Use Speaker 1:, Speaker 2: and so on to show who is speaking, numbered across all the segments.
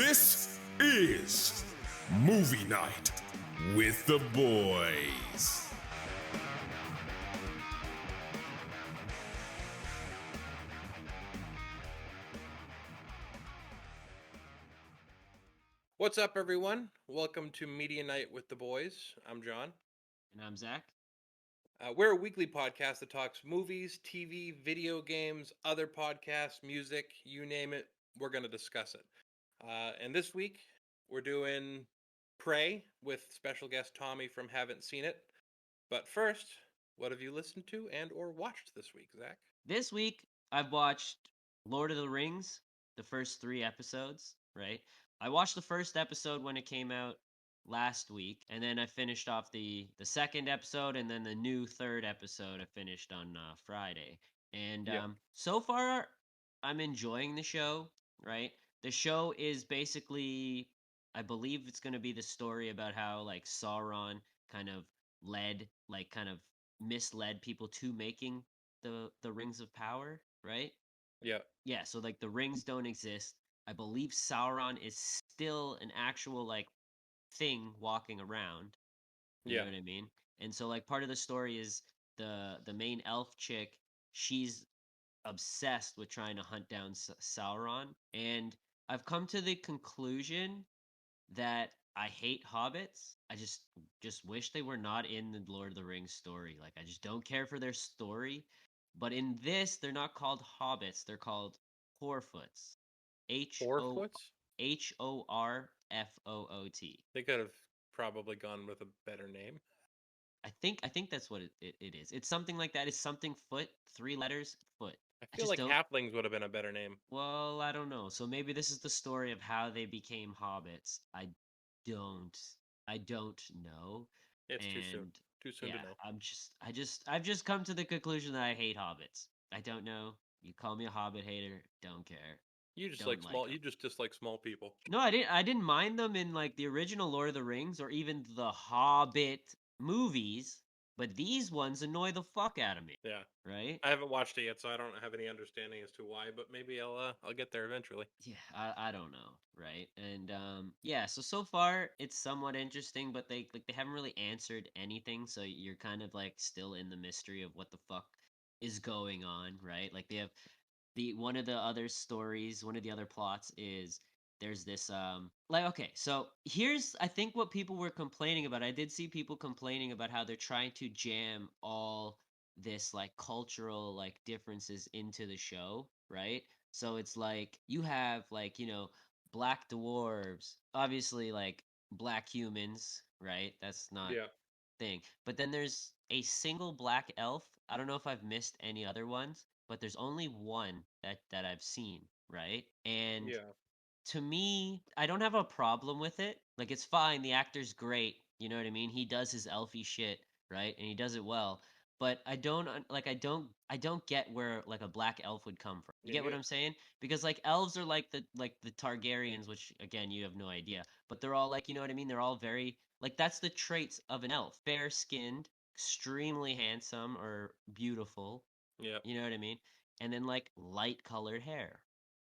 Speaker 1: This is Movie Night with the Boys.
Speaker 2: What's up, everyone? Welcome to Media Night with the Boys. I'm John.
Speaker 3: And I'm Zach.
Speaker 2: We're a weekly podcast that talks movies, TV, video games, other podcasts, music, you name it, we're going to discuss it. And this week, we're doing Prey with special guest Tommy from Haven't Seen It. But first, what have you listened to and or watched this week, Zach?
Speaker 3: This week, I've watched Lord of the Rings, the first 3 episodes, right? I watched the first episode when it came out last week, and then I finished off the second episode, and then the new third episode I finished on Friday. And
Speaker 2: Yeah.
Speaker 3: So far, I'm enjoying the show, right? The show is basically, I believe it's going to be the story about how, like, Sauron kind of misled people to making the rings of power, right?
Speaker 2: Yeah.
Speaker 3: Yeah, so like the rings don't exist. I believe Sauron is still an actual like thing walking around. You know what I mean? And so like part of the story is the main elf chick, she's obsessed with trying to hunt down Sauron, and I've come to the conclusion that I hate hobbits. I just wish they were not in the Lord of the Rings story. Like I just don't care for their story. But in this, they're not called hobbits. They're called Horfoots.
Speaker 2: Horfoots?
Speaker 3: Horfoot.
Speaker 2: They could have probably gone with a better name.
Speaker 3: I think that's what it is. It's something like that. It's something foot, 3 letters, foot.
Speaker 2: I feel like halflings would have been a better name.
Speaker 3: Well, I don't know. So maybe this is the story of how they became hobbits. Don't I don't know.
Speaker 2: It's too soon. Too soon to know.
Speaker 3: I've just come to the conclusion that I hate hobbits. I don't know. You call me a hobbit hater, don't care.
Speaker 2: You just
Speaker 3: Don't
Speaker 2: like small.
Speaker 3: them.
Speaker 2: You just dislike small people.
Speaker 3: No, I didn't mind them in like the original Lord of the Rings or even the Hobbit movies, but these ones annoy the fuck out of me.
Speaker 2: Yeah.
Speaker 3: Right?
Speaker 2: I haven't watched it yet, so I don't have any understanding as to why, but maybe I'll get there eventually.
Speaker 3: Yeah, I don't know, right? And yeah, so far it's somewhat interesting, but they haven't really answered anything, so you're kind of like still in the mystery of what the fuck is going on, right? Like they have one of the other stories, one of the other plots is there's this like okay, so here's I think what people were complaining about. I did see people complaining about how they're trying to jam all this like cultural like differences into the show, right? So it's like you have like, black dwarves, obviously like black humans, right? That's not thing. But then there's a single black elf. I don't know if I've missed any other ones, but there's only one that I've seen, right? And to me, I don't have a problem with it. Like it's fine, the actor's great, you know what I mean? He does his elfy shit, right? And he does it well. But I don't get where like a black elf would come from. You get what I'm saying? Because like elves are like the Targaryens, which again you have no idea, but they're all like, you know what I mean? They're all very like that's the traits of an elf. Fair skinned, extremely handsome or beautiful.
Speaker 2: Yeah.
Speaker 3: You know what I mean? And then like light colored hair.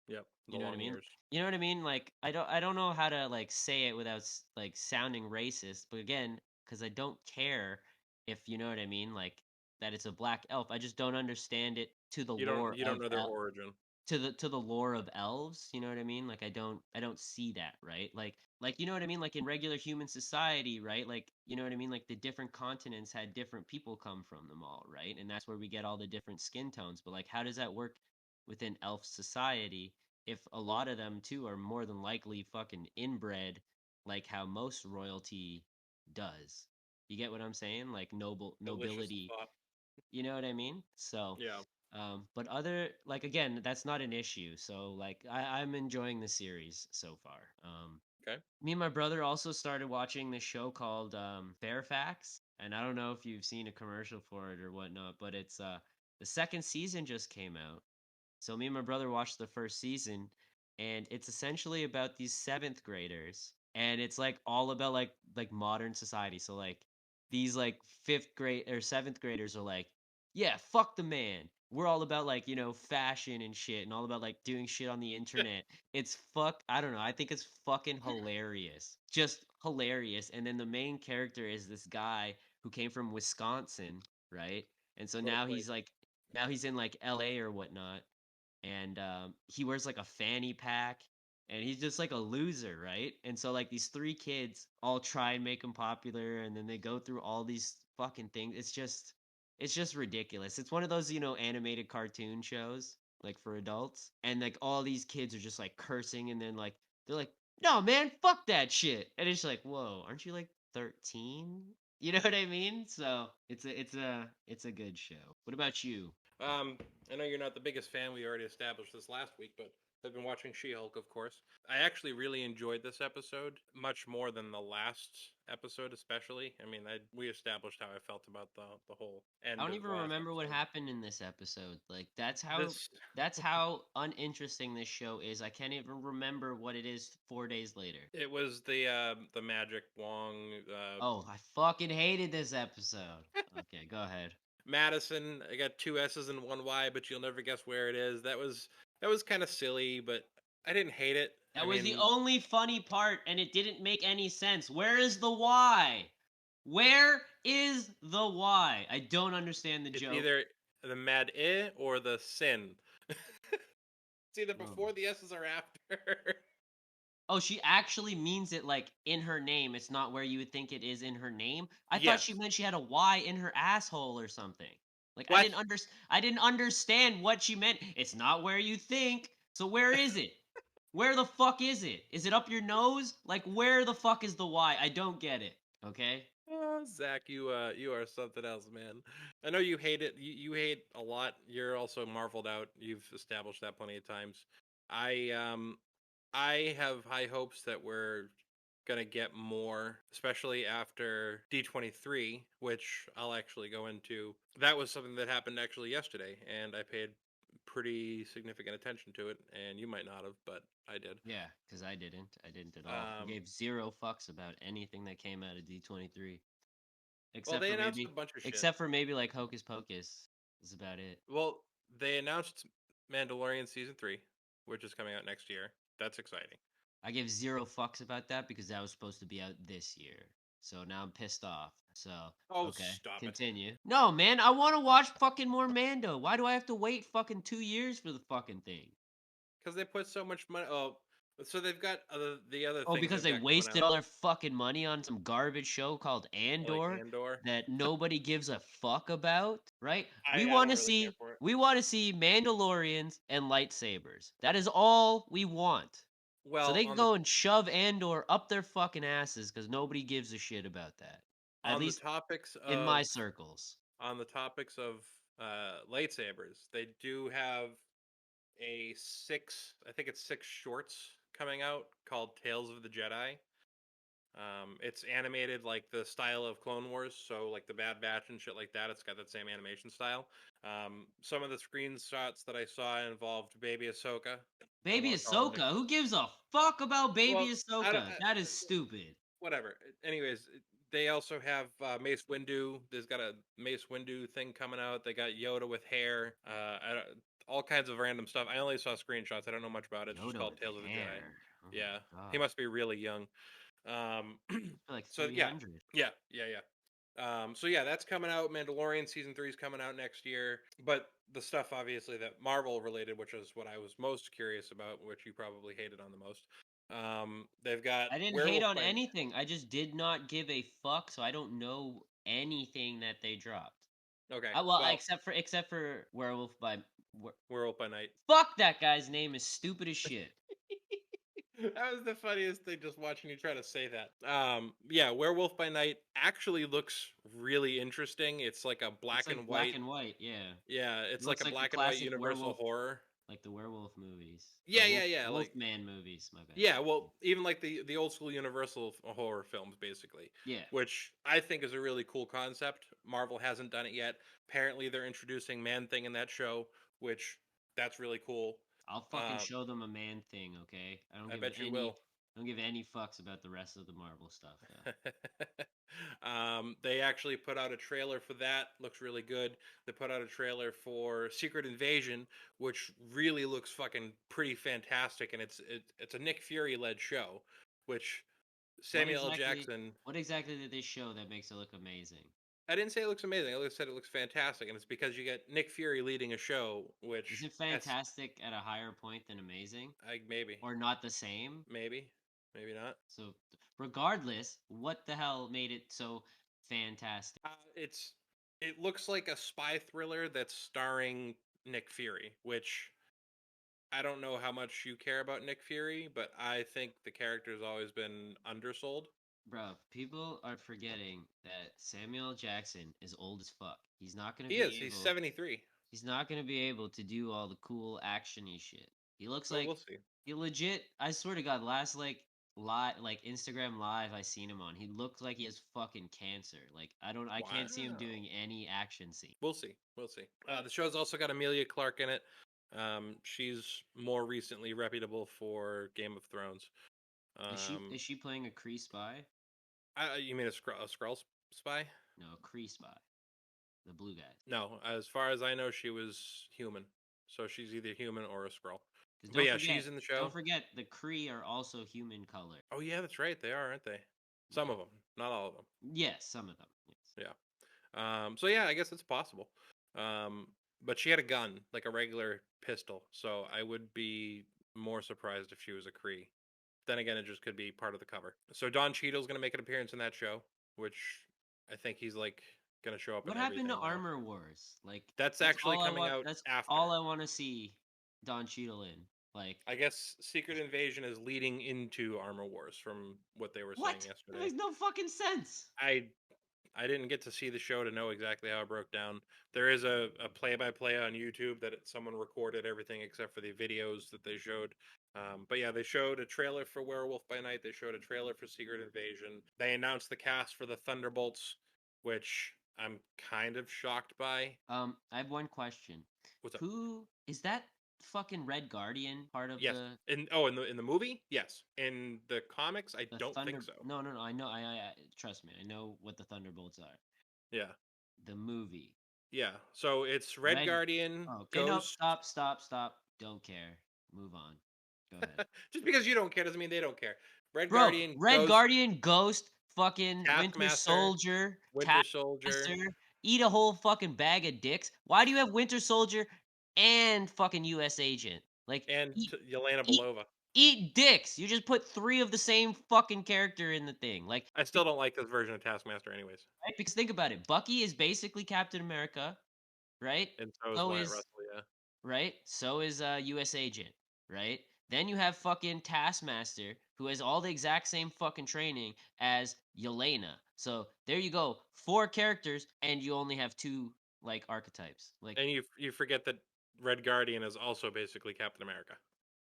Speaker 2: Yep.
Speaker 3: You know what I mean?
Speaker 2: Ears.
Speaker 3: You know what I mean? Like I don't know how to like say it without like sounding racist, but again, cuz I don't care if you know what I mean, like that it's a black elf. I just don't understand it to the lore
Speaker 2: you don't know their origin.
Speaker 3: To the lore of elves, you know what I mean? Like I don't see that, right? Like you know what I mean? Like in regular human society, right? Like you know what I mean? Like the different continents had different people come from them all, right? And that's where we get all the different skin tones. But like how does that work within elf society if a lot of them too are more than likely fucking inbred like how most royalty does? You get what I'm saying? Like nobility. You know what I mean? So
Speaker 2: yeah.
Speaker 3: but other like again, that's not an issue. So like I'm enjoying the series so far.
Speaker 2: Okay.
Speaker 3: Me and my brother also started watching this show called Fairfax, and I don't know if you've seen a commercial for it or whatnot, but it's the second season just came out. So me and my brother watched the first season, and it's essentially about these seventh graders, and it's like all about like modern society. So like these like fifth grade or seventh graders are like, yeah, fuck the man. We're all about like, fashion and shit and all about like doing shit on the internet. I don't know. I think it's fucking hilarious. Just hilarious. And then the main character is this guy who came from Wisconsin, right? And so
Speaker 2: What a
Speaker 3: now
Speaker 2: place.
Speaker 3: he's in like LA or whatnot, and he wears like a fanny pack, and he's just like a loser, right? And so like these three kids all try and make him popular, and then they go through all these fucking things. It's just ridiculous. It's one of those animated cartoon shows like for adults, and like all these kids are just like cursing, and then like they're like, no man, fuck that shit, and it's like, whoa, aren't you like 13? You know what I mean? So it's a good show. What about you?
Speaker 2: I know you're not the biggest fan. We already established this last week, but I've been watching She-Hulk, of course. I actually really enjoyed this episode much more than the last episode, especially. I mean, we established how I felt about the whole
Speaker 3: I
Speaker 2: end
Speaker 3: don't
Speaker 2: of
Speaker 3: even
Speaker 2: the last
Speaker 3: remember what
Speaker 2: episode.
Speaker 3: happened in this episode. Like that's
Speaker 2: This
Speaker 3: that's how uninteresting this show is. I can't even remember what it is 4 days later.
Speaker 2: it was the Magic Wong
Speaker 3: Oh, I fucking hated this episode. Okay, go ahead.
Speaker 2: Madison. I got two S's and one Y, but you'll never guess where it is. That was kind of silly, but I didn't hate it. I
Speaker 3: That was the
Speaker 2: mean,
Speaker 3: only funny part, and it didn't make any sense. Where is the why? Where is the why? I don't understand the
Speaker 2: it's
Speaker 3: joke.
Speaker 2: either the Mad I or the Sin. It's either
Speaker 3: Oh.
Speaker 2: before the S's or after.
Speaker 3: Oh, she actually means it like in her name. It's not where you would think it is in her name. I thought she
Speaker 2: Yes.
Speaker 3: meant she had a Y in her asshole or something. Like
Speaker 2: What?
Speaker 3: I didn't understand what she meant. It's not where you think. So where is it? Where the fuck is it? Is it up your nose? Like where the fuck is the Y? I don't get it. Okay?
Speaker 2: Oh, Zach, you are something else, man. I know you hate it. You hate a lot. You're also marveled out. You've established that plenty of times. I have high hopes that we're gonna get more, especially after D23, which I'll actually go into. That was something that happened actually yesterday, and I paid pretty significant attention to it, and you might not have, but I did.
Speaker 3: Yeah, because I didn't. I didn't at all. I
Speaker 2: Um,
Speaker 3: gave zero fucks about anything that came out of D23.
Speaker 2: well,
Speaker 3: Except
Speaker 2: they
Speaker 3: for
Speaker 2: announced a
Speaker 3: maybe
Speaker 2: bunch of shit.
Speaker 3: except for maybe like Hocus Pocus. Is about it.
Speaker 2: Well, they announced Mandalorian season 3, which is coming out next year. That's exciting.
Speaker 3: I gave zero fucks about that because that was supposed to be out this year. So now I'm pissed off. So,
Speaker 2: Oh,
Speaker 3: okay,
Speaker 2: stop it.
Speaker 3: continue. No, man, I want to watch fucking more Mando. Why do I have to wait fucking 2 years for the fucking thing?
Speaker 2: Because they put so much money. Oh, so they've got the other
Speaker 3: Oh,
Speaker 2: things
Speaker 3: because
Speaker 2: they've
Speaker 3: they
Speaker 2: got coming
Speaker 3: wasted
Speaker 2: out,
Speaker 3: all their fucking money on some garbage show called
Speaker 2: like
Speaker 3: Andor
Speaker 2: Andor.
Speaker 3: that nobody gives a fuck about, right? We
Speaker 2: I
Speaker 3: want
Speaker 2: don't
Speaker 3: to
Speaker 2: really care
Speaker 3: see
Speaker 2: for it.
Speaker 3: we want to see Mandalorians and lightsabers. That is all we want. So
Speaker 2: Well,
Speaker 3: they can go and shove Andor up their fucking asses because nobody gives a shit about that. At
Speaker 2: on the
Speaker 3: least
Speaker 2: topics
Speaker 3: in my
Speaker 2: of
Speaker 3: circles.
Speaker 2: on the topics of lightsabers, they do have a six. I think it's six shorts coming out called Tales of the Jedi. It's animated like the style of Clone Wars, so like the Bad Batch and shit like that. It's got that same animation style. Some of the screenshots that I saw involved Baby Ahsoka. I
Speaker 3: Baby
Speaker 2: want to call her Nick.
Speaker 3: Ahsoka? Who gives a fuck about Baby
Speaker 2: Well, I don't.
Speaker 3: Ahsoka? That is stupid.
Speaker 2: Whatever. Anyways, they also have Mace Windu. There's got a Mace Windu thing coming out. They got Yoda with hair. All kinds of random stuff. I only saw screenshots. I don't know much about it. It's just
Speaker 3: Yoda
Speaker 2: called
Speaker 3: with
Speaker 2: Tales of the Jedi.
Speaker 3: hair. Oh my
Speaker 2: Yeah, he
Speaker 3: god.
Speaker 2: must be really young. Um,
Speaker 3: Like
Speaker 2: so yeah,
Speaker 3: 300.
Speaker 2: yeah. So yeah, that's coming out. Mandalorian season 3 is coming out next year. But the stuff obviously that Marvel related, which is what I was most curious about, which you probably hated on the most. They've got
Speaker 3: I didn't hate
Speaker 2: Werewolf
Speaker 3: on
Speaker 2: by
Speaker 3: anything. I just did not give a fuck, so I don't know anything that they dropped.
Speaker 2: Okay,
Speaker 3: Well,
Speaker 2: well,
Speaker 3: except for Werewolf by
Speaker 2: Werewolf by Night.
Speaker 3: Fuck that guy's name is stupid as shit.
Speaker 2: That was the funniest thing, just watching you try to say that. Yeah, Werewolf by Night actually looks really interesting. It's like a
Speaker 3: It's
Speaker 2: black
Speaker 3: like
Speaker 2: and
Speaker 3: black
Speaker 2: white.
Speaker 3: and white, yeah.
Speaker 2: Yeah,
Speaker 3: It
Speaker 2: it's like
Speaker 3: looks
Speaker 2: a
Speaker 3: like the
Speaker 2: black and white
Speaker 3: classic
Speaker 2: universal
Speaker 3: werewolf,
Speaker 2: horror.
Speaker 3: like the werewolf movies, or
Speaker 2: Yeah, yeah, yeah. Like
Speaker 3: Wolfman movies. My bad.
Speaker 2: yeah, well, even like the old school Universal horror films, basically,
Speaker 3: Yeah,
Speaker 2: which I think is a really cool concept. Marvel hasn't done it yet. Apparently, they're introducing Man Thing in that show, which that's really cool.
Speaker 3: I'll fucking
Speaker 2: Uh,
Speaker 3: show them a man thing, okay? I don't
Speaker 2: I
Speaker 3: give
Speaker 2: bet you
Speaker 3: any.
Speaker 2: will.
Speaker 3: Don't give any fucks about the rest of the Marvel stuff, though.
Speaker 2: They actually put out a trailer for that. Looks really good. They put out a trailer for Secret Invasion, which really looks fucking pretty fantastic, and it's a Nick Fury led show, which Samuel L. Jackson.
Speaker 3: What exactly did they show that makes it look amazing?
Speaker 2: I didn't say it looks amazing. I said it looks fantastic, and it's because you get Nick Fury leading a show, which
Speaker 3: Is it fantastic at a higher point than amazing?
Speaker 2: maybe,
Speaker 3: Or not the same?
Speaker 2: maybe not.
Speaker 3: So, regardless, what the hell made it so fantastic?
Speaker 2: It looks like a spy thriller that's starring Nick Fury, which I don't know how much you care about Nick Fury, but I think the character's always been undersold.
Speaker 3: Bro, people are forgetting that Samuel L. Jackson is old as fuck. He's not gonna
Speaker 2: He
Speaker 3: be
Speaker 2: is. He's
Speaker 3: able.
Speaker 2: 73.
Speaker 3: He's not gonna be able to do all the cool actiony shit. He looks
Speaker 2: But
Speaker 3: like
Speaker 2: we'll see.
Speaker 3: he legit. I swear to God, last like Instagram live I seen him on, he looked like he has fucking cancer. Like I can't see him
Speaker 2: Wow.
Speaker 3: doing any action scene.
Speaker 2: We'll see. We'll see. The show's also got Amelia Clark in it. She's more recently reputable for Game of Thrones.
Speaker 3: Is she playing a Kree spy?
Speaker 2: You mean a Skrull spy?
Speaker 3: No, a Kree spy. The blue guy.
Speaker 2: No, as far as I know, she was human. So she's either human or a Skrull.
Speaker 3: 'Cause
Speaker 2: But yeah, she's in the show.
Speaker 3: Don't forget the Kree are also human color.
Speaker 2: Oh yeah, that's right. They are, aren't they? Some of them, not all of them.
Speaker 3: Yes, some of them. Yes.
Speaker 2: Yeah. So yeah, I guess it's possible. But she had a gun, like a regular pistol. So I would be more surprised if she was a Kree. Then again, it just could be part of the cover. So Don Cheadle's gonna make an appearance in that show, which I think he's like gonna show up.
Speaker 3: What
Speaker 2: in
Speaker 3: happened to
Speaker 2: everything now.
Speaker 3: Armor Wars? Like
Speaker 2: That's actually coming out
Speaker 3: That's
Speaker 2: after.
Speaker 3: all I want to see Don Cheadle in. Like
Speaker 2: I guess Secret Invasion is leading into Armor Wars from what they were saying
Speaker 3: what? That
Speaker 2: yesterday.
Speaker 3: makes no fucking sense.
Speaker 2: I didn't get to see the show to know exactly how it broke down. There is a play-by-play on YouTube that someone recorded everything except for the videos that they showed. But yeah, they showed a trailer for Werewolf by Night. They showed a trailer for Secret Invasion. They announced the cast for the Thunderbolts, which I'm kind of shocked by.
Speaker 3: I have one question.
Speaker 2: What's up?
Speaker 3: Who is that fucking Red Guardian part of
Speaker 2: Yes.
Speaker 3: the
Speaker 2: In the movie? Yes. In the comics, I don't think so.
Speaker 3: No, I know. I trust me. I know what the Thunderbolts are.
Speaker 2: Yeah.
Speaker 3: The movie.
Speaker 2: Yeah. So it's Red Guardian,
Speaker 3: Oh, okay,
Speaker 2: Ghost.
Speaker 3: no, stop. Don't care. Move on. Go ahead.
Speaker 2: Just because you don't care doesn't mean they don't care. Red
Speaker 3: Bro,
Speaker 2: Guardian,
Speaker 3: Red
Speaker 2: Ghost,
Speaker 3: Guardian, Ghost, fucking Winter
Speaker 2: Taskmaster,
Speaker 3: Soldier,
Speaker 2: Winter Soldier,
Speaker 3: Taskmaster, eat a whole fucking bag of dicks. Why do you have Winter Soldier and fucking U.S. Agent? Like,
Speaker 2: and
Speaker 3: eat,
Speaker 2: Yelena
Speaker 3: eat,
Speaker 2: Belova.
Speaker 3: eat dicks. You just put 3 of the same fucking character in the thing. Like,
Speaker 2: I still don't like this version of Taskmaster, anyways.
Speaker 3: right? Because think about it. Bucky is basically Captain America, right?
Speaker 2: And so is
Speaker 3: So
Speaker 2: Wyatt
Speaker 3: is
Speaker 2: Russell, yeah.
Speaker 3: right? So is U.S. Agent, right? Then you have fucking Taskmaster, who has all the exact same fucking training as Yelena. So there you go, 4 characters, and you only have 2 like archetypes, like
Speaker 2: And you forget that Red Guardian is also basically Captain America.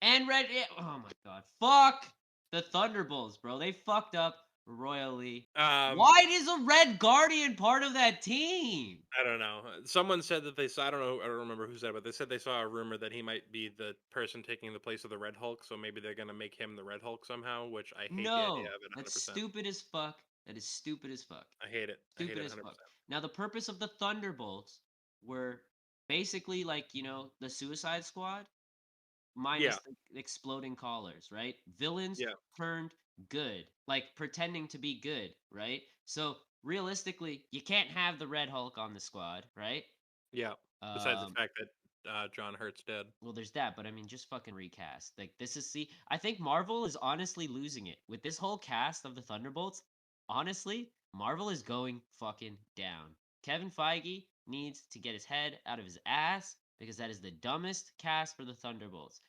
Speaker 3: and Red. Oh my god, fuck the Thunderbolts, bro. They fucked up royally. Why is a Red Guardian part of that team?
Speaker 2: I don't know. Someone said that they saw. I don't remember who said it, but they said they saw a rumor that he might be the person taking the place of the Red Hulk. So maybe they're gonna make him the Red Hulk somehow, which I hate the idea of it. 100%.
Speaker 3: That's stupid as fuck. That is stupid as fuck.
Speaker 2: I hate it.
Speaker 3: Stupid
Speaker 2: I hate it
Speaker 3: as
Speaker 2: 100%.
Speaker 3: fuck. Now the purpose of the Thunderbolts were basically like, the Suicide Squad minus the exploding collars, right? Villains
Speaker 2: Yeah.
Speaker 3: turned good, like pretending to be good, right? So realistically, you can't have the Red Hulk on the squad, right?
Speaker 2: Yeah. Besides the fact that John Hurt's dead.
Speaker 3: Well, there's that, but I mean, just fucking recast. Like, I think Marvel is honestly losing it with this whole cast of the Thunderbolts. Honestly, Marvel is going fucking down. Kevin Feige needs to get his head out of his ass because that is the dumbest cast for the Thunderbolts.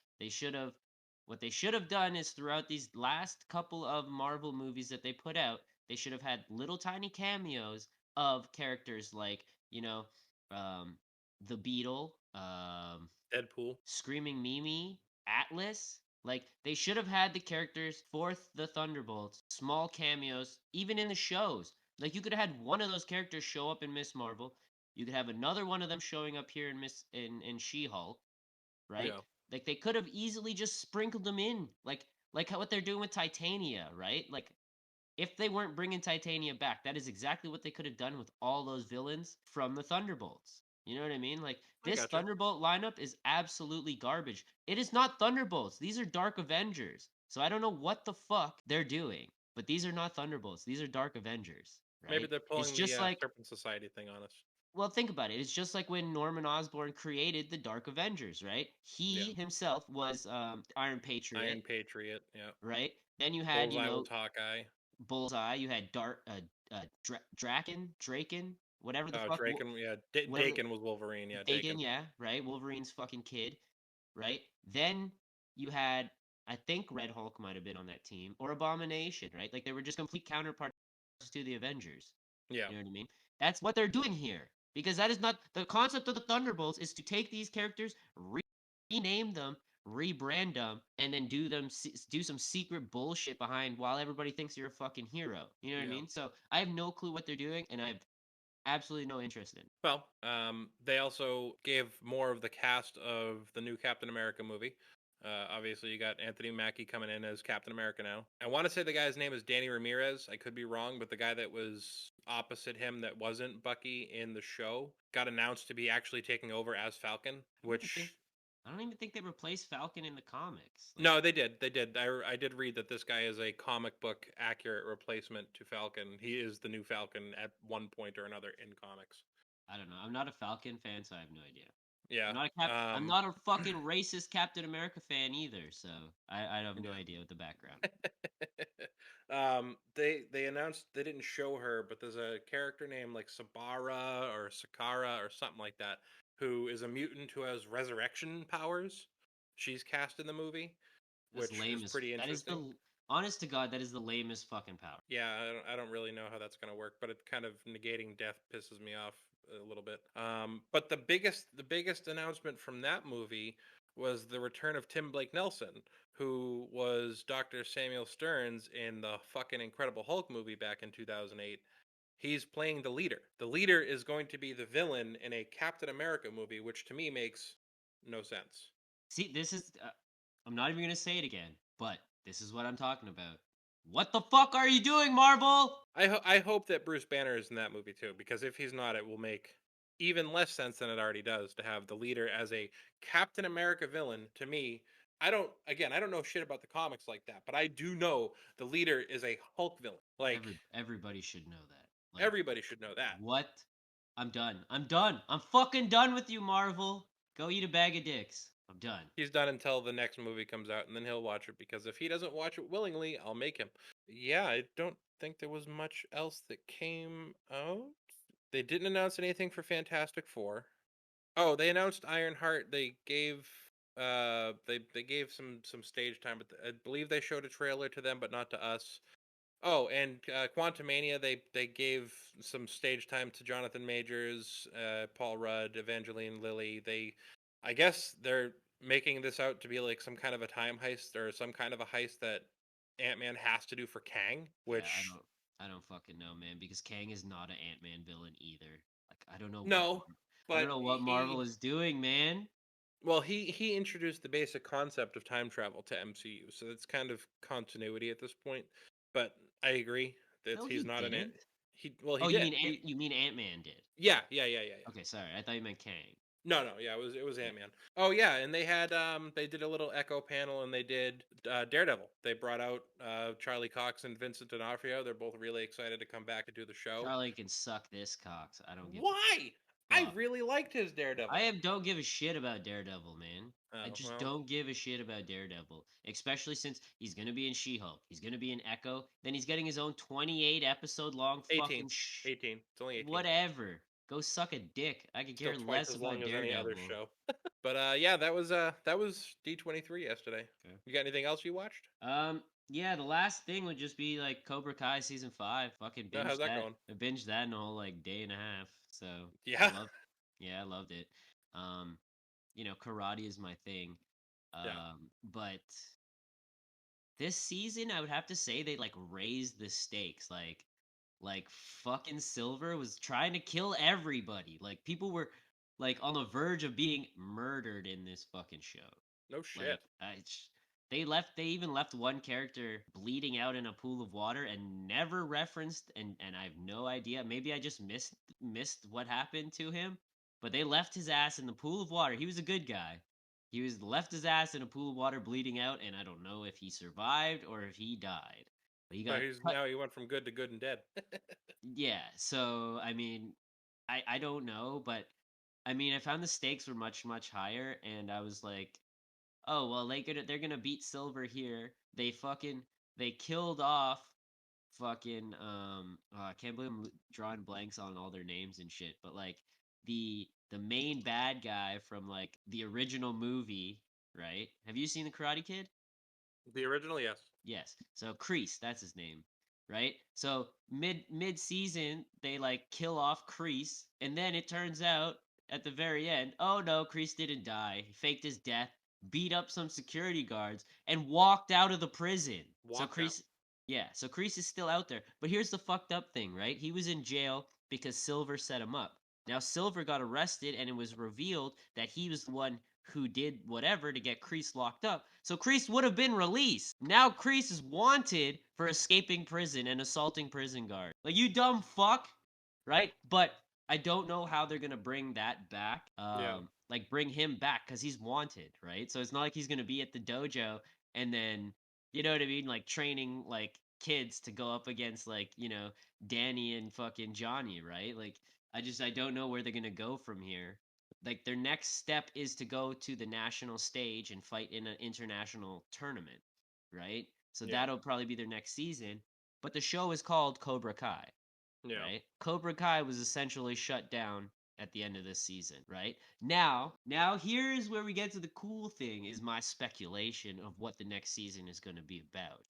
Speaker 3: What they should have done is throughout these last couple of Marvel movies that they put out, they should have had little tiny cameos of characters like, the Beetle,
Speaker 2: Deadpool,
Speaker 3: Screaming Mimi, Atlas. Like, they should have had the characters for the Thunderbolts, small cameos, even in the shows. Like, you could have had one of those characters show up in Miss Marvel. You could have another one of them showing up here in She-Hulk, right?
Speaker 2: Yeah.
Speaker 3: Like, they could have easily just sprinkled them in. Like like what they're doing with Titania, right? Like if they weren't bringing Titania back, that is exactly what they could have done with all those villains from the Thunderbolts. You know what I mean? Like
Speaker 2: I
Speaker 3: this
Speaker 2: gotcha.
Speaker 3: Thunderbolt lineup is absolutely garbage. It is not Thunderbolts. These are Dark Avengers. So I don't know what the fuck they're doing, but these are not Thunderbolts. These are Dark Avengers,
Speaker 2: Maybe
Speaker 3: right?
Speaker 2: they're
Speaker 3: It's
Speaker 2: pulling the
Speaker 3: just like,
Speaker 2: Serpent Society thing on us.
Speaker 3: well, think about it. It's just like when Norman Osborn created the Dark Avengers, right?
Speaker 2: Yeah.
Speaker 3: He himself was Iron Patriot,
Speaker 2: Iron Patriot. Yeah.
Speaker 3: right? Then you had,
Speaker 2: Bullseye was Hawkeye.
Speaker 3: Bullseye. You had Draken, whatever the fuck,
Speaker 2: Draken. Yeah.
Speaker 3: whatever
Speaker 2: Dakin was Wolverine. Yeah.
Speaker 3: Dagon,
Speaker 2: Dakin.
Speaker 3: yeah, right. Wolverine's fucking kid, right? Then you had, I think Red Hulk might have been on that team, or Abomination, right? Like they were just complete counterparts to the Avengers.
Speaker 2: Yeah.
Speaker 3: You know what I mean? That's what they're doing here. Because that is not the concept of the Thunderbolts is to take these characters, rename them, rebrand them, and then do some secret bullshit behind while everybody thinks you're a fucking hero. You know what I
Speaker 2: Yeah.
Speaker 3: mean? So I have no clue what they're doing, and I have absolutely no interest in.
Speaker 2: Well, they also gave more of the cast of the new Captain America movie. Obviously, you got Anthony Mackie coming in as Captain America now. I want to say the guy's name is Danny Ramirez. I could be wrong, but the guy that was opposite him that wasn't Bucky in the show got announced to be actually taking over as Falcon, which
Speaker 3: I don't even think they replaced Falcon in the comics. Like,
Speaker 2: no, they did. They did. I did read that this guy is a comic book accurate replacement to Falcon. He is the new Falcon at one point or another in comics.
Speaker 3: I don't know. I'm not a Falcon fan, so I have no idea.
Speaker 2: Yeah.
Speaker 3: I'm not a fucking racist Captain America fan either, so I have no idea what the background.
Speaker 2: They announced they didn't show her, but there's a character named like Sabara or Sakara or something like that, who is a mutant who has resurrection powers. She's cast in the movie,
Speaker 3: That's
Speaker 2: which
Speaker 3: lame
Speaker 2: is
Speaker 3: as
Speaker 2: pretty
Speaker 3: that is
Speaker 2: interesting.
Speaker 3: the honest to God, that is the lamest fucking power.
Speaker 2: Yeah, I don't really know how that's gonna work, but it kind of negating death pisses me off a little bit. But the biggest announcement from that movie was the return of Tim Blake Nelson, who was Dr. Samuel Stearns in the fucking Incredible Hulk movie back in 2008. He's playing the leader. The leader is going to be the villain in a Captain America movie, which to me makes no sense.
Speaker 3: See, this is I'm not even gonna say it again, but this is what I'm talking about. What the fuck are you doing, Marvel?
Speaker 2: I hope that Bruce Banner is in that movie too, because if he's not, it will make even less sense than it already does to have the leader as a Captain America villain. To me, I don't know shit about the comics like that, but I do know the leader is a Hulk villain. Like
Speaker 3: Everybody should know that. Like,
Speaker 2: everybody should know that.
Speaker 3: what? I'm done. I'm done. I'm fucking done with you, Marvel. Go eat a bag of dicks. I'm done.
Speaker 2: He's done until the next movie comes out, and then he'll watch it, because if he doesn't watch it willingly, I'll make him. Yeah, I don't think there was much else that came out. They didn't announce anything for Fantastic Four. Oh, they announced Ironheart. They gave some stage time, but I believe they showed a trailer to them, but not to us. Oh, and Quantumania, they gave some stage time to Jonathan Majors, Paul Rudd, Evangeline Lilly. I guess they're making this out to be like some kind of a time heist or some kind of a heist that Ant-Man has to do for Kang,
Speaker 3: Yeah,
Speaker 2: which
Speaker 3: I don't fucking know, man, because Kang is not an Ant-Man villain either. Like
Speaker 2: no,
Speaker 3: I don't
Speaker 2: but
Speaker 3: know what Marvel is doing, man.
Speaker 2: well, he introduced the basic concept of time travel to MCU, so it's kind of continuity at this point. But I agree that
Speaker 3: No,
Speaker 2: he's
Speaker 3: he
Speaker 2: not an ant.
Speaker 3: didn't.
Speaker 2: He
Speaker 3: Oh,
Speaker 2: did.
Speaker 3: You mean Ant-Man did?
Speaker 2: Yeah.
Speaker 3: Okay, sorry. I thought you meant Kang.
Speaker 2: No, yeah, it was
Speaker 3: Yeah.
Speaker 2: Ant Man. Oh yeah, and they did a little Echo panel, and they did Daredevil. They brought out Charlie Cox and Vincent D'Onofrio. They're both really excited to come back and do the show.
Speaker 3: Charlie can suck this cocks. I don't give
Speaker 2: Why?
Speaker 3: a
Speaker 2: I
Speaker 3: fuck.
Speaker 2: really liked his Daredevil.
Speaker 3: Don't give a shit about Daredevil, man. I
Speaker 2: Oh
Speaker 3: just
Speaker 2: well,
Speaker 3: don't give a shit about Daredevil, especially since he's gonna be in She-Hulk. He's gonna be in Echo. Then he's getting his own 28 episode long
Speaker 2: 18,
Speaker 3: fucking
Speaker 2: 18. It's only 18.
Speaker 3: whatever. Go suck a dick. I could
Speaker 2: Still
Speaker 3: care
Speaker 2: twice
Speaker 3: less
Speaker 2: as long
Speaker 3: about
Speaker 2: as any other
Speaker 3: Daredevil.
Speaker 2: show. But yeah, that was D23 yesterday.
Speaker 3: Okay.
Speaker 2: You got anything else you watched?
Speaker 3: Yeah, the last thing would just be like Cobra Kai season 5. Fucking
Speaker 2: No, how's
Speaker 3: binge
Speaker 2: that
Speaker 3: that.
Speaker 2: going?
Speaker 3: I binged that in a whole like day and a half. So
Speaker 2: Yeah,
Speaker 3: I loved it. Um, karate is my thing.
Speaker 2: yeah.
Speaker 3: But this season I would have to say they like raised the stakes. Like fucking Silver was trying to kill everybody. Like people were like on the verge of being murdered in this fucking show.
Speaker 2: No shit.
Speaker 3: Like They even left one character bleeding out in a pool of water and never referenced, and I have no idea. Maybe I just missed what happened to him, but they left his ass in the pool of water. He was a good guy. He was left his ass in a pool of water bleeding out, and I don't know if he survived or if he died. But he
Speaker 2: So
Speaker 3: got cut.
Speaker 2: he went from good to good and dead.
Speaker 3: Yeah, so I mean, I don't know, but I mean, I found the stakes were much higher, and I was like, oh well, they're gonna beat Silver here. They killed off fucking I can't believe I'm drawing blanks on all their names and shit, but like the main bad guy from like the original movie, right? Have you seen the Karate Kid?
Speaker 2: The original, yes.
Speaker 3: Yes. So Kreese, that's his name, right? So mid season they like kill off Kreese, and then it turns out at the very end, oh no, Kreese didn't die. He faked his death, beat up some security guards, and walked out of the prison. So
Speaker 2: Walked out.
Speaker 3: Kreese, yeah, so Kreese is still out there. But here's the fucked up thing, right? He was in jail because Silver set him up. Now Silver got arrested, and it was revealed that he was the one who did whatever to get Kreese locked up. So Kreese would have been released. Now Kreese is wanted for escaping prison and assaulting prison guard. Like, you dumb fuck, right? But I don't know how they're gonna bring that back.
Speaker 2: Yeah.
Speaker 3: Like bring him back because he's wanted, right? So it's not like he's gonna be at the dojo and then, you know what I mean, like training like kids to go up against like, Danny and fucking Johnny, right? Like I don't know where they're gonna go from here. Like their next step is to go to the national stage and fight in an international tournament, right? So
Speaker 2: Yeah.
Speaker 3: that'll probably be their next season. But the show is called Cobra Kai,
Speaker 2: Yeah.
Speaker 3: right? Cobra Kai was essentially shut down at the end of this season, right? Now here's where we get to the cool thing is my speculation of what the next season is going to be about,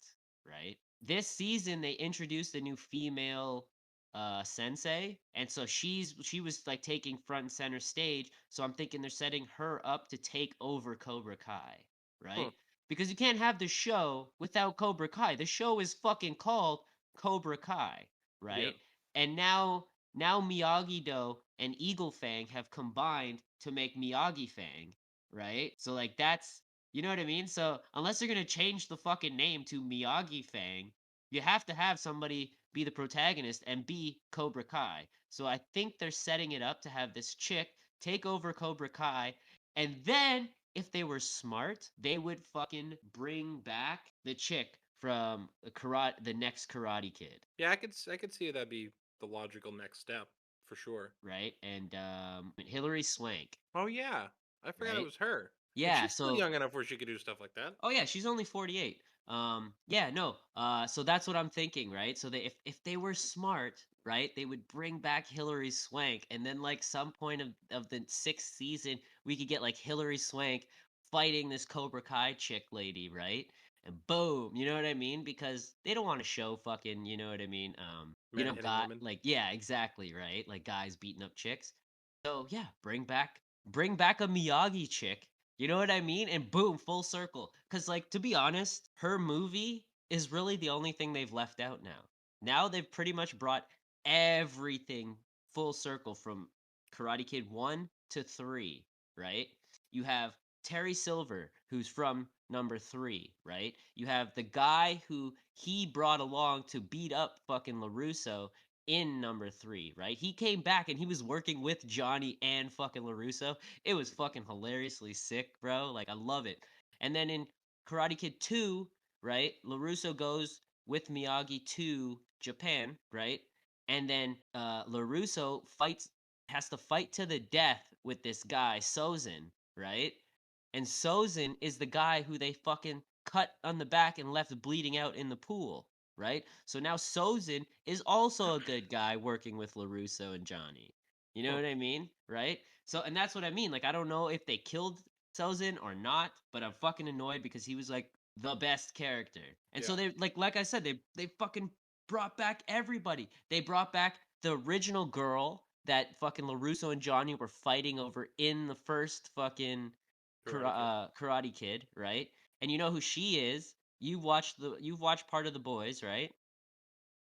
Speaker 3: right? This season they introduced a new female sensei, and so she was like taking front and center stage, so I'm thinking they're setting her up to take over Cobra Kai,
Speaker 2: Hmm.
Speaker 3: right? Because you can't have the show without Cobra Kai. The show is fucking called Cobra Kai,
Speaker 2: Yeah.
Speaker 3: right? And now Miyagi-Do and Eagle Fang have combined to make Miyagi Fang, right? So like that's, you know what I mean? So unless they're gonna change the fucking name to Miyagi Fang, you have to have somebody be the protagonist and be Cobra Kai. So I think they're setting it up to have this chick take over Cobra Kai, and then if they were smart, they would fucking bring back the chick from the next Karate Kid,
Speaker 2: Yeah, I could see that'd be the logical next step for sure.
Speaker 3: right? And Hillary Swank,
Speaker 2: Oh yeah. I forgot it
Speaker 3: right?
Speaker 2: was her. And
Speaker 3: Yeah,
Speaker 2: she's still
Speaker 3: so
Speaker 2: young enough where she could do stuff like that.
Speaker 3: oh yeah, she's only 48. Yeah, no. So that's what I'm thinking, right? So if they were smart, right, they would bring back Hillary Swank, and then like some point of the sixth season, we could get like Hillary Swank fighting this Cobra Kai chick lady, right? And boom, you know what I mean? Because they don't want to show fucking, you know what I mean?
Speaker 2: Men hitting
Speaker 3: got
Speaker 2: women.
Speaker 3: like yeah, exactly, right? Like guys beating up chicks. So yeah, bring back a Miyagi chick, you know what I mean? And boom, full circle. Cause like to be honest, her movie is really the only thing they've left out now. Now they've pretty much brought everything full circle from Karate Kid 1 to 3, right? You have Terry Silver, who's from number 3, right? You have the guy who he brought along to beat up fucking LaRusso in number 3, right? He came back and he was working with Johnny and fucking LaRusso. It was fucking hilariously sick, bro. Like I love it. And then in Karate Kid 2, right? LaRusso goes with Miyagi to Japan, right? And then LaRusso has to fight to the death with this guy Sozin, right? And Sozin is the guy who they fucking cut on the back and left bleeding out in the pool, right? So now Sozin is also a good guy working with LaRusso and Johnny. You know
Speaker 2: Hmm.
Speaker 3: what I mean? Right? So, and that's what I mean. Like, I don't know if they killed Sozin or not, but I'm fucking annoyed because he was like the best character. And so
Speaker 2: Yeah.
Speaker 3: they like I said, they fucking brought back everybody. They brought back the original girl that fucking LaRusso and Johnny were fighting over in the first fucking
Speaker 2: Karate Kid.
Speaker 3: Karate Kid, right? And you know who she is. You've watched part of the boys, right?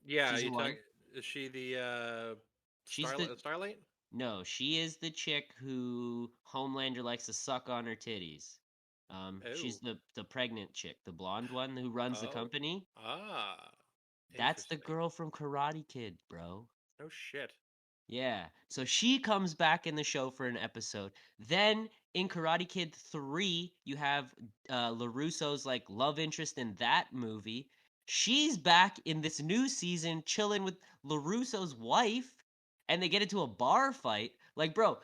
Speaker 2: Yeah, you
Speaker 3: Season
Speaker 2: talk.
Speaker 3: 1.
Speaker 2: Is she the
Speaker 3: She's the
Speaker 2: Starlight?
Speaker 3: No, she is the chick who Homelander likes to suck on her titties. She's
Speaker 2: Oh.
Speaker 3: the pregnant chick, the blonde one who runs the
Speaker 2: Oh.
Speaker 3: company.
Speaker 2: Ah.
Speaker 3: That's the
Speaker 2: Interesting.
Speaker 3: girl from Karate Kid, bro.
Speaker 2: Oh shit.
Speaker 3: Yeah. So she comes back in the show for an episode. Then in Karate Kid 3, you have LaRusso's like love interest in that movie. She's back in this new season chilling with LaRusso's wife and they get into a bar fight. Like, bro,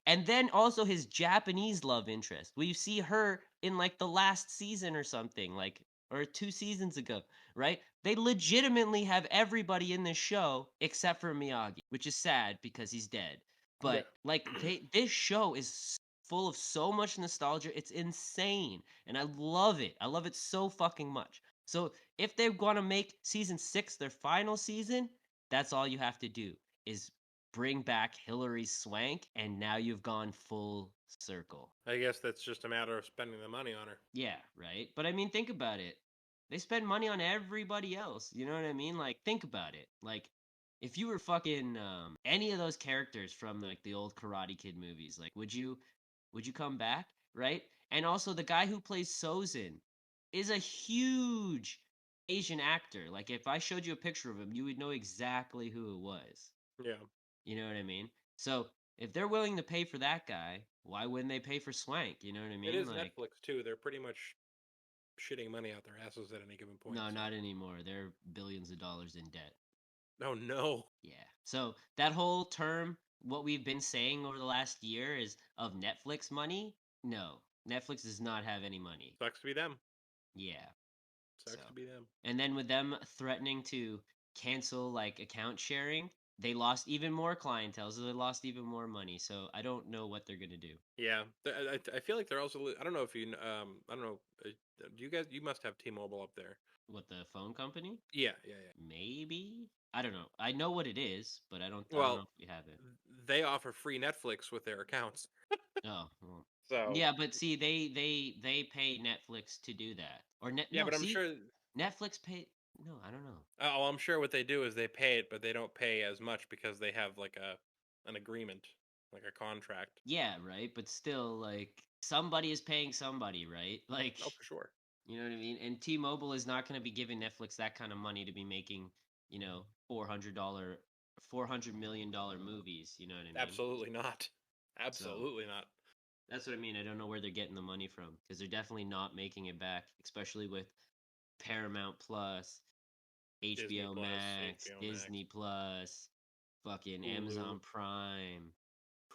Speaker 3: and then also his Japanese love interest. We see her in like the last season or something, like or 2 seasons ago, right? They legitimately have everybody in this show except for Miyagi, which is sad because he's dead.
Speaker 2: Yeah.
Speaker 3: But like this show is full of so much nostalgia. It's insane. And I love it. I love it so fucking much. So if they're going to make season 6 their final season, that's all you have to do is bring back Hilary Swank and now you've gone full circle.
Speaker 2: I guess that's just a matter of spending the money on her.
Speaker 3: Yeah, right? But I mean, think about it. They spend money on everybody else. You know what I mean? Like, think about it. Like, if you were fucking any of those characters from like the old Karate Kid movies, like, would you come back? Right? And also, the guy who plays Sozin is a huge Asian actor. Like, if I showed you a picture of him, you would know exactly who it was.
Speaker 2: Yeah.
Speaker 3: You know what I mean? So if they're willing to pay for that guy, why wouldn't they pay for Swank? You know what I
Speaker 2: It
Speaker 3: mean?
Speaker 2: is
Speaker 3: Like,
Speaker 2: Netflix too. They're pretty much shitting money out their asses at any given point.
Speaker 3: no,
Speaker 2: So.
Speaker 3: not anymore. They're billions of dollars in debt.
Speaker 2: Oh no.
Speaker 3: Yeah. So that whole term, what we've been saying over the last year is of Netflix money. No, Netflix does not have any money.
Speaker 2: Sucks to be them.
Speaker 3: Yeah. So,
Speaker 2: Sucks to be them.
Speaker 3: and then with them threatening to cancel like account sharing, they lost even more clientele, so they lost even more money. So I don't know what they're gonna do.
Speaker 2: Yeah. I feel like they're also. I don't know if you. I don't know. Do you guys? You must have T-Mobile up there.
Speaker 3: What, the phone company?
Speaker 2: Yeah. Yeah. Yeah.
Speaker 3: Maybe. I don't know. I know what it is, but I don't know
Speaker 2: Well,
Speaker 3: if we have it.
Speaker 2: they offer free Netflix with their accounts.
Speaker 3: Oh, well.
Speaker 2: So
Speaker 3: Yeah, but see, they pay Netflix to do that, or net.
Speaker 2: yeah,
Speaker 3: No,
Speaker 2: but I'm
Speaker 3: see,
Speaker 2: sure.
Speaker 3: Netflix pay. No, I don't know.
Speaker 2: Oh, I'm sure what they do is they pay it, but they don't pay as much because they have like an agreement, like a contract.
Speaker 3: Yeah, right. But still, like somebody is paying somebody, right? Like,
Speaker 2: Oh, for sure.
Speaker 3: you know what I mean. And T-Mobile is not going to be giving Netflix that kind of money to be making, $400 million movies. You know what I mean?
Speaker 2: Absolutely not.
Speaker 3: So
Speaker 2: Absolutely not.
Speaker 3: that's what I mean. I don't know where they're getting the money from because they're definitely not making it back, especially with Paramount Plus,
Speaker 2: Disney
Speaker 3: HBO
Speaker 2: Plus,
Speaker 3: Max,
Speaker 2: HBO Max,
Speaker 3: Disney Plus, fucking
Speaker 2: Hulu,
Speaker 3: Amazon Prime,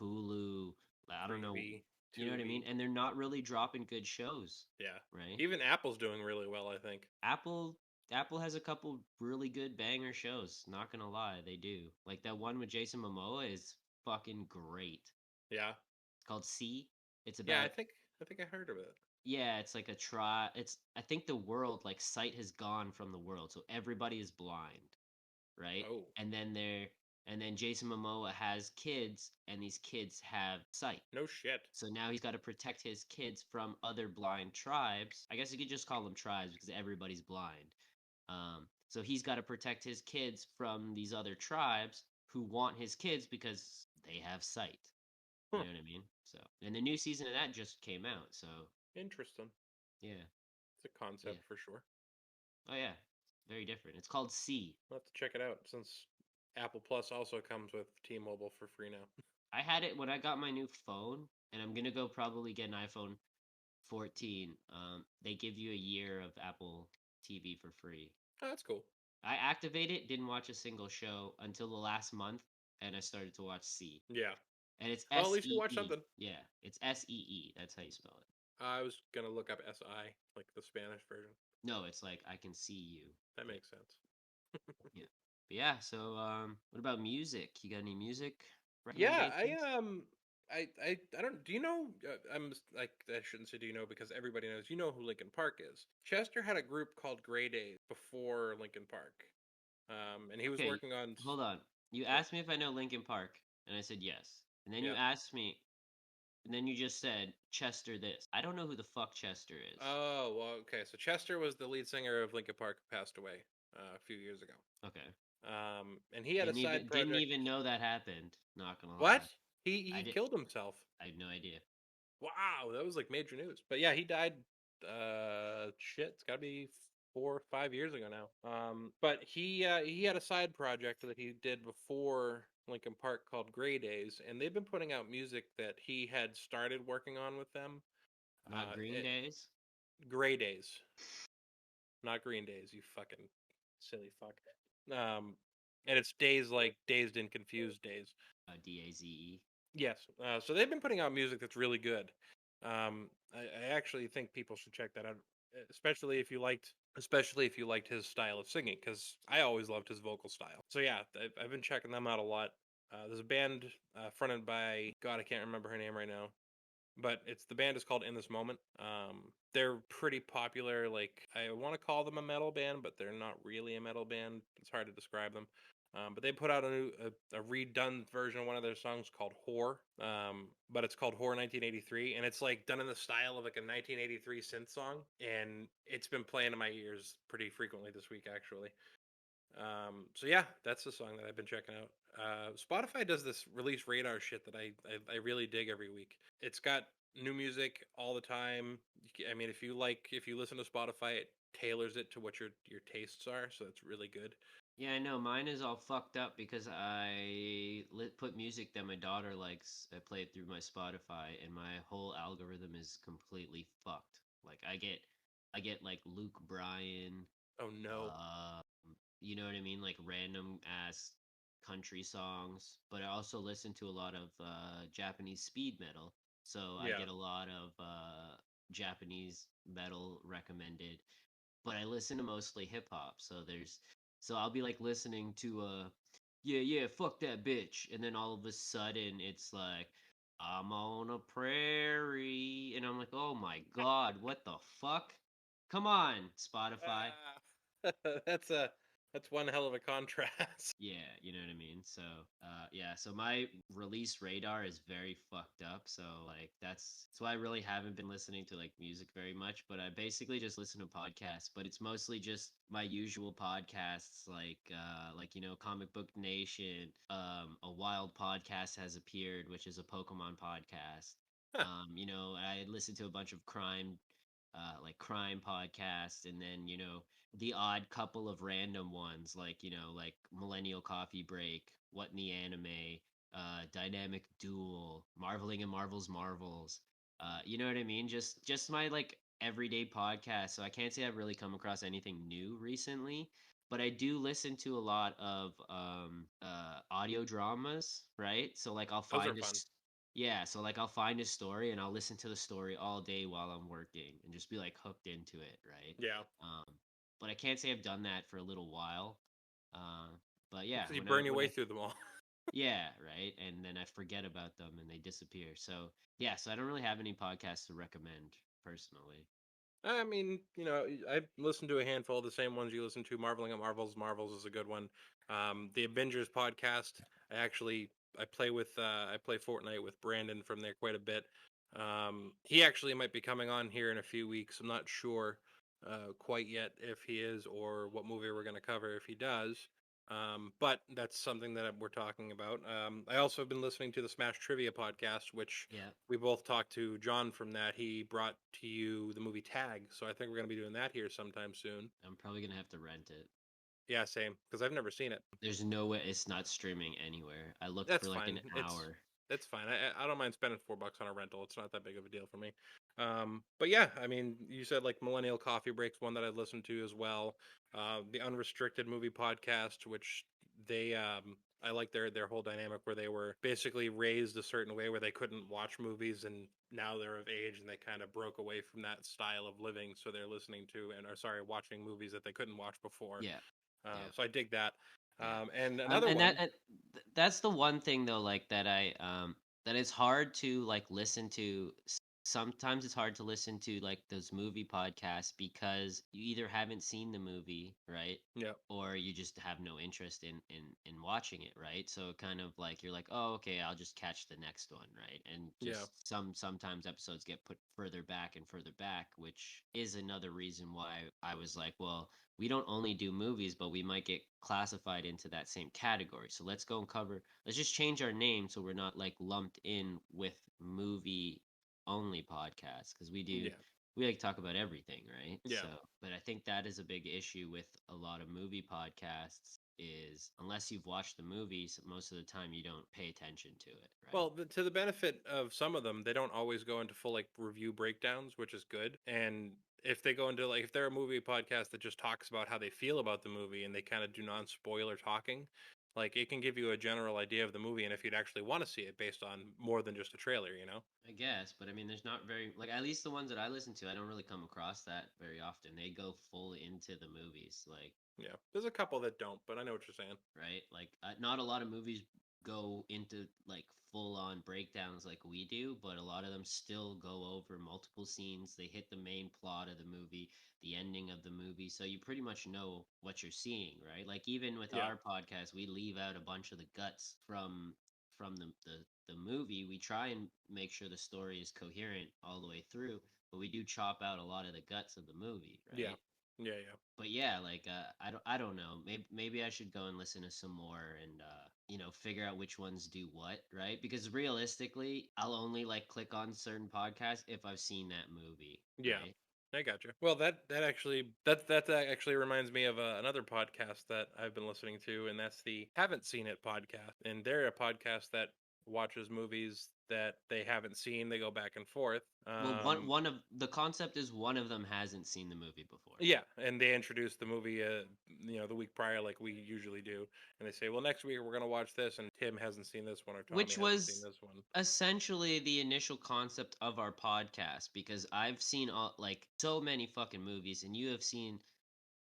Speaker 3: Hulu. I don't know.
Speaker 2: Freebie,
Speaker 3: You know what I mean?
Speaker 2: Tubi.
Speaker 3: And they're not really dropping good shows,
Speaker 2: Yeah.
Speaker 3: right?
Speaker 2: Even Apple's doing really well, I think.
Speaker 3: Apple Apple has a couple really good banger shows, not gonna lie, they do. Like that one with Jason Momoa is fucking great.
Speaker 2: Yeah.
Speaker 3: It's called C. It's
Speaker 2: Yeah,
Speaker 3: about
Speaker 2: I think I heard of it.
Speaker 3: yeah, it's like a try. It's I think the world like sight has gone from the world, so everybody is blind, right?
Speaker 2: Oh,
Speaker 3: And then Jason Momoa has kids, and these kids have sight.
Speaker 2: no shit.
Speaker 3: So now he's got to protect his kids from other blind tribes. I guess you could just call them tribes because everybody's blind. So he's got to protect his kids from these other tribes who want his kids because they have sight. You
Speaker 2: Huh.
Speaker 3: know what I mean? So, and the new season of that just came out. So,
Speaker 2: Interesting.
Speaker 3: yeah,
Speaker 2: It's a
Speaker 3: yeah.
Speaker 2: concept for sure.
Speaker 3: Oh yeah, very different. It's called C.
Speaker 2: I'll have to check it out since Apple Plus also comes with T-Mobile for free now.
Speaker 3: I had it when I got my new phone, and I'm gonna go probably get an iPhone 14. They give you a year of Apple TV for free.
Speaker 2: Oh, that's cool.
Speaker 3: I activated it, didn't watch a single show until the last month, and I started to watch C.
Speaker 2: Yeah.
Speaker 3: And it's
Speaker 2: Well, at
Speaker 3: S
Speaker 2: least you
Speaker 3: E
Speaker 2: watch
Speaker 3: E.
Speaker 2: something.
Speaker 3: Yeah, it's SEE. That's how you spell it.
Speaker 2: I was gonna look up SI, like the Spanish version.
Speaker 3: No, it's like I can see you.
Speaker 2: That makes sense.
Speaker 3: Yeah. But yeah, so what about music? You got any music
Speaker 2: Yeah,
Speaker 3: recommendations?
Speaker 2: I don't. Do you know? I'm like I shouldn't say do you know because everybody knows. You know who Lincoln Park is. Chester had a group called Gray Days before Lincoln Park, and he was
Speaker 3: Okay,
Speaker 2: working on.
Speaker 3: hold on. You
Speaker 2: Yeah.
Speaker 3: asked me if I know Linkin Park, and I said yes. And then you
Speaker 2: Yep.
Speaker 3: asked me, and then you just said Chester this. I don't know who the fuck Chester is.
Speaker 2: Oh well, okay. So Chester was the lead singer of Lincoln Park, who passed away a few years ago.
Speaker 3: Okay.
Speaker 2: And he had a side
Speaker 3: Didn't
Speaker 2: project.
Speaker 3: even know that happened. Not gonna
Speaker 2: What?
Speaker 3: lie.
Speaker 2: He
Speaker 3: I
Speaker 2: he
Speaker 3: did.
Speaker 2: killed himself.
Speaker 3: I had no idea.
Speaker 2: Wow, that was like major news. But yeah, he died. It's got to be 4 or 5 years ago now. But he had a side project that he did before Linkin Park called Gray Days, and they've been putting out music that he had started working on with them.
Speaker 3: Not Green Days.
Speaker 2: Gray Days, not Green Days. You fucking silly fuck. And it's days like dazed and confused days.
Speaker 3: DAZE.
Speaker 2: Yes. So they've been putting out music that's really good. I actually think people should check that out, especially if you liked his style of singing, because I always loved his vocal style. So yeah, I've been checking them out a lot. There's a band fronted by God, I can't remember her name right now, but the band is called In This Moment. They're pretty popular. Like, I want to call them a metal band, but they're not really a metal band. It's hard to describe them. But they put out a redone version of one of their songs called "Whore," but it's called "Whore 1983," and it's like done in the style of like a 1983 synth song, and it's been playing in my ears pretty frequently this week, actually. So yeah, that's the song that I've been checking out. Spotify does this release radar shit that I really dig every week. It's got new music all the time. I mean, if you listen to Spotify, it tailors it to what your tastes are, so it's really good.
Speaker 3: Yeah, I know. Mine is all fucked up because put music that my daughter likes. I play it through my Spotify, and my whole algorithm is completely fucked. Like I get like Luke Bryan,
Speaker 2: Oh no.
Speaker 3: uh, you know what I mean, like random ass country songs. But I also listen to a lot of Japanese speed metal, so I
Speaker 2: Yeah.
Speaker 3: get a lot of Japanese metal recommended, but I listen to mostly hip hop. So I'll be like listening to yeah, fuck that bitch, and then all of a sudden it's like I'm on a prairie, and I'm like, oh my god, what the fuck? Come on, Spotify.
Speaker 2: Ah. That's one hell of a contrast.
Speaker 3: Yeah, you know what I mean. So, yeah. So my release radar is very fucked up. So like that's why I really haven't been listening to like music very much. But I basically just listen to podcasts. But it's mostly just my usual podcasts, like Comic Book Nation. A Wild Podcast has appeared, which is a Pokemon podcast. I listen to a bunch of crime podcasts, and then the odd couple of random ones like like Millennial Coffee Break, What in the Anime, Dynamic Duel, Marveling and Marvels. You know what I mean? Just my like everyday podcast. So I can't say I've really come across anything new recently, but I do listen to a lot of audio dramas, right? So like I'll
Speaker 2: Those are
Speaker 3: find
Speaker 2: fun.
Speaker 3: this. Yeah, so like I'll find a story and I'll listen to the story all day while I'm working and just be like hooked into it, right?
Speaker 2: Yeah.
Speaker 3: Um, but I can't say I've done that for a little while. Uh, but yeah,
Speaker 2: Because you burn your way through them all.
Speaker 3: yeah, right, and then I forget about them and they disappear. So yeah, so I don't really have any podcasts to recommend personally.
Speaker 2: I mean, I've listened to a handful of the same ones you listen to. Marveling at Marvels. Marvels is a good one. The Avengers podcast. I actually I play Fortnite with Brandon from there quite a bit. He actually might be coming on here in a few weeks. I'm not sure quite yet if he is or what movie we're going to cover if he does. But that's something that we're talking about. I also have been listening to the Smash Trivia podcast, which
Speaker 3: Yeah,
Speaker 2: we both talked to John from that. He brought to you the movie Tag, so I think we're going to be doing that here sometime soon.
Speaker 3: I'm probably gonna have to rent it.
Speaker 2: Yeah, same, because I've never seen it.
Speaker 3: There's no way it's not streaming anywhere. I looked
Speaker 2: That's
Speaker 3: for like
Speaker 2: fine.
Speaker 3: an hour.
Speaker 2: That's fine. I don't mind spending $4 on a rental. It's not that big of a deal for me. But yeah, I mean, you said like Millennial Coffee Breaks, one that I listened to as well. The Unrestricted Movie Podcast, which I like their whole dynamic where they were basically raised a certain way where they couldn't watch movies, and now they're of age and they kind of broke away from that style of living, so they're listening to and are sorry watching movies that they couldn't watch before.
Speaker 3: Yeah, yeah.
Speaker 2: So I dig that.
Speaker 3: Yeah.
Speaker 2: And another
Speaker 3: And
Speaker 2: one.
Speaker 3: that's the one thing though, like that it's hard to like listen to. Sometimes it's hard to listen to like those movie podcasts because you either haven't seen the movie, right?
Speaker 2: Yeah.
Speaker 3: Or you just have no interest in watching it, right? So kind of like you're like, oh, okay, I'll just catch the next one, right? And
Speaker 2: Yeah.
Speaker 3: just sometimes episodes get put further back, which is another reason why I was like, well, we don't only do movies, but we might get classified into that same category. So let's just change our name so we're not like lumped in with movie only podcast because we
Speaker 2: Yeah.
Speaker 3: like talk about everything, right?
Speaker 2: Yeah.
Speaker 3: So, but I think that is a big issue with a lot of movie podcasts is unless you've watched the movies, most of the time you don't pay attention to it, right?
Speaker 2: Well, to the benefit of some of them, they don't always go into full like review breakdowns, which is good. And if they go into like if they're a movie podcast that just talks about how they feel about the movie and they kind of do non-spoiler talking, like it can give you a general idea of the movie and if you'd actually want to see it based on more than just a trailer, you know?
Speaker 3: I guess, but I mean, there's not very like at least the ones that I listen to, I don't really come across that very often. They go full into the movies, like
Speaker 2: Yeah. There's a couple that don't, but I know what you're saying.
Speaker 3: right? Like not a lot of movies go into like full on breakdowns like we do, but a lot of them still go over multiple scenes. They hit the main plot of the movie, the ending of the movie, so you pretty much know what you're seeing, right? Like even with
Speaker 2: Yeah.
Speaker 3: our podcast, we leave out a bunch of the guts from the movie. We try and make sure the story is coherent all the way through, but we do chop out a lot of the guts of the movie,
Speaker 2: Yeah.
Speaker 3: right?
Speaker 2: Yeah, yeah.
Speaker 3: But yeah, like I don't know. Maybe I should go and listen to some more and figure out which ones do what, right? Because realistically, I'll only like click on certain podcasts if I've seen that movie,
Speaker 2: Yeah.
Speaker 3: right?
Speaker 2: I got you. Well, that actually reminds me of another podcast that I've been listening to, and that's the Haven't Seen It podcast. And they're a podcast that watches movies that they haven't seen. They go back and forth.
Speaker 3: Well, one of the concept is one of them hasn't seen the movie before.
Speaker 2: Yeah, and they introduce the movie, the week prior, like we usually do, and they say, "Well, next week we're gonna watch this," and Tim hasn't seen this one or Tommy
Speaker 3: Which
Speaker 2: hasn't seen
Speaker 3: was
Speaker 2: this one.
Speaker 3: essentially the initial concept of our podcast because I've seen like so many fucking movies and you have seen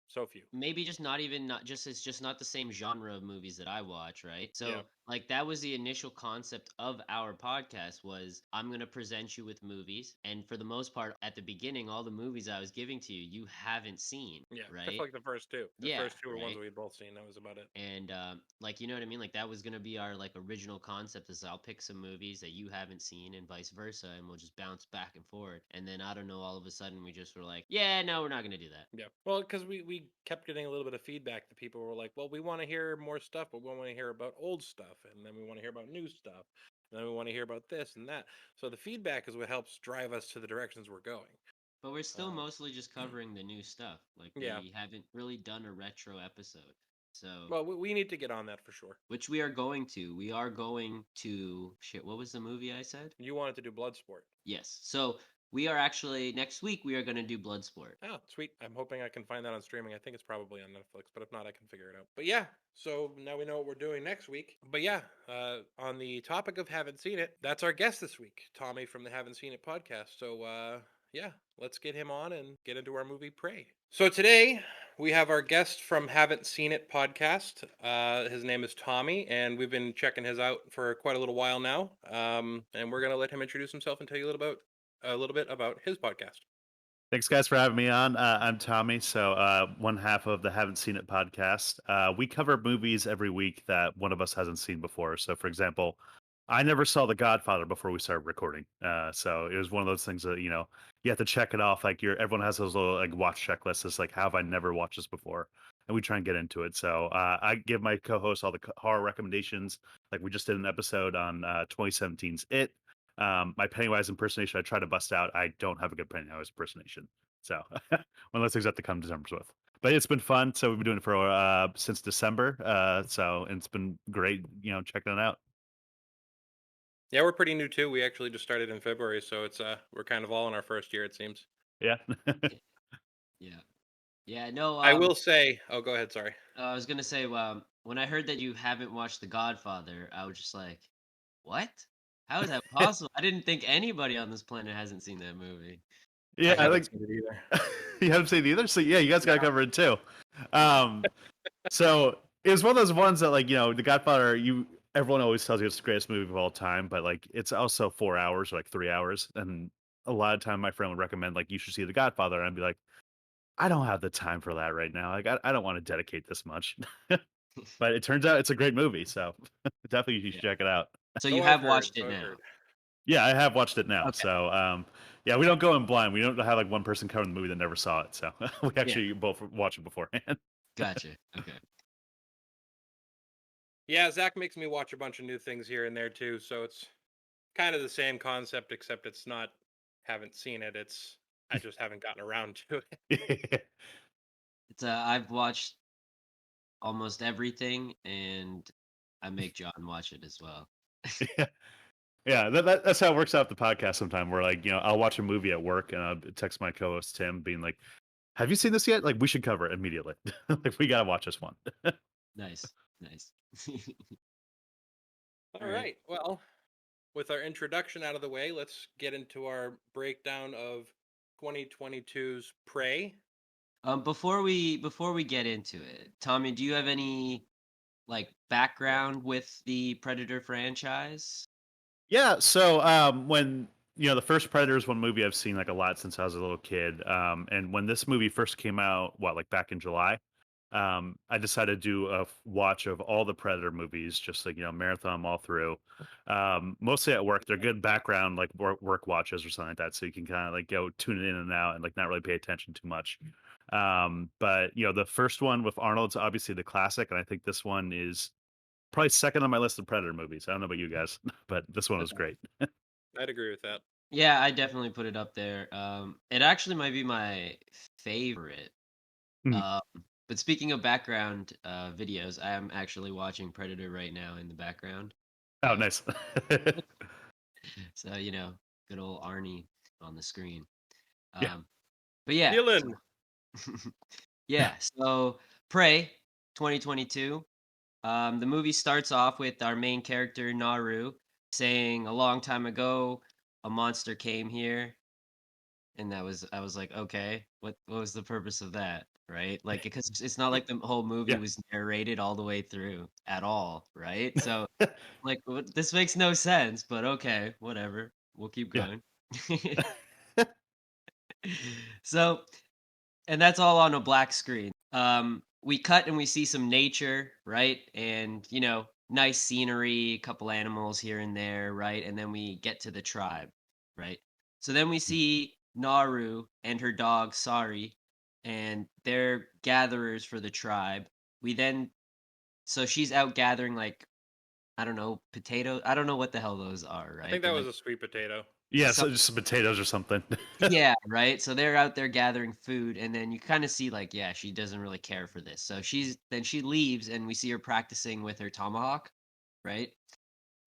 Speaker 2: So few.
Speaker 3: maybe just not even not just it's just not the same genre of movies that I watch, right?
Speaker 2: Yeah.
Speaker 3: So like that was the initial concept of our podcast was I'm going to present you with movies and for the most part at the beginning all the movies I was giving to you haven't seen,
Speaker 2: Yeah, except for
Speaker 3: right?
Speaker 2: like the first two. The
Speaker 3: Yeah,
Speaker 2: first two were ones
Speaker 3: right.
Speaker 2: that we'd both seen. That was about it.
Speaker 3: And like you know what I mean? Like that was gonna be our like original concept is I'll pick some movies that you haven't seen and vice versa, and we'll just bounce back and forth. And then I don't know, all of a sudden we just were like, yeah, no, we're not gonna do that.
Speaker 2: Yeah. Well, because we kept getting a little bit of feedback. The people were like, "Well, we want to hear more stuff, but we want to hear about old stuff, and then we want to hear about new stuff, and then we want to hear about this and that." So the feedback is what helps drive us to the directions we're going.
Speaker 3: But we're still
Speaker 2: Uh,
Speaker 3: mostly just covering the new stuff. Like
Speaker 2: yeah.
Speaker 3: we haven't really done a retro episode. So
Speaker 2: Well, we need to get on that for sure.
Speaker 3: which we are going to. We are going to shit. What was the movie I said?
Speaker 2: You wanted to do Bloodsport.
Speaker 3: Yes. So we are actually next week. We are going to do Bloodsport.
Speaker 2: Oh, sweet. I'm hoping I can find that on streaming. I think it's probably on Netflix, but if not, I can figure it out. But yeah, so now we know what we're doing next week. But yeah, on the topic of haven't seen it, that's our guest this week, Tommy from the Haven't Seen It podcast. So yeah, let's get him on and get into our movie Prey. So today we have our guest from Haven't Seen It podcast. His name is Tommy, and we've been checking his out for quite a little while now. And we're gonna let him introduce himself and tell you a little bit about his podcast.
Speaker 4: Thanks, guys, for having me on. I'm Tommy, so one half of the Haven't Seen It podcast. We cover movies every week that one of us hasn't seen before. So, for example, I never saw The Godfather before we started recording. So it was one of those things that you have to check it off. Like everyone has those little like watch checklists. It's like, how have I never watched this before? And we try and get into it. So I give my co-host all the horror recommendations. Like we just did an episode on 2017's It. My Pennywise impersonation, I try to bust out. I don't have a good Pennywise impersonation. So one of those things I have to come to terms with. But it's been fun. So we've been doing it for since December. And it's been great, checking it out.
Speaker 2: Yeah, we're pretty new too. We actually just started in February, so it's we're kind of all in our first year, it seems.
Speaker 4: Yeah.
Speaker 3: Yeah. Yeah, no.
Speaker 2: I will say. Oh, go ahead. Sorry.
Speaker 3: I was gonna say, when I heard that you haven't watched The Godfather, I was just like, "What? How is that possible? I didn't think anybody on this planet hasn't seen that movie."
Speaker 4: Yeah,
Speaker 2: I
Speaker 4: I
Speaker 2: haven't
Speaker 4: think
Speaker 2: seen it either.
Speaker 4: you haven't seen it either. So yeah, you guys got to cover it too. So it was one of those ones that The Godfather. Everyone always tells you it's the greatest movie of all time, but like it's also 4 hours or like 3 hours, and a lot of time my friend would recommend like you should see The Godfather, and I'd be like, I don't have the time for that right now. Like I don't want to dedicate this much. But it turns out it's a great movie, so definitely you should check it out.
Speaker 3: So
Speaker 2: So
Speaker 3: you
Speaker 2: I've
Speaker 3: have
Speaker 2: heard,
Speaker 3: watched
Speaker 2: so
Speaker 3: it
Speaker 2: I've
Speaker 3: now.
Speaker 2: heard.
Speaker 4: Yeah, I have watched it now.
Speaker 3: Okay.
Speaker 4: So yeah, we don't go in blind. We don't have like one person covering the movie that never saw it. So we actually both watch it beforehand.
Speaker 3: Gotcha. Okay.
Speaker 2: Yeah, Zach makes me watch a bunch of new things here and there too, so it's kind of the same concept, except it's not. Haven't seen it. I just haven't gotten around to it.
Speaker 3: It's I've watched almost everything, and I make John watch it as well.
Speaker 4: Yeah. Yeah, that's how it works out the podcast sometime. Where like, I'll watch a movie at work and I'll text my co-host Tim being like, have you seen this yet? Like, we should cover it immediately. Like, we gotta watch this one.
Speaker 3: Nice.
Speaker 2: All right. Well, with our introduction out of the way, let's get into our breakdown of 2022's Prey.
Speaker 3: Before we get into it, Tommy, do you have any like background with the Predator franchise?
Speaker 4: Yeah, so when the first Predator is one movie I've seen like a lot since I was a little kid. And when this movie first came out, like back in July, I decided to do a watch of all the Predator movies, just like marathon them all through. Mostly at work. They're good background like work watches or something like that, so you can kind of like go tune it in and out and like not really pay attention too much. But the first one with Arnold's obviously the classic, and I think this one is probably second on my list of Predator movies. I don't know about you guys, but this one was great.
Speaker 2: I'd agree with that.
Speaker 3: Yeah, I definitely put it up there. It actually might be my favorite.
Speaker 4: Mhm.
Speaker 3: But speaking of background videos, I am actually watching Predator right now in the background.
Speaker 4: Oh, nice.
Speaker 3: So, good old Arnie on the screen.
Speaker 4: Yeah.
Speaker 3: But yeah.
Speaker 2: Dylan.
Speaker 3: Yeah, so Prey 2022. The movie starts off with our main character Naru saying a long time ago a monster came here, and I was like, okay, what was the purpose of that, right? Like, because it's not like the whole movie
Speaker 4: Yeah.
Speaker 3: was narrated all the way through at all, right? So like this makes no sense, but okay, whatever. We'll keep
Speaker 4: Yeah.
Speaker 3: going. So, and that's all on a black screen. We cut and we see some nature, right? And nice scenery, a couple animals here and there, right? And then we get to the tribe, right? So then we see Naru and her dog Sari, and they're gatherers for the tribe. So she's out gathering like, I don't know, potatoes. I don't know what the hell those are, right?
Speaker 2: I think
Speaker 3: But
Speaker 2: that
Speaker 3: like
Speaker 2: was a sweet potato.
Speaker 4: Yeah, so just some potatoes or something.
Speaker 3: yeah, right. So they're out there gathering food, and then you kind of see like, yeah, she doesn't really care for this. So she leaves, and we see her practicing with her tomahawk, right?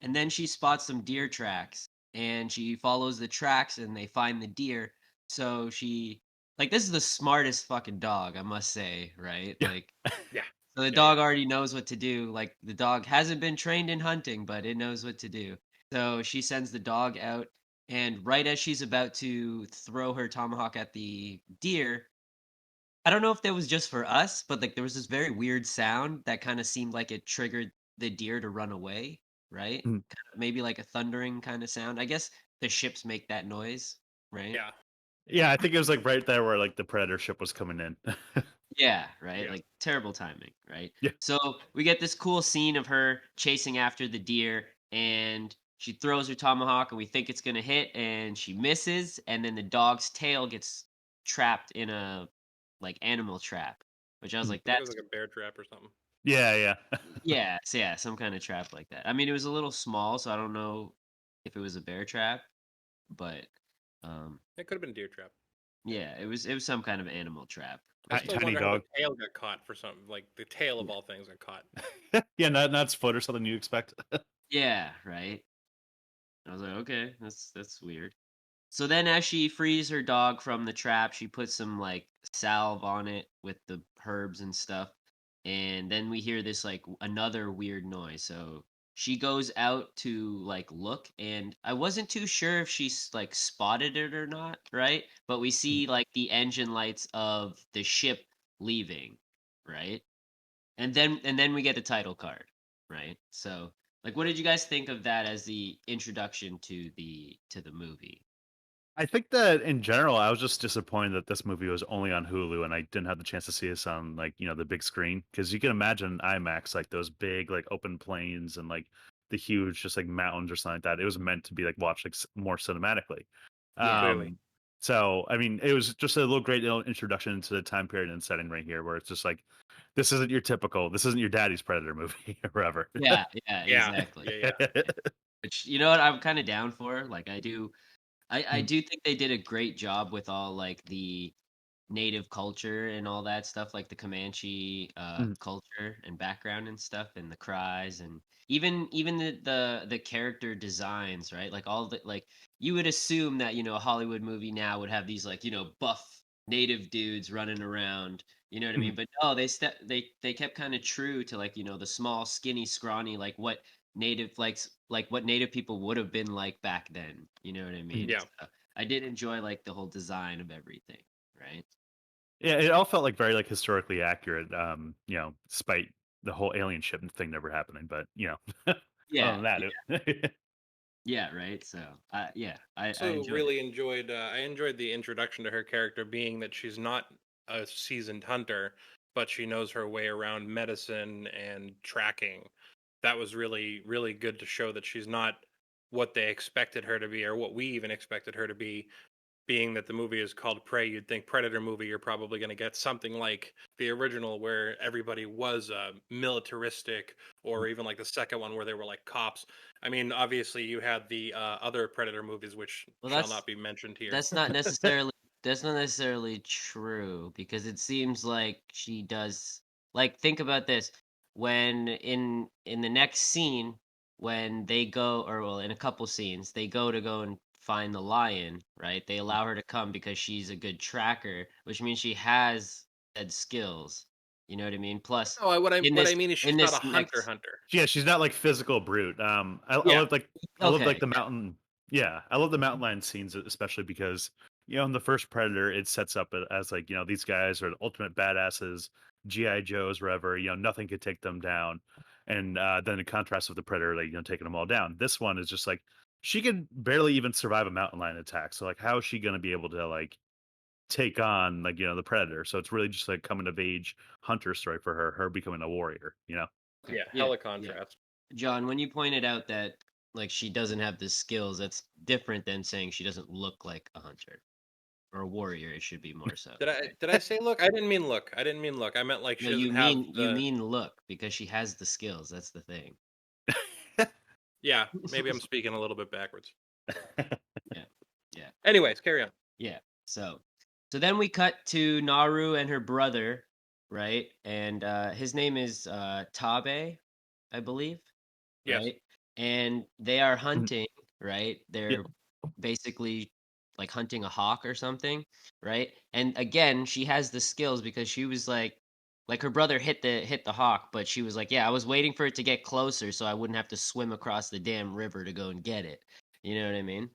Speaker 3: And then she spots some deer tracks, and she follows the tracks, and they find the deer. So she like this is the smartest fucking dog, I must say, right?
Speaker 4: Yeah.
Speaker 3: Like,
Speaker 2: Yeah.
Speaker 3: so the dog already knows what to do. Like the dog hasn't been trained in hunting, but it knows what to do. So she sends the dog out, and right as she's about to throw her tomahawk at the deer, I don't know if that was just for us, but like there was this very weird sound that kind of seemed like it triggered the deer to run away, right?
Speaker 4: Mm.
Speaker 3: Maybe like a thundering kind of sound. I guess the ships make that noise, right?
Speaker 2: Yeah.
Speaker 4: Yeah, I think it was like right there where like the Predator ship was coming in.
Speaker 3: Yeah, right.
Speaker 2: Yeah.
Speaker 3: Like terrible timing, right?
Speaker 4: Yeah.
Speaker 3: So we get this cool scene of her chasing after the deer, and she throws her tomahawk, and we think it's gonna hit, and she misses, and then the dog's tail gets trapped in a like animal trap, which I was like,
Speaker 2: I think it was
Speaker 3: that's
Speaker 2: like a bear trap or something.
Speaker 4: Yeah.
Speaker 3: yeah, so yeah, some kind of trap like that. I mean, it was a little small, so I don't know if it was a bear trap, but
Speaker 2: It could have been a deer trap.
Speaker 3: yeah, it was some kind of animal trap.
Speaker 2: I
Speaker 3: Right?
Speaker 2: still
Speaker 4: Tiny
Speaker 2: wonder how
Speaker 4: dog.
Speaker 2: the tail got caught for something. Like the tail of all things got caught.
Speaker 4: Yeah, not its foot or something you expect.
Speaker 3: Yeah, right. I was like, okay, that's weird. So then as she frees her dog from the trap, she puts some like salve on it with the herbs and stuff. And then we hear this like another weird noise. So she goes out to like look, and I wasn't too sure if she's like spotted it or not, right? But we see like the engine lights of the ship leaving, right? And then we get the title card, right? So like what did you guys think of that as the introduction to the movie?
Speaker 4: I think that in general, I was just disappointed that this movie was only on Hulu and I didn't have the chance to see this on like the big screen, because you can imagine IMAX, like those big like open plains and like the huge just like mountains or something like that. It was meant to be like watched like more cinematically.
Speaker 3: Yeah.
Speaker 2: Clearly.
Speaker 4: So I mean, it was just a little great little introduction into the time period and setting right here, where it's just like this isn't your daddy's Predator movie or whatever.
Speaker 3: Yeah,
Speaker 2: Yeah.
Speaker 3: exactly.
Speaker 2: Yeah.
Speaker 3: Which, you know what, I'm kind of down for. Like, I
Speaker 4: Mm.
Speaker 3: do think they did a great job with all like the native culture and all that stuff, like the Comanche
Speaker 4: Mm.
Speaker 3: culture and background and stuff, and the cries, and even the character designs, right? Like all the like you would assume that a Hollywood movie now would have these like buff native dudes running around. You know what I
Speaker 4: Mm.
Speaker 3: mean? But no, they kept kind of true to like the small, skinny, scrawny, like what native like what native people would have been like back then. You know what I mean?
Speaker 4: Mm.
Speaker 2: Yeah.
Speaker 3: So I did enjoy like the whole design of everything, right?
Speaker 4: Yeah, it all felt like very like historically accurate. Despite the whole alien ship thing never happening, but other
Speaker 3: Yeah,
Speaker 4: than that,
Speaker 3: yeah,
Speaker 4: it,
Speaker 3: yeah, right. So, yeah, I
Speaker 2: Also,
Speaker 3: enjoyed it.
Speaker 2: really enjoyed. I enjoyed the introduction to her character, being that she's not a seasoned hunter, but she knows her way around medicine and tracking. That was really, really good to show that she's not what they expected her to be, or what we even expected her to be. Being that the movie is called Prey, you'd think Predator movie, you're probably going to get something like the original, where everybody was militaristic, or even like the second one where they were like cops. I mean, obviously, you had the other Predator movies, which
Speaker 3: Well,
Speaker 2: shall not be mentioned here.
Speaker 3: that's not necessarily that's not necessarily true because it seems like she does like think about this when in the next scene when they go or well in a couple scenes they go and find the lion, right? They allow her to come because she's a good tracker, which means she has said skills. You know what I mean? Plus
Speaker 2: No,
Speaker 3: in
Speaker 2: what I
Speaker 3: this
Speaker 2: mean is
Speaker 3: in
Speaker 2: she's not a
Speaker 3: this
Speaker 2: hunter
Speaker 3: next
Speaker 2: hunter.
Speaker 4: yeah, she's not like physical brute.
Speaker 2: Yeah,
Speaker 4: I love like
Speaker 3: okay,
Speaker 4: the mountain. Yeah, I love the mountain lion scenes, especially because in the first Predator, it sets up as like these guys are the ultimate badasses, GI Joes, wherever. Nothing could take them down, and then in contrast with the Predator, like taking them all down. This one is just like she can barely even survive a mountain lion attack. So like, how is she going to be able to like take on like the Predator? So it's really just like coming of age hunter story for her becoming a warrior.
Speaker 3: okay,
Speaker 2: yeah,
Speaker 3: yeah,
Speaker 2: hella
Speaker 3: yeah.
Speaker 2: contrast.
Speaker 3: John, when you pointed out that like she doesn't have the skills, that's different than saying she doesn't look like a hunter or a warrior. It should be more so, right?
Speaker 2: Did I say look? I didn't mean look. I didn't mean look. I meant like
Speaker 3: No,
Speaker 2: she doesn't have
Speaker 3: you
Speaker 2: the.
Speaker 3: mean look because she has the skills. That's the thing.
Speaker 2: Yeah, maybe I'm speaking a little bit backwards.
Speaker 3: Yeah, yeah,
Speaker 2: Anyways, carry on.
Speaker 3: yeah. So then we cut to Naru and her brother, right? And his name is Tabe, I believe,
Speaker 2: Yes.
Speaker 3: right? And they are hunting, right?
Speaker 4: Yeah.
Speaker 3: They're basically like hunting a hawk or something, right? And again, she has the skills because she was like her brother hit the hawk, but she was like, "Yeah, I was waiting for it to get closer so I wouldn't have to swim across the damn river to go and get it." You know what I mean?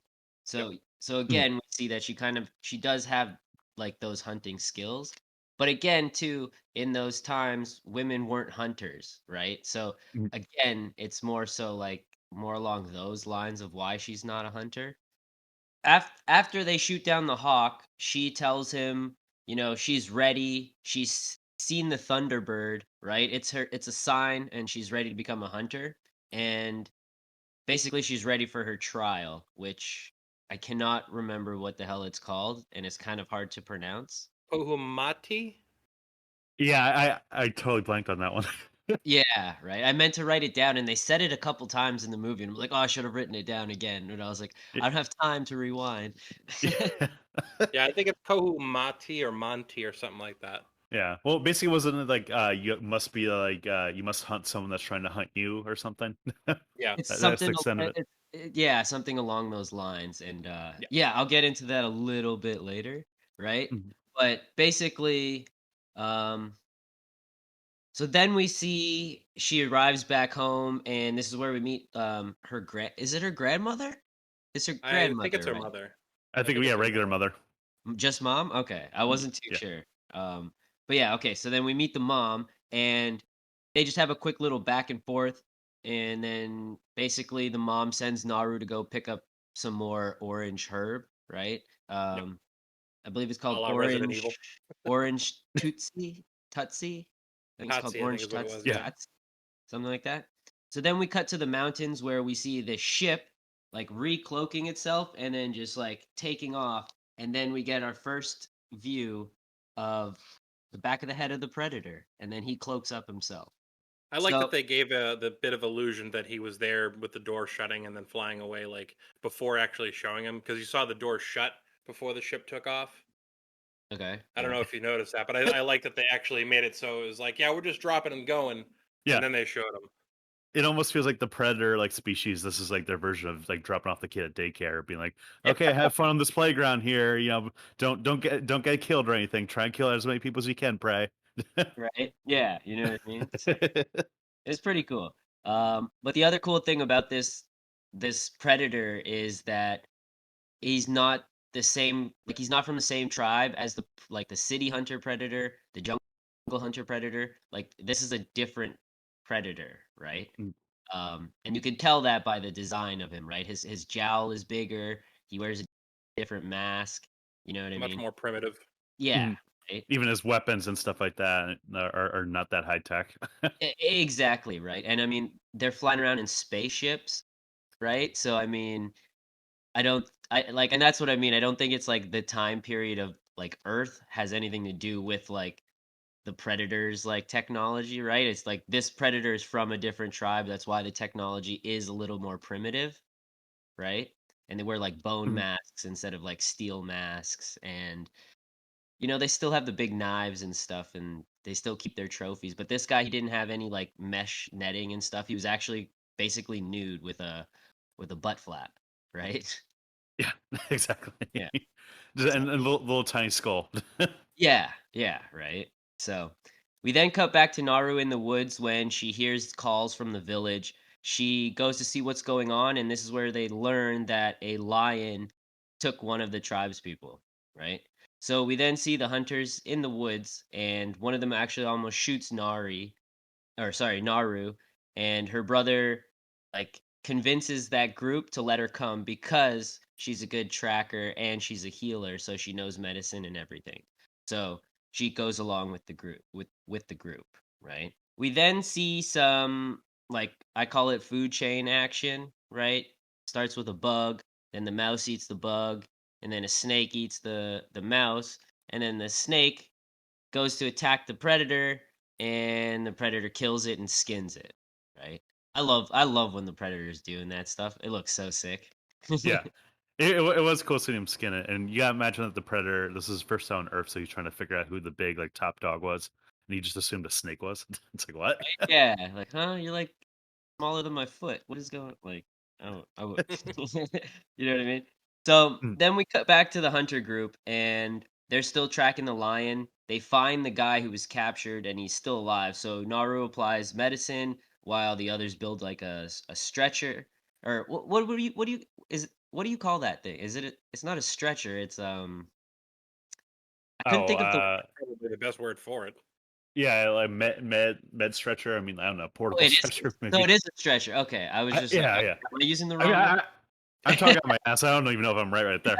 Speaker 2: Yep.
Speaker 3: So again, we see that she does have like those hunting skills. But again, too, in those times, women weren't hunters, right? So
Speaker 4: Mm.
Speaker 3: again, it's more so like more along those lines of why she's not a hunter. After they shoot down the hawk, she tells him, she's ready. She's seen the Thunderbird, right? It's a sign, and she's ready to become a hunter. And basically, she's ready for her trial, which I cannot remember what the hell it's called, and it's kind of hard to pronounce.
Speaker 2: Pohumati?
Speaker 4: Yeah, I totally blanked on that one.
Speaker 3: Yeah, right. I meant to write it down, and they said it a couple times in the movie, and I'm like, oh, I should have written it down again. And I was like, I don't have time to rewind.
Speaker 4: Yeah.
Speaker 2: Yeah, I think it's Pohumati or Monty or something like that.
Speaker 4: Yeah. Well, basically, wasn't it like you must be like you must hunt someone that's trying to hunt you or something?
Speaker 2: Yeah.
Speaker 3: It's
Speaker 4: That's the
Speaker 3: something,
Speaker 4: extent of it.
Speaker 3: yeah, something along those lines. And
Speaker 2: Yeah.
Speaker 3: yeah, I'll get into that a little bit later, right?
Speaker 4: Mhm.
Speaker 3: But basically, um, so then we see she arrives back home, and this is where we meet her is it her grandmother? It's her
Speaker 2: I think it's
Speaker 3: grandmother,
Speaker 2: her
Speaker 3: right?
Speaker 2: mother.
Speaker 4: I
Speaker 2: I
Speaker 4: think
Speaker 2: think
Speaker 4: we
Speaker 2: it's
Speaker 4: have
Speaker 2: her
Speaker 4: regular
Speaker 2: mother.
Speaker 4: mother.
Speaker 3: Just mom? Okay. I wasn't too
Speaker 4: Yeah.
Speaker 3: sure. But yeah, okay. So then we meet the mom and they just have a quick little back and forth. And then basically the mom sends Naru to go pick up some more orange herb, right?
Speaker 2: Yep.
Speaker 3: Um, I believe it's
Speaker 2: A
Speaker 3: called
Speaker 2: la Resident Evil.
Speaker 3: orange tutsi. I think it's called
Speaker 2: Patsy, I think
Speaker 3: orange
Speaker 2: is what it was.
Speaker 4: Yeah.
Speaker 2: Yeah.
Speaker 3: tuts, something like that. So then we cut to the mountains where we see the ship like recloaking itself and then just like taking off, and then we get our first view of the back of the head of the predator, and then he cloaks up himself.
Speaker 2: I like that
Speaker 3: So
Speaker 2: they gave the bit of illusion that he was there with the door shutting and then flying away, like before actually showing him, because you saw the door shut before the ship took off.
Speaker 3: okay,
Speaker 2: I don't
Speaker 3: yeah.
Speaker 2: know if you noticed that, but I like that they actually made it so it was like, yeah, we're just dropping and going, and
Speaker 4: Yeah,
Speaker 2: then they showed him.
Speaker 4: it almost feels like the predator like species. This is like their version of like dropping off the kid at daycare, being like, "Okay, have fun on this playground here. You know, don't get killed or anything. Try and kill as many people as you can. Pray."
Speaker 3: Right? Yeah, you know what I mean? So it's pretty cool. But the other cool thing about this predator is that he's not the same, like he's not from the same tribe as the city hunter predator, the jungle hunter predator. Like this is a different predator, right?
Speaker 4: Mm.
Speaker 3: And you can tell that by the design of him, right? His jowl is bigger. He wears a different mask. You know what I
Speaker 2: Much
Speaker 3: mean?
Speaker 2: more primitive.
Speaker 3: Yeah,
Speaker 4: Mhm.
Speaker 3: right.
Speaker 4: Even his weapons and stuff like that are not that high tech.
Speaker 3: Exactly, right. And I mean, they're flying around in spaceships, right? So I mean, I like, and that's what I mean. I don't think it's like the time period of like Earth has anything to do with like the predators like technology, right? It's like this predator is from a different tribe. That's why the technology is a little more primitive, right? And they wear like bone
Speaker 4: Mhm.
Speaker 3: masks instead of like steel masks. And you know, they still have the big knives and stuff, and they still keep their trophies. But this guy, he didn't have any like mesh netting and stuff. He was actually basically nude with a butt flap, right?
Speaker 4: Yeah, exactly.
Speaker 3: Yeah.
Speaker 4: Just,
Speaker 3: So
Speaker 4: and a little tiny skull.
Speaker 3: yeah, yeah, right. So we then cut back to Naru in the woods when she hears calls from the village. She goes to see what's going on, and this is where they learn that a lion took one of the tribe's people, right? So we then see the hunters in the woods, and one of them actually almost shoots Naru, and her brother like convinces that group to let her come because she's a good tracker and she's a healer, so she knows medicine and everything. So she goes along with the group with the group, right? We then see some like I call it food chain action, right? Starts with a bug, then the mouse eats the bug, and then a snake eats the mouse, and then the snake goes to attack the predator and the predator kills it and skins it, right? I love when the predator's doing that stuff. It looks so sick.
Speaker 4: Yeah. It was cool seeing him skin it, and you gotta imagine that the predator. This is his first time on Earth, so he's trying to figure out who the big like top dog was, and he just assumed a snake was. It's like what?
Speaker 3: Yeah, like, huh? You're like smaller than my foot. What is going like I would you know what I mean? So
Speaker 4: Mm.
Speaker 3: then we cut back to the hunter group and they're still tracking the lion. They find the guy who was captured and he's still alive. So Naru applies medicine while the others build like a stretcher or what do you call that thing? It's not a stretcher, it's I couldn't
Speaker 4: Oh,
Speaker 3: think of the
Speaker 2: Probably the best word for it.
Speaker 4: yeah, like med stretcher. I mean, I don't know,
Speaker 3: oh,
Speaker 4: portable
Speaker 3: it is.
Speaker 4: stretcher
Speaker 3: No,
Speaker 4: maybe.
Speaker 3: it is a stretcher. Okay. I was just like,
Speaker 4: Yeah,
Speaker 3: am
Speaker 4: yeah.
Speaker 3: I using the
Speaker 4: I mean,
Speaker 3: wrong one?
Speaker 4: I'm talking out my ass. I don't even know if I'm right there.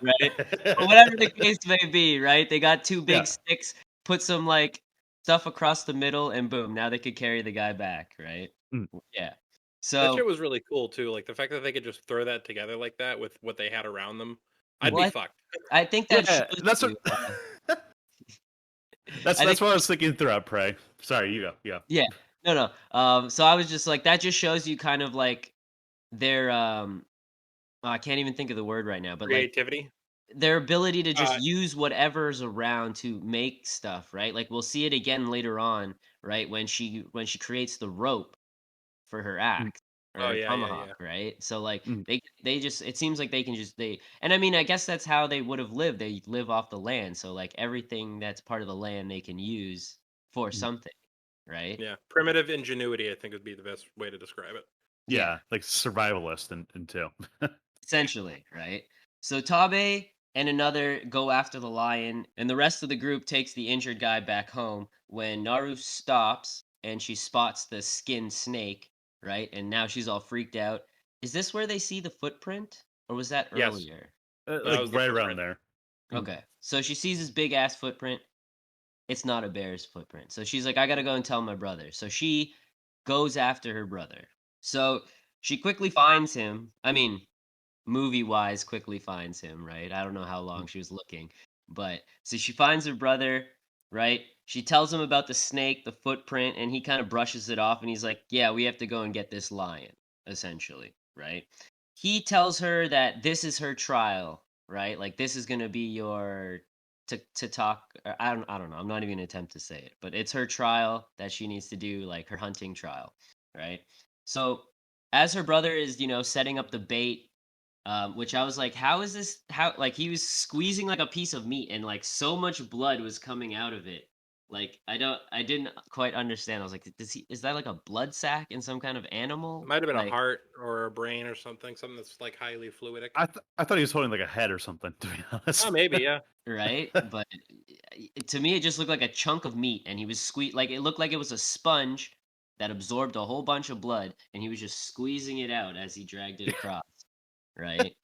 Speaker 3: Right? But whatever the case may be, right? They got two big
Speaker 4: Yeah.
Speaker 3: sticks, put some like stuff across the middle, and boom, now they could carry the guy back, right?
Speaker 4: Mm.
Speaker 3: Yeah.
Speaker 2: That
Speaker 3: So,
Speaker 2: shit was really cool too. Like the fact that they could just throw that together like that with what they had around them. I'd
Speaker 4: Mm.
Speaker 2: be
Speaker 3: well,
Speaker 2: fucked.
Speaker 3: I think that
Speaker 4: Yeah,
Speaker 3: shows
Speaker 4: that's what
Speaker 3: you.
Speaker 4: that's
Speaker 3: I think,
Speaker 4: that's what I was thinking throughout Prey. Sorry, you go. Yeah.
Speaker 3: yeah, no, no. So I was just like, that just shows you kind of like their oh, I can't even think of the word right now, but like
Speaker 2: Creativity.
Speaker 3: their ability to just
Speaker 2: Uh,
Speaker 3: use whatever's around to make stuff, right? Like we'll see it again later on, right? When she creates the rope for her
Speaker 4: Mm,
Speaker 3: axe or
Speaker 2: oh
Speaker 3: her
Speaker 2: yeah, yeah, yeah.
Speaker 3: tomahawk, right? So like
Speaker 4: mm,
Speaker 3: they just it seems like they can just they and I mean I guess that's how they would have lived. They live off the land, so like everything that's part of the land they can use for
Speaker 4: mm.
Speaker 3: something, right?
Speaker 2: Yeah. Primitive ingenuity, I think, would be the best way to describe it.
Speaker 3: Yeah.
Speaker 4: Yeah, like survivalist and two.
Speaker 3: Essentially, right? So Tabe and another go after the lion, and the rest of the group takes the injured guy back home when Naru stops and she spots the skinned snake, right? And now she's all freaked out. Is this where they see the footprint? Or was that
Speaker 2: Yes.
Speaker 3: earlier?
Speaker 2: That
Speaker 4: Like
Speaker 2: was the
Speaker 4: right around
Speaker 2: footprint.
Speaker 4: there. Mm,
Speaker 3: Okay. So she sees this big ass footprint. It's not a bear's footprint. So she's like, I gotta go and tell my brother. So she goes after her brother. So she quickly finds him. I mean, movie wise quickly finds him, right? I don't know how long
Speaker 4: mm,
Speaker 3: she was looking, but so she finds her brother, right? She tells him about the snake, the footprint, and he kind of brushes it off and he's like, "Yeah, we have to go and get this lion," essentially, right? He tells her that this is her trial, right? Like this is going to be your to talk I don't know. I'm not even going to attempt to say it, but it's her trial that she needs to do, like her hunting trial, right? So, as her brother is, setting up the bait, which I was like, how is this? How, like, he was squeezing like a piece of meat, and like so much blood was coming out of it. Like, I didn't quite understand. I was like, is that like a blood sac in some kind of
Speaker 2: It
Speaker 3: animal?
Speaker 2: might have been a
Speaker 3: Like,
Speaker 2: heart or a brain or something that's like highly fluidic.
Speaker 4: I thought he was holding like a head or something. To be honest.
Speaker 2: Oh, maybe, yeah.
Speaker 3: right? But to me, it just looked like a chunk of meat, and he was like it looked like it was a sponge that absorbed a whole bunch of blood, and he was just squeezing it out as he dragged it across, right?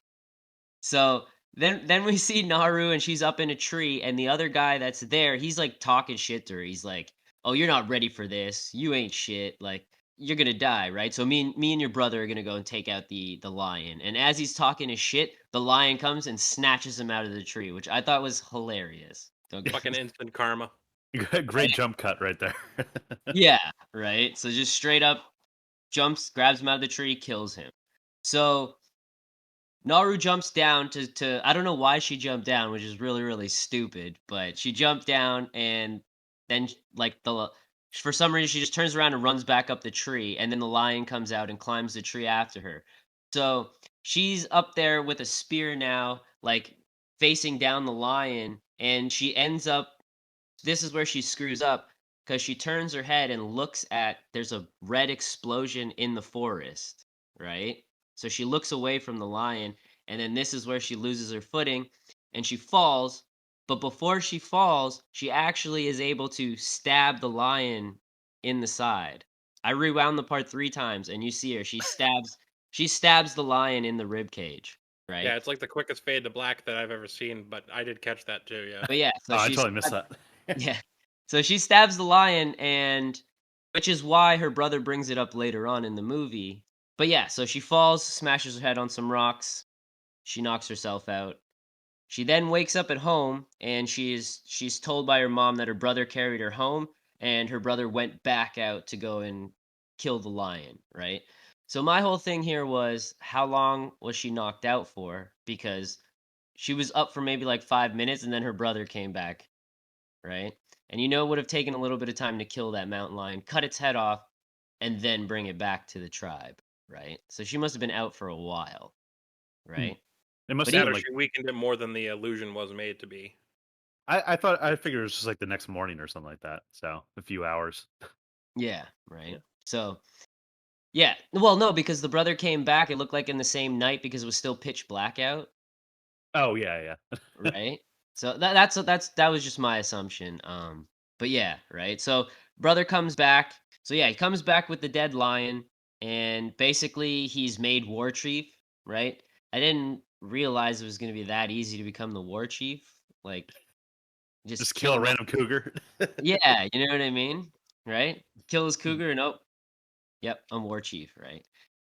Speaker 3: So then we see Naru and she's up in a tree, and the other guy that's there, he's like talking shit to her. He's like, "Oh, you're not ready for this. You ain't shit. Like you're gonna die, right? So me and your brother are gonna go and take out the lion." And as he's talking his shit, the lion comes and snatches him out of the tree, which I thought was hilarious. Don't get
Speaker 2: Fucking instant karma.
Speaker 4: Great jump cut right there.
Speaker 3: yeah, right. So just straight up jumps, grabs him out of the tree, kills him. So Naru jumps down to I don't know why she jumped down, which is really really stupid, but she jumped down and then like for some reason she just turns around and runs back up the tree, and then the lion comes out and climbs the tree after her. So she's up there with a spear now, like facing down the lion, and she ends up, this is where she screws up because she turns her head and looks at, there's a red explosion in the forest, right? So she looks away from the lion, and then this is where she loses her footing and she falls. But before she falls, she actually is able to stab the lion in the side. I rewound the part 3 times, and you see her. She stabs the lion in the rib cage,
Speaker 2: Yeah,
Speaker 3: right?
Speaker 2: it's like the quickest fade to black that I've ever seen, but I did catch that too, yeah.
Speaker 3: But yeah, so
Speaker 4: Oh, I
Speaker 3: she's
Speaker 4: totally missed that.
Speaker 3: yeah. So she stabs the lion, and which is why her brother brings it up later on in the movie. But yeah, so she falls, smashes her head on some rocks. She knocks herself out. She then wakes up at home, and she's told by her mom that her brother carried her home, and her brother went back out to go and kill the lion, right? So my whole thing here was, how long was she knocked out for? Because she was up for maybe like 5 minutes, and then her brother came back, right? And it would have taken a little bit of time to kill that mountain lion, cut its head off, and then bring it back to the tribe, right? So she must have been out for a while,
Speaker 4: Hmm.
Speaker 3: right?
Speaker 4: It must
Speaker 3: But
Speaker 4: have
Speaker 2: That
Speaker 4: been
Speaker 2: or
Speaker 4: like
Speaker 2: she weakened it more than the illusion was made to be.
Speaker 4: I figured it was just like the next morning or something like that. So a few hours.
Speaker 3: yeah,
Speaker 2: Yeah.
Speaker 3: right. So yeah, well, no, because the brother came back. It looked like in the same night because it was still pitch black out,
Speaker 4: Oh yeah, yeah.
Speaker 3: right? So that was just my assumption. But yeah, right. So brother comes back. So yeah, he comes back with the dead lion, and basically he's made war chief, right? I didn't realize it was going to be that easy to become the war chief. Like, just
Speaker 4: Just
Speaker 3: kill
Speaker 4: kill a
Speaker 3: him.
Speaker 4: random cougar.
Speaker 3: Yeah, you know what I mean, right? Kill his cougar, and oh, yep, I'm war chief, right?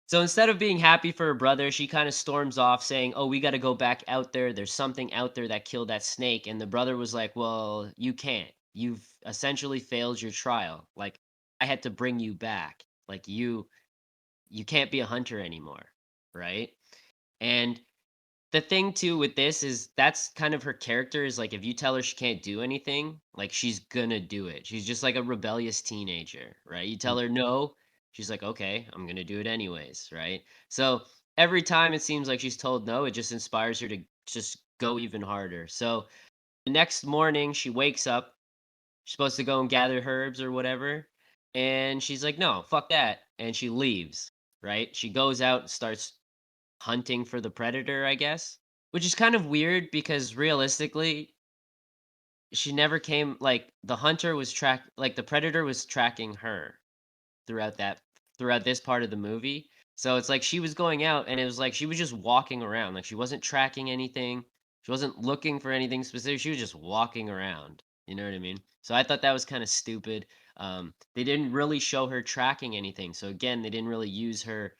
Speaker 3: So instead of being happy for her brother, she kind of storms off saying, "Oh, we got to go back out there. There's something out there that killed that snake." And the brother was like, "Well, you can't. You've essentially failed your trial. Like, I had to bring you back. Like, you can't be a hunter anymore." Right? And the thing too with this is that's kind of her character, is like, if you tell her she can't do anything, like she's gonna do it. She's just like a rebellious teenager, right? You tell her no, she's like, okay, I'm gonna do it anyways, right? So every time it seems like she's told no, it just inspires her to just go even harder. So the next morning she wakes up, she's supposed to go and gather herbs or whatever, and she's like, no, fuck that, and she leaves, right? She goes out and starts hunting for the predator, I guess, which is kind of weird because realistically, she never came, like the hunter was like the predator was tracking her throughout this part of the movie. So it's like she was going out and it was like she was just walking around. Like she wasn't tracking anything. She wasn't looking for anything specific. She was just walking around. You know what I mean? So I thought that was kind of stupid. They didn't really show her tracking anything. So again, they didn't really use her,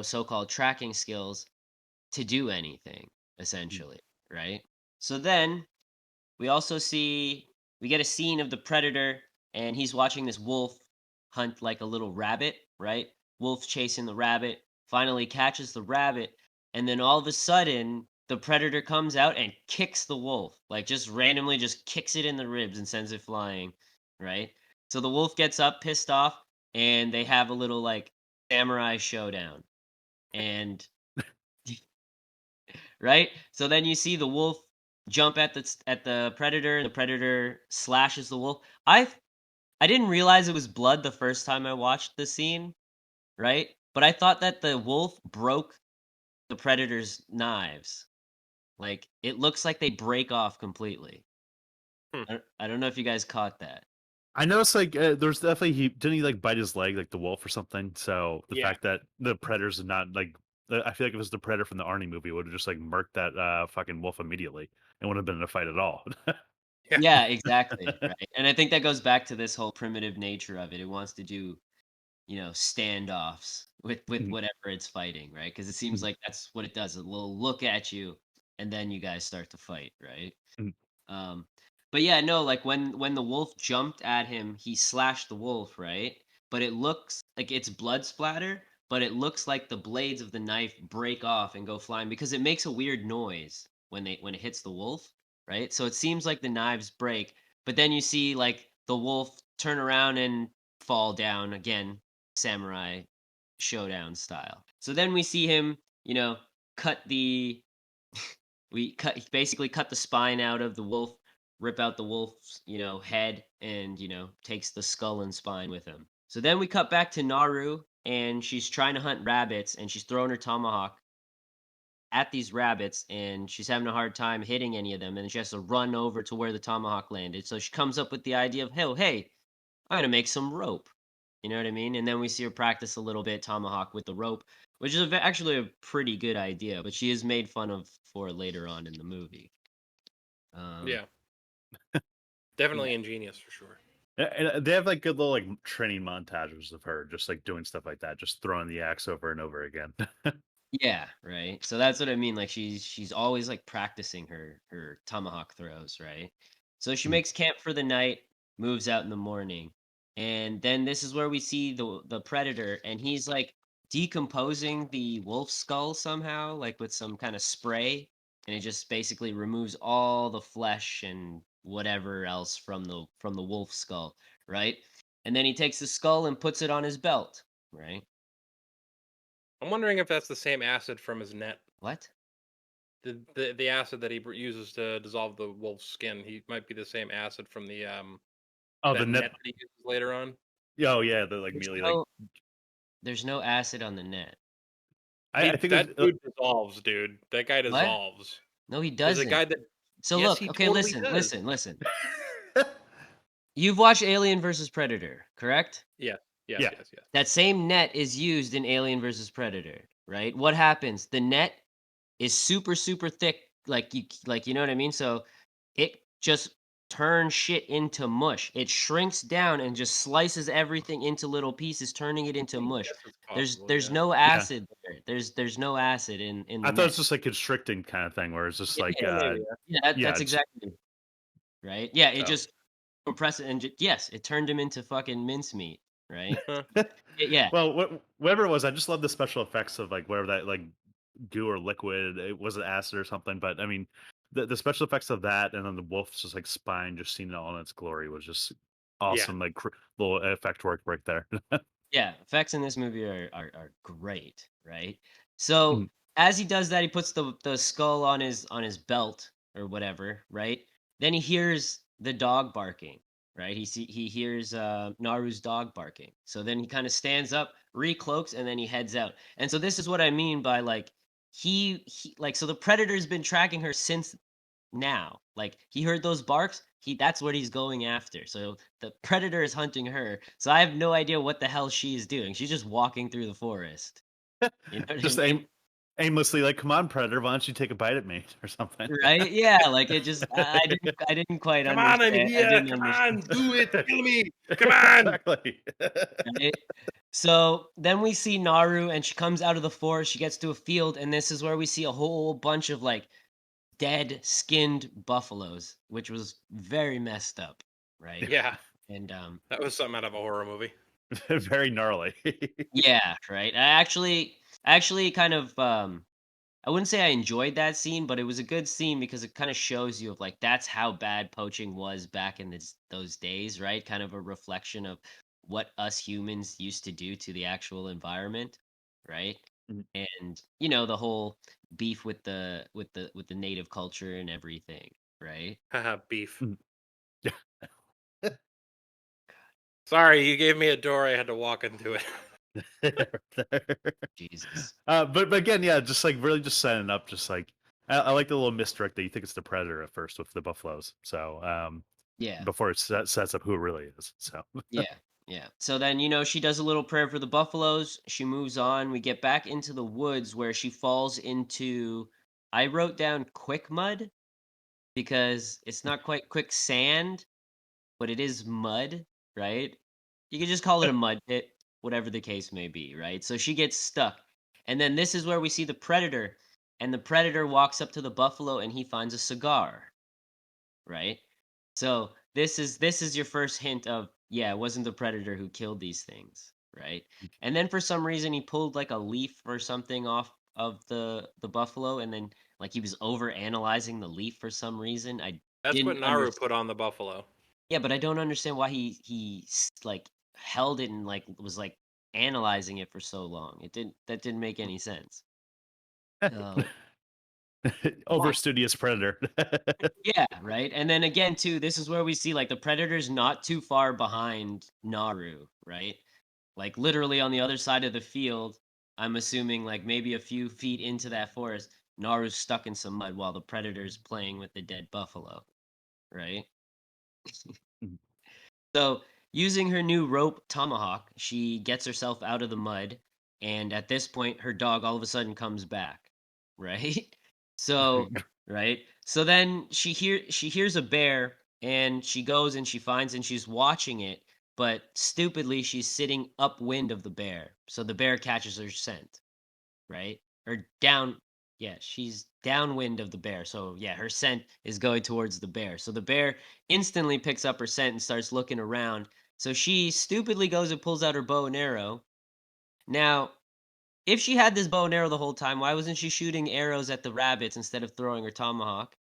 Speaker 3: so-called tracking skills to do anything, essentially, right? So then we also see we get a scene of the predator, and he's watching this wolf hunt like a little rabbit, right? Wolf chasing the rabbit, finally catches the rabbit, and then all of a sudden the predator comes out and kicks the wolf, like just randomly just kicks it in the ribs and sends it flying, right? So the wolf gets up pissed off, and they have a little like samurai showdown. And right? So then you see the wolf jump at the predator, and the predator slashes the wolf. I didn't realize it was blood the first time I watched the scene, right? But I thought that the wolf broke the predator's knives. Like it looks like they break off completely.
Speaker 2: Hmm.
Speaker 3: I don't know if you guys caught that.
Speaker 4: I noticed like there's definitely didn't he like bite his leg like the wolf or something. So the
Speaker 2: Yeah.
Speaker 4: fact that the predators did not like I feel like if it was the predator from the Arnie movie, it would have just like murked that fucking wolf immediately. It wouldn't have been in a fight at all.
Speaker 3: Yeah, exactly, right. And I think that goes back to this whole primitive nature of it. It wants to do, standoffs with
Speaker 4: Mhm,
Speaker 3: whatever it's fighting, right? Because it seems
Speaker 4: mhm,
Speaker 3: like that's what it does. It will look at you, and then you guys start to fight, right?
Speaker 4: mhm.
Speaker 3: Um, but yeah, no, like when the wolf jumped at him, he slashed the wolf, right? But it looks like it's blood splatter, but it looks like the blades of the knife break off and go flying because it makes a weird noise when it hits the wolf, right? So it seems like the knives break, but then you see like the wolf turn around and fall down again, samurai showdown style. So then we see him, cut the basically cut the spine out of the wolf, rip out the wolf's, head, and, takes the skull and spine with him. So then we cut back to Naru, and she's trying to hunt rabbits, and she's throwing her tomahawk at these rabbits, and she's having a hard time hitting any of them, and she has to run over to where the tomahawk landed. So she comes up with the idea of, hey, I'm gonna make some rope. You know what I mean? And then we see her practice a little bit tomahawk with the rope, which is actually a pretty good idea, but she is made fun of for later on in the movie. Um,
Speaker 2: Yeah.
Speaker 3: yeah,
Speaker 2: Definitely ingenious for sure.
Speaker 4: And they have like good little like training montages of her just like doing stuff like that, just throwing the axe over and over again.
Speaker 3: yeah, right. So that's what I mean. Like she's always like practicing her tomahawk throws, right? So she
Speaker 4: Mhm.
Speaker 3: makes camp for the night, moves out in the morning, and then this is where we see the predator, and he's like decomposing the wolf skull somehow, like with some kind of spray, and it just basically removes all the flesh and whatever else from the wolf skull, right? And then he takes the skull and puts it on his belt, right?
Speaker 2: I'm wondering if that's the same acid from his net.
Speaker 3: What?
Speaker 2: The acid that he uses to dissolve the wolf's skin. He might be the same acid from the
Speaker 4: Oh, the
Speaker 2: that
Speaker 4: net.
Speaker 2: net that he uses later on.
Speaker 4: Oh yeah, the like
Speaker 3: There's
Speaker 4: immediately like
Speaker 3: no there's no acid on the net.
Speaker 4: I think
Speaker 2: That
Speaker 4: there's
Speaker 2: dude dissolves, dude. That guy
Speaker 3: What?
Speaker 2: dissolves.
Speaker 3: No, he
Speaker 2: There's a
Speaker 3: doesn't.
Speaker 2: guy that
Speaker 3: So
Speaker 2: yes,
Speaker 3: look,
Speaker 2: he
Speaker 3: okay,
Speaker 2: totally
Speaker 3: listen,
Speaker 2: does.
Speaker 3: listen, listen. You've watched Alien versus Predator, correct?
Speaker 2: Yeah. Yes,
Speaker 4: yeah.
Speaker 2: yes, yes.
Speaker 3: That same net is used in Alien versus Predator, right? What happens? The net is super super thick, like you know what I mean? So it just turns shit into mush. It shrinks down and just slices everything into little pieces, turning it into
Speaker 2: I
Speaker 3: mush.
Speaker 2: guess it's
Speaker 3: There's
Speaker 2: possible,
Speaker 3: there's
Speaker 2: yeah.
Speaker 3: no
Speaker 4: Yeah.
Speaker 3: acid there. There's no acid in the
Speaker 4: I thought it
Speaker 3: net.
Speaker 4: was just like constricting kind of thing where it's just
Speaker 3: Yeah,
Speaker 4: like
Speaker 2: Yeah, maybe.
Speaker 3: yeah, that's
Speaker 4: yeah, it's
Speaker 3: exactly right. Yeah, it
Speaker 4: so
Speaker 3: just compressed it and yes, it turned him into fucking mincemeat, right?
Speaker 2: Huh.
Speaker 3: Yeah,
Speaker 4: well, whatever it was, I just love the special effects of like whatever that like goo or liquid. It was an acid or something, but I mean, the special effects of that and then the wolf's just like spine, just seeing it all in its glory was just
Speaker 2: Yeah.
Speaker 4: awesome. Like little effect work right there.
Speaker 3: yeah. Effects in this movie are great, right? So
Speaker 4: Mhm.
Speaker 3: as he does that, he puts the skull on his belt or whatever, right? Then he hears the dog barking, right? He hears Naru's dog barking. So then he kind of stands up, recloaks, and then he heads out. And so this is what I mean by like he like so the predator's been tracking her since now. Like he heard those barks, that's what he's going after. So the predator is hunting her. So I have no idea what the hell she is doing. She's just walking through the forest. You know what I
Speaker 4: Just
Speaker 3: mean?
Speaker 4: aimlessly like, come on, predator, why don't you take a bite at me or something?
Speaker 3: Right? Yeah, like it just I didn't quite
Speaker 2: Come on, I'm
Speaker 3: understand. I
Speaker 2: here.
Speaker 3: didn't
Speaker 2: Come
Speaker 3: understand.
Speaker 2: on, do it. Kill me. Come on.
Speaker 4: Exactly.
Speaker 3: Right? So then we see Naru and she comes out of the forest, she gets to a field, and this is where we see a whole bunch of like dead skinned buffaloes, which was very messed up. right?
Speaker 2: Yeah,
Speaker 3: And
Speaker 2: that was something out of a horror movie.
Speaker 4: Very gnarly.
Speaker 3: yeah, right. I actually kind of I wouldn't say I enjoyed that scene, but it was a good scene because it kind of shows you of like that's how bad poaching was back in those days, right? Kind of a reflection of what us humans used to do to the actual environment, right?
Speaker 4: Mm.
Speaker 3: And the whole beef with the native culture and everything, right?
Speaker 2: Haha, beef.
Speaker 4: Mm.
Speaker 2: Sorry, you gave me a door. I had to walk into it.
Speaker 3: Jesus.
Speaker 4: But again, yeah, just like really just setting up, just like I like the little misdirect that you think it's the predator at first with the buffaloes. So
Speaker 3: Yeah.
Speaker 4: before it sets up who it really is. So
Speaker 3: Yeah. Yeah. So then, she does a little prayer for the buffaloes. She moves on. We get back into the woods where she falls into, I wrote down quick mud because it's not quite quicksand, but it is mud, right? You could just call it a mud pit, whatever the case may be, right? So she gets stuck. And then this is where we see the predator, and the predator walks up to the buffalo and he finds a cigar, right? So this is your first hint of, yeah, it wasn't the predator who killed these things, right? And then for some reason he pulled like a leaf or something off of the buffalo, and then like he was over analyzing the leaf for some reason. I
Speaker 2: That's what
Speaker 3: didn't
Speaker 2: Naru
Speaker 3: understand.
Speaker 2: put on the buffalo.
Speaker 3: Yeah, but I don't understand why like held it and like was like analyzing it for so long. That didn't make any sense. Um,
Speaker 4: over
Speaker 3: but
Speaker 4: studious predator.
Speaker 3: yeah, right. And then again too, this is where we see like the predator's not too far behind Naru, right? Like literally on the other side of the field. I'm assuming like maybe a few feet into that forest, Naru's stuck in some mud while the predator's playing with the dead buffalo, right? So, using her new rope tomahawk, she gets herself out of the mud, and at this point, her dog all of a sudden comes back, right? So, right? So then she hears a bear, and she goes and she finds and she's watching it, but stupidly she's sitting upwind of the bear, so the bear catches her scent, right? Or down, yeah, she's downwind of the bear. So yeah, her scent is going towards the bear. So the bear instantly picks up her scent and starts looking around. So she stupidly goes and pulls out her bow and arrow. Now, if she had this bow and arrow the whole time, why wasn't she shooting arrows at the rabbits instead of throwing her tomahawk?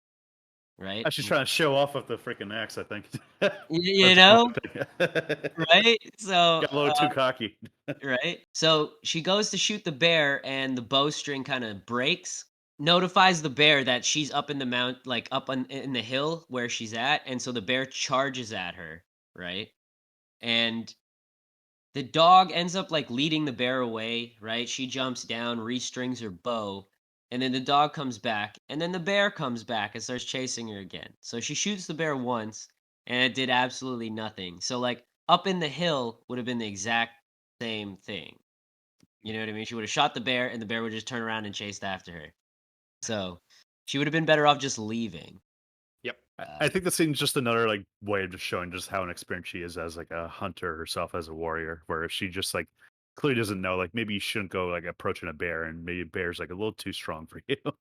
Speaker 3: Right?
Speaker 4: She's trying to show off with the freaking axe, I think. Or
Speaker 3: You know,
Speaker 4: tomahawk thing.
Speaker 3: right? So,
Speaker 4: Got a little too cocky.
Speaker 3: right? So she goes to shoot the bear, and the bowstring kind of breaks. Notifies the bear that she's up in the mount, like up in the hill where she's at, and so the bear charges at her, right? And the dog ends up like leading the bear away, right? She jumps down, restrings her bow, and then the dog comes back, and then the bear comes back and starts chasing her again. So she shoots the bear once, and it did absolutely nothing. So like up in the hill would have been the exact same thing. You know what I mean? She would have shot the bear, and the bear would just turn around and chased after her. So she would have been better off just leaving.
Speaker 2: Yep.
Speaker 4: I think the scene's just another like way of just showing just how inexperienced she is as like a hunter herself as a warrior, where she just like clearly doesn't know like maybe you shouldn't go like approaching a bear, and maybe a bear's like a little too strong for you. So,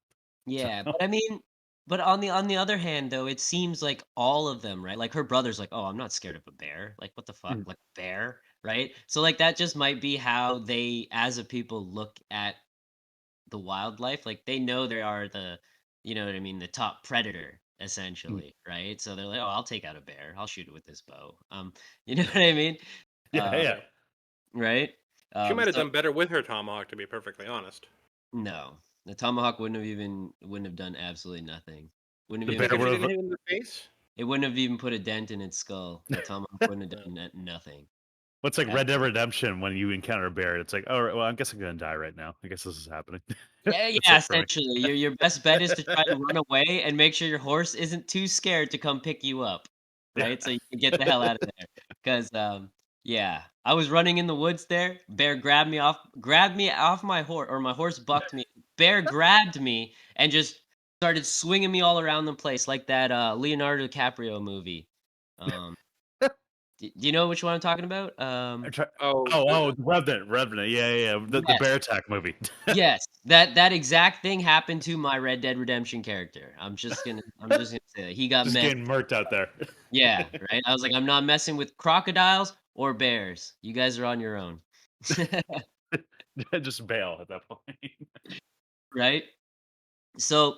Speaker 3: Yeah, but I mean, but on the other hand, though, it seems like all of them, right? Like her brother's like, "Oh, I'm not scared of a bear. Like, what the fuck?
Speaker 4: mm,
Speaker 3: Like a bear, right?" So like that just might be how they, as a people, look at the wildlife. Like they know they are you know what I mean, the top predator
Speaker 4: mm.
Speaker 3: essentially, right? So they're like, "Oh, I'll take out a bear. I'll shoot it with this bow." You know what I mean?
Speaker 4: Yeah,
Speaker 3: Uh,
Speaker 4: yeah.
Speaker 2: Yeah.
Speaker 3: right?
Speaker 2: She might have
Speaker 3: So
Speaker 2: done better with her tomahawk, to be perfectly honest.
Speaker 3: no, the tomahawk wouldn't have done absolutely nothing. Wouldn't
Speaker 4: The
Speaker 3: have
Speaker 2: You
Speaker 3: even
Speaker 2: think
Speaker 4: bear
Speaker 2: if
Speaker 3: put
Speaker 2: she
Speaker 3: a,
Speaker 4: would
Speaker 2: didn't
Speaker 4: have.
Speaker 2: hit him in the face?
Speaker 3: it wouldn't have even put a dent in its skull. The tomahawk wouldn't have done nothing.
Speaker 4: What's like Red Dead
Speaker 3: Absolutely.
Speaker 4: Redemption when you encounter a bear? It's like, oh, well, I guess I'm gonna die right now. I guess this is happening.
Speaker 3: Yeah,
Speaker 4: That's
Speaker 3: yeah,
Speaker 4: it for me.
Speaker 3: essentially. Your best bet is to try and run away and make sure your horse isn't too scared to come pick you up,
Speaker 4: Yeah.
Speaker 3: right? So you can get the hell out of there. Because yeah, I was running in the woods there. Bear grabbed me off my horse, or my horse bucked me. Bear grabbed me and just started swinging me all around the place like that Leonardo DiCaprio movie. Um, Do you know which one I'm talking about?
Speaker 2: Oh,
Speaker 4: Revenant. Yeah. The
Speaker 3: Yes.
Speaker 4: bear attack movie.
Speaker 3: Yes, that exact thing happened to my Red Dead Redemption character. I'm just gonna say that. He got
Speaker 4: Just
Speaker 3: messed.
Speaker 4: getting murked out there.
Speaker 3: Yeah, right. I was like, I'm not messing with crocodiles or bears. You guys are on your own.
Speaker 4: Just bail at that point.
Speaker 3: Right? So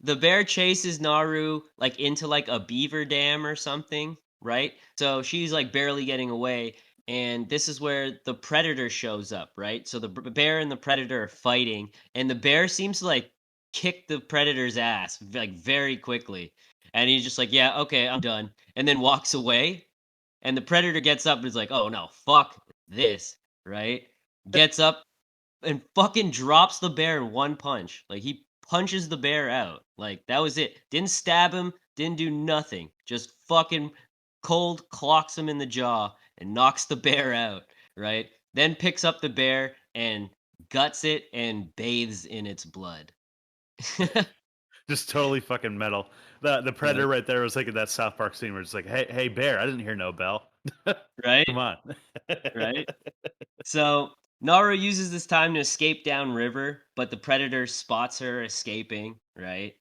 Speaker 3: the bear chases Naru like into like a beaver dam or something, right? So she's like barely getting away, and this is where the predator shows up, right? So the bear and the predator are fighting, and the bear seems to like kick the predator's ass like very quickly, and he's just like, "Yeah, okay, I'm done," and then walks away. And the predator gets up and is like, "Oh no, fuck this," right? Gets up and fucking drops the bear in one punch. Like he punches the bear out. Like that was it. Didn't stab him, didn't do nothing. Just fucking cold clocks him in the jaw and knocks the bear out, right? Then picks up the bear and guts it and bathes in its blood.
Speaker 4: Just totally fucking metal. The predator
Speaker 3: Right?
Speaker 4: right there was like in that South Park scene where it's like, hey bear, I didn't hear no bell.
Speaker 3: Right?
Speaker 4: Come on.
Speaker 3: Right? So Naru uses this time to escape downriver, but the predator spots her escaping, right?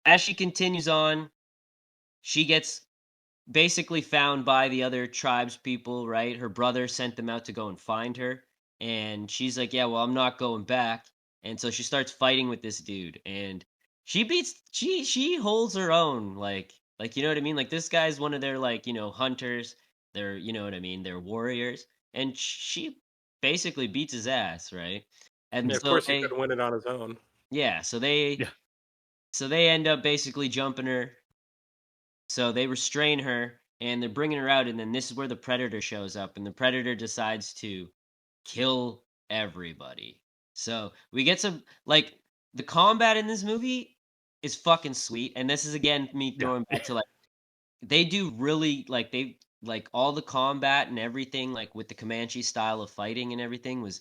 Speaker 3: As she continues on, she gets basically found by the other tribes people, right? Her brother sent them out to go and find her. And she's like, "Yeah, well, I'm not going back." And so she starts fighting with this dude. And she holds her own, like you know what I mean? Like this guy's one of their like, hunters. They're you know what I mean, they're warriors. And she basically beats his ass, right? And
Speaker 2: yeah, of
Speaker 3: so
Speaker 2: course he could win it on his own.
Speaker 3: yeah,
Speaker 4: Yeah.
Speaker 3: so they end up basically jumping her, so they restrain her and they're bringing her out, and then this is where the predator shows up, and the predator decides to kill everybody. So we get some like the combat in this movie is fucking sweet, and this is again me
Speaker 4: Yeah.
Speaker 3: throwing back to like they do really like they like all the combat and everything like with the Comanche style of fighting and everything was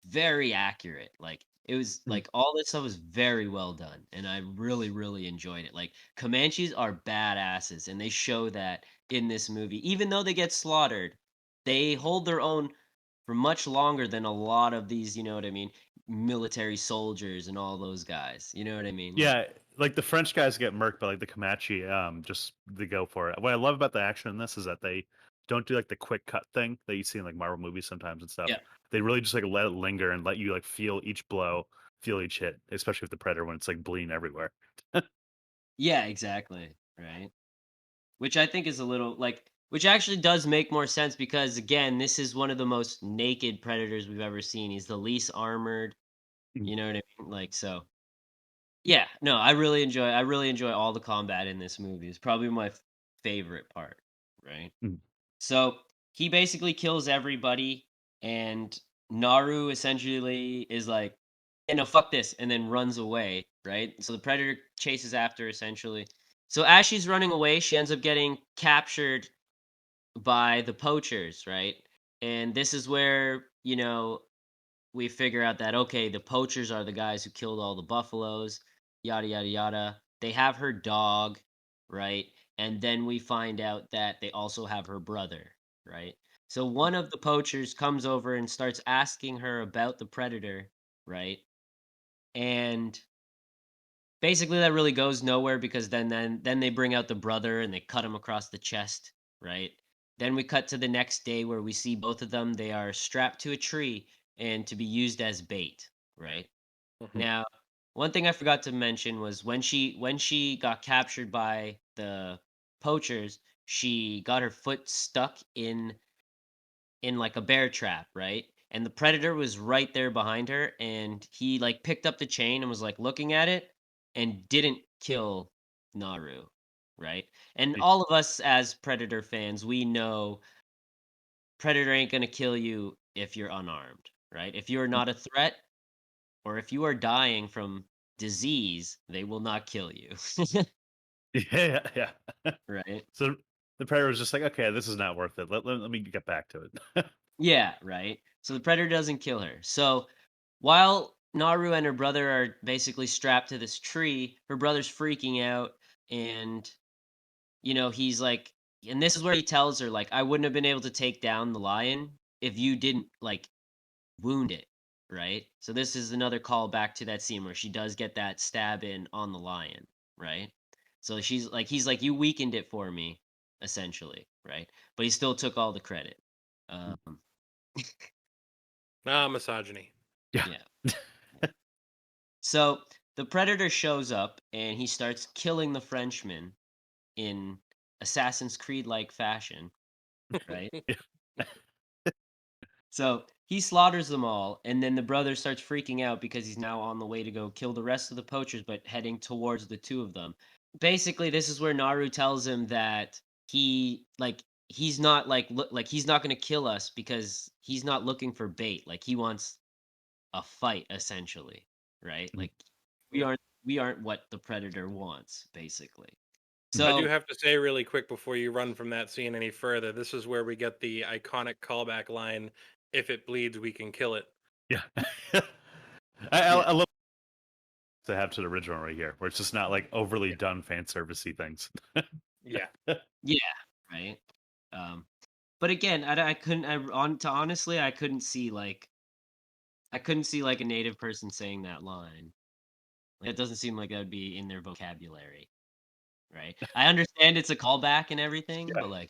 Speaker 3: very accurate. Like it was
Speaker 4: Mm.
Speaker 3: like all this stuff was very well done, and I really, really enjoyed it. Like Comanches are badasses, and they show that in this movie. Even though they get slaughtered, they hold their own for much longer than a lot of these. You know what I mean? Military soldiers and all those guys. You know what I mean? Like
Speaker 4: Yeah, like the French guys get murked, but like the Comanche, just they go for it. What I love about the action in this is that they don't do like the quick cut thing that you see in like Marvel movies sometimes and stuff.
Speaker 3: yeah,
Speaker 4: They really just like let it linger and let you like feel each blow, feel each hit, especially with the Predator when it's like bleeding everywhere.
Speaker 3: yeah, exactly, right. Which I think is a little like which actually does make more sense because again, this is one of the most naked predators we've ever seen. He's the least armored,
Speaker 4: Mm,
Speaker 3: you know what I mean? Like so. Yeah, no, I really enjoy all the combat in this movie. It's probably my favorite part, right?
Speaker 4: mm.
Speaker 3: So, he basically kills everybody and Naru essentially is like, "Yeah, no, fuck this," and then runs away, right? So the predator chases after essentially. So as she's running away, she ends up getting captured by the poachers, right? And this is where, we figure out that okay, the poachers are the guys who killed all the buffaloes, yada yada yada. They have her dog, right? And then we find out that they also have her brother, right? So one of the poachers comes over and starts asking her about the predator, right? And basically that really goes nowhere because then they bring out the brother and they cut him across the chest, right? Then we cut to the next day where we see both of them. They are strapped to a tree and to be used as bait, right?
Speaker 2: Mhm.
Speaker 3: Now, one thing I forgot to mention was when she got captured by the poachers, she got her foot stuck in like a bear trap, right? And the predator was right there behind her, and he like picked up the chain and was like looking at it and didn't kill Naru, right? And all of us as predator fans, we know predator ain't gonna kill you if you're unarmed, right? If you're not a threat or if you are dying from disease, they will not kill you.
Speaker 4: Yeah.
Speaker 3: Right?
Speaker 4: So the Predator was just like, okay, this is not worth it. Let me get back to it.
Speaker 3: Yeah, right. So the predator doesn't kill her. So while Naru and her brother are basically strapped to this tree, her brother's freaking out and he's like and this is where he tells her, like, I wouldn't have been able to take down the lion if you didn't, like, wound it, right? So this is another callback to that scene where she does get that stab in on the lion, right? So she's like, he's like, you weakened it for me, essentially, right? But he still took all the credit. Um,
Speaker 2: Misogyny.
Speaker 4: Yeah.
Speaker 3: yeah. So the predator shows up and he starts killing the Frenchman in Assassin's Creed like fashion, right? So he slaughters them all, and then the brother starts freaking out because he's now on the way to go kill the rest of the poachers, but heading towards the two of them. Basically, this is where Naru tells him that he's not like he's not going to kill us because he's not looking for bait. Like he wants a fight, essentially, right? Like we aren't we aren't what the predator wants, basically.
Speaker 2: I do
Speaker 3: So
Speaker 2: have to say really quick before you run from that scene any further, this is where we get the iconic callback line, if it bleeds, we can kill it.
Speaker 4: Yeah.
Speaker 3: Yeah.
Speaker 4: I love to have to the original right here, where it's just not like overly done fan servicey things.
Speaker 2: Yeah.
Speaker 3: yeah, right. But again, I couldn't. Honestly, I couldn't see like a native person saying that line. Like, it doesn't seem like that would be in their vocabulary, right? I understand it's a callback and everything,
Speaker 4: Yeah.
Speaker 3: but like,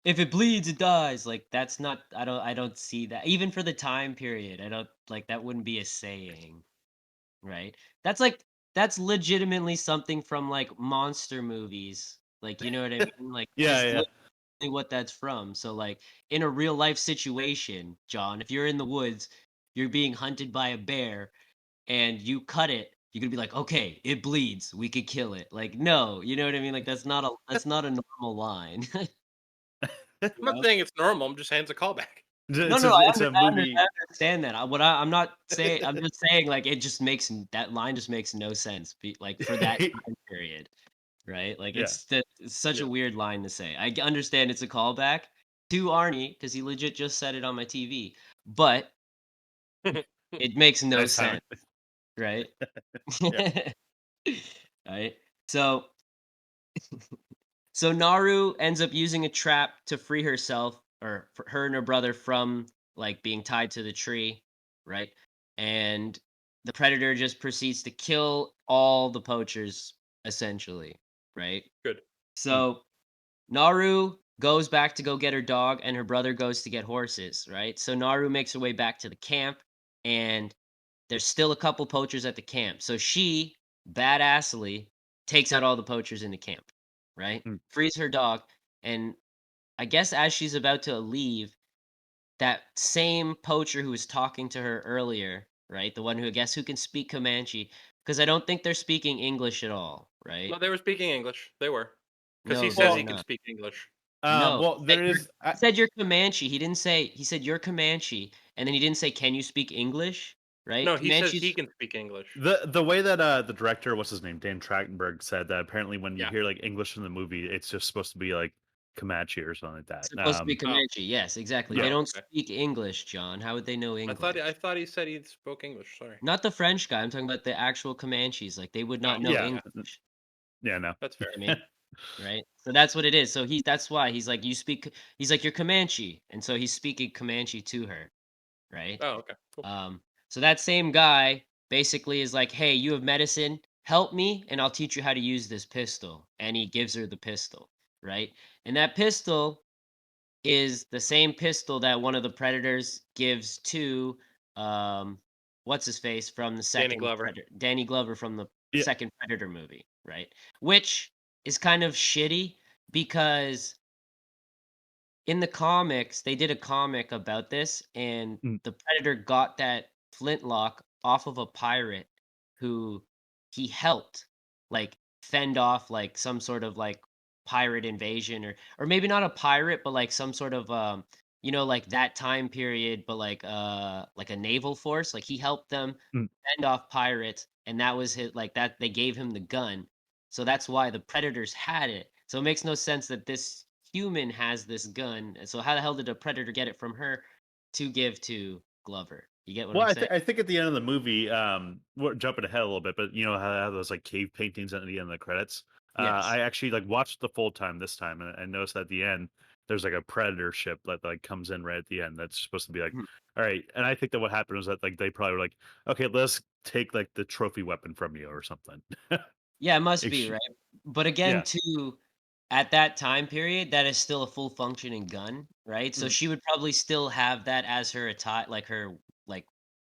Speaker 3: if it bleeds, it dies. Like that's not. I don't see that. Even for the time period, I don't like that. Wouldn't be a saying, right? That's legitimately something from like monster movies. Like you know what I mean? Like that
Speaker 4: Yeah,
Speaker 3: is
Speaker 4: yeah.
Speaker 3: what that's from. So like in a real life situation, John, if you're in the woods, you're being hunted by a bear and you cut it, you're gonna be like, okay, it bleeds, we could kill it. Like, no, you know what I mean? Like that's not a normal line.
Speaker 2: I'm
Speaker 3: You
Speaker 2: not
Speaker 3: know?
Speaker 2: saying it's normal, I'm just saying it's a callback.
Speaker 3: No,
Speaker 4: It's
Speaker 3: no,
Speaker 4: a, it's a movie.
Speaker 3: I understand that. I'm not saying. I'm just saying like it just makes that line just makes no sense. Like for that time period, right? Like
Speaker 4: Yeah.
Speaker 3: it's such
Speaker 2: Yeah.
Speaker 3: a weird line to say. I understand it's a callback to Arnie because he legit just said it on my TV, but it makes no
Speaker 4: Nice timing.
Speaker 3: sense, right?
Speaker 4: Yeah.
Speaker 3: Right. So Naru ends up using a trap to free herself or for her and her brother from like being tied to the tree, right? And the predator just proceeds to kill all the poachers essentially, right?
Speaker 2: Good.
Speaker 3: So Naru goes back to go get her dog and her brother goes to get horses, right? So Naru makes her way back to the camp and there's still a couple poachers at the camp. So she badassly takes out all the poachers in the camp, right?
Speaker 4: Mm.
Speaker 3: Frees her dog, and I guess as she's about to leave, that same poacher who was talking to her earlier, right? The one who I guess who can speak Comanche, because I don't think they're speaking English at all, right?
Speaker 2: No, they were speaking English. They were. Because he
Speaker 3: No,
Speaker 2: says
Speaker 3: they're
Speaker 2: he can
Speaker 3: not.
Speaker 2: speak English.
Speaker 3: No,
Speaker 4: Well, there is.
Speaker 3: he said you're Comanche. He didn't say. He said you're Comanche, and then he didn't say, "Can you speak English?" Right?
Speaker 2: No, he says he
Speaker 3: Comanche's
Speaker 2: can speak English.
Speaker 4: The way that the director, what's his name, Dan Trachtenberg, said that apparently when you
Speaker 2: Yeah.
Speaker 4: hear like English in the movie, it's just supposed to be like Comanche or something like that.
Speaker 3: supposed to be
Speaker 2: Oh.
Speaker 3: Comanche. Yes, exactly.
Speaker 4: Yeah.
Speaker 3: They
Speaker 2: Oh,
Speaker 3: don't
Speaker 2: okay.
Speaker 3: speak English, John. How would they know English?
Speaker 2: I thought he said he spoke English. Sorry.
Speaker 3: Not the French guy. I'm talking about the actual Comanches. Like they would
Speaker 2: Oh,
Speaker 3: not know
Speaker 4: Yeah.
Speaker 3: English.
Speaker 4: Yeah. No.
Speaker 2: that's
Speaker 3: You
Speaker 2: fair.
Speaker 3: know what I mean? Right? So that's what it is. So that's why he's like, you speak. He's like, you're Comanche, and so he's speaking Comanche to her, right?
Speaker 2: Oh, okay. Cool.
Speaker 3: So that same guy basically is like, hey, you have medicine. Help me, and I'll teach you how to use this pistol. And he gives her the pistol, right? And that pistol is the same pistol that one of the predators gives to what's his face from the
Speaker 2: Danny
Speaker 3: second
Speaker 2: Glover.
Speaker 3: Predator, Danny Glover from the
Speaker 4: Yeah.
Speaker 3: second Predator movie, right? Which is kind of shitty because in the comics they did a comic about this and
Speaker 4: Mm.
Speaker 3: the Predator got that flintlock off of a pirate who he helped like fend off like some sort of like pirate invasion or maybe not a pirate but like some sort of you know like that time period but like a naval force like he helped them
Speaker 4: Mm.
Speaker 3: fend off pirates and that was his like that they gave him the gun so that's why the predators had it so it makes no sense that this human has this gun so how the hell did a predator get it from her to give to Glover? You get what
Speaker 4: Well,
Speaker 3: I'm saying?
Speaker 4: I think at the end of the movie, we're jumping ahead a little bit, but you know how those like cave paintings at the end of the credits.
Speaker 3: Yes.
Speaker 4: I actually like watched the full time this time, and I noticed at the end there's like a predator ship that like comes in right at the end. That's supposed to be like,
Speaker 3: Mhm.
Speaker 4: all right. And I think that what happened was that like they probably were like, okay, let's take like the trophy weapon from you or something.
Speaker 3: Yeah, it must
Speaker 4: Like,
Speaker 3: be, right? But again,
Speaker 4: yeah.
Speaker 3: too, at that time period, that is still a full functioning gun, right? So
Speaker 4: Mhm.
Speaker 3: she would probably still have that as her attire, like her, like,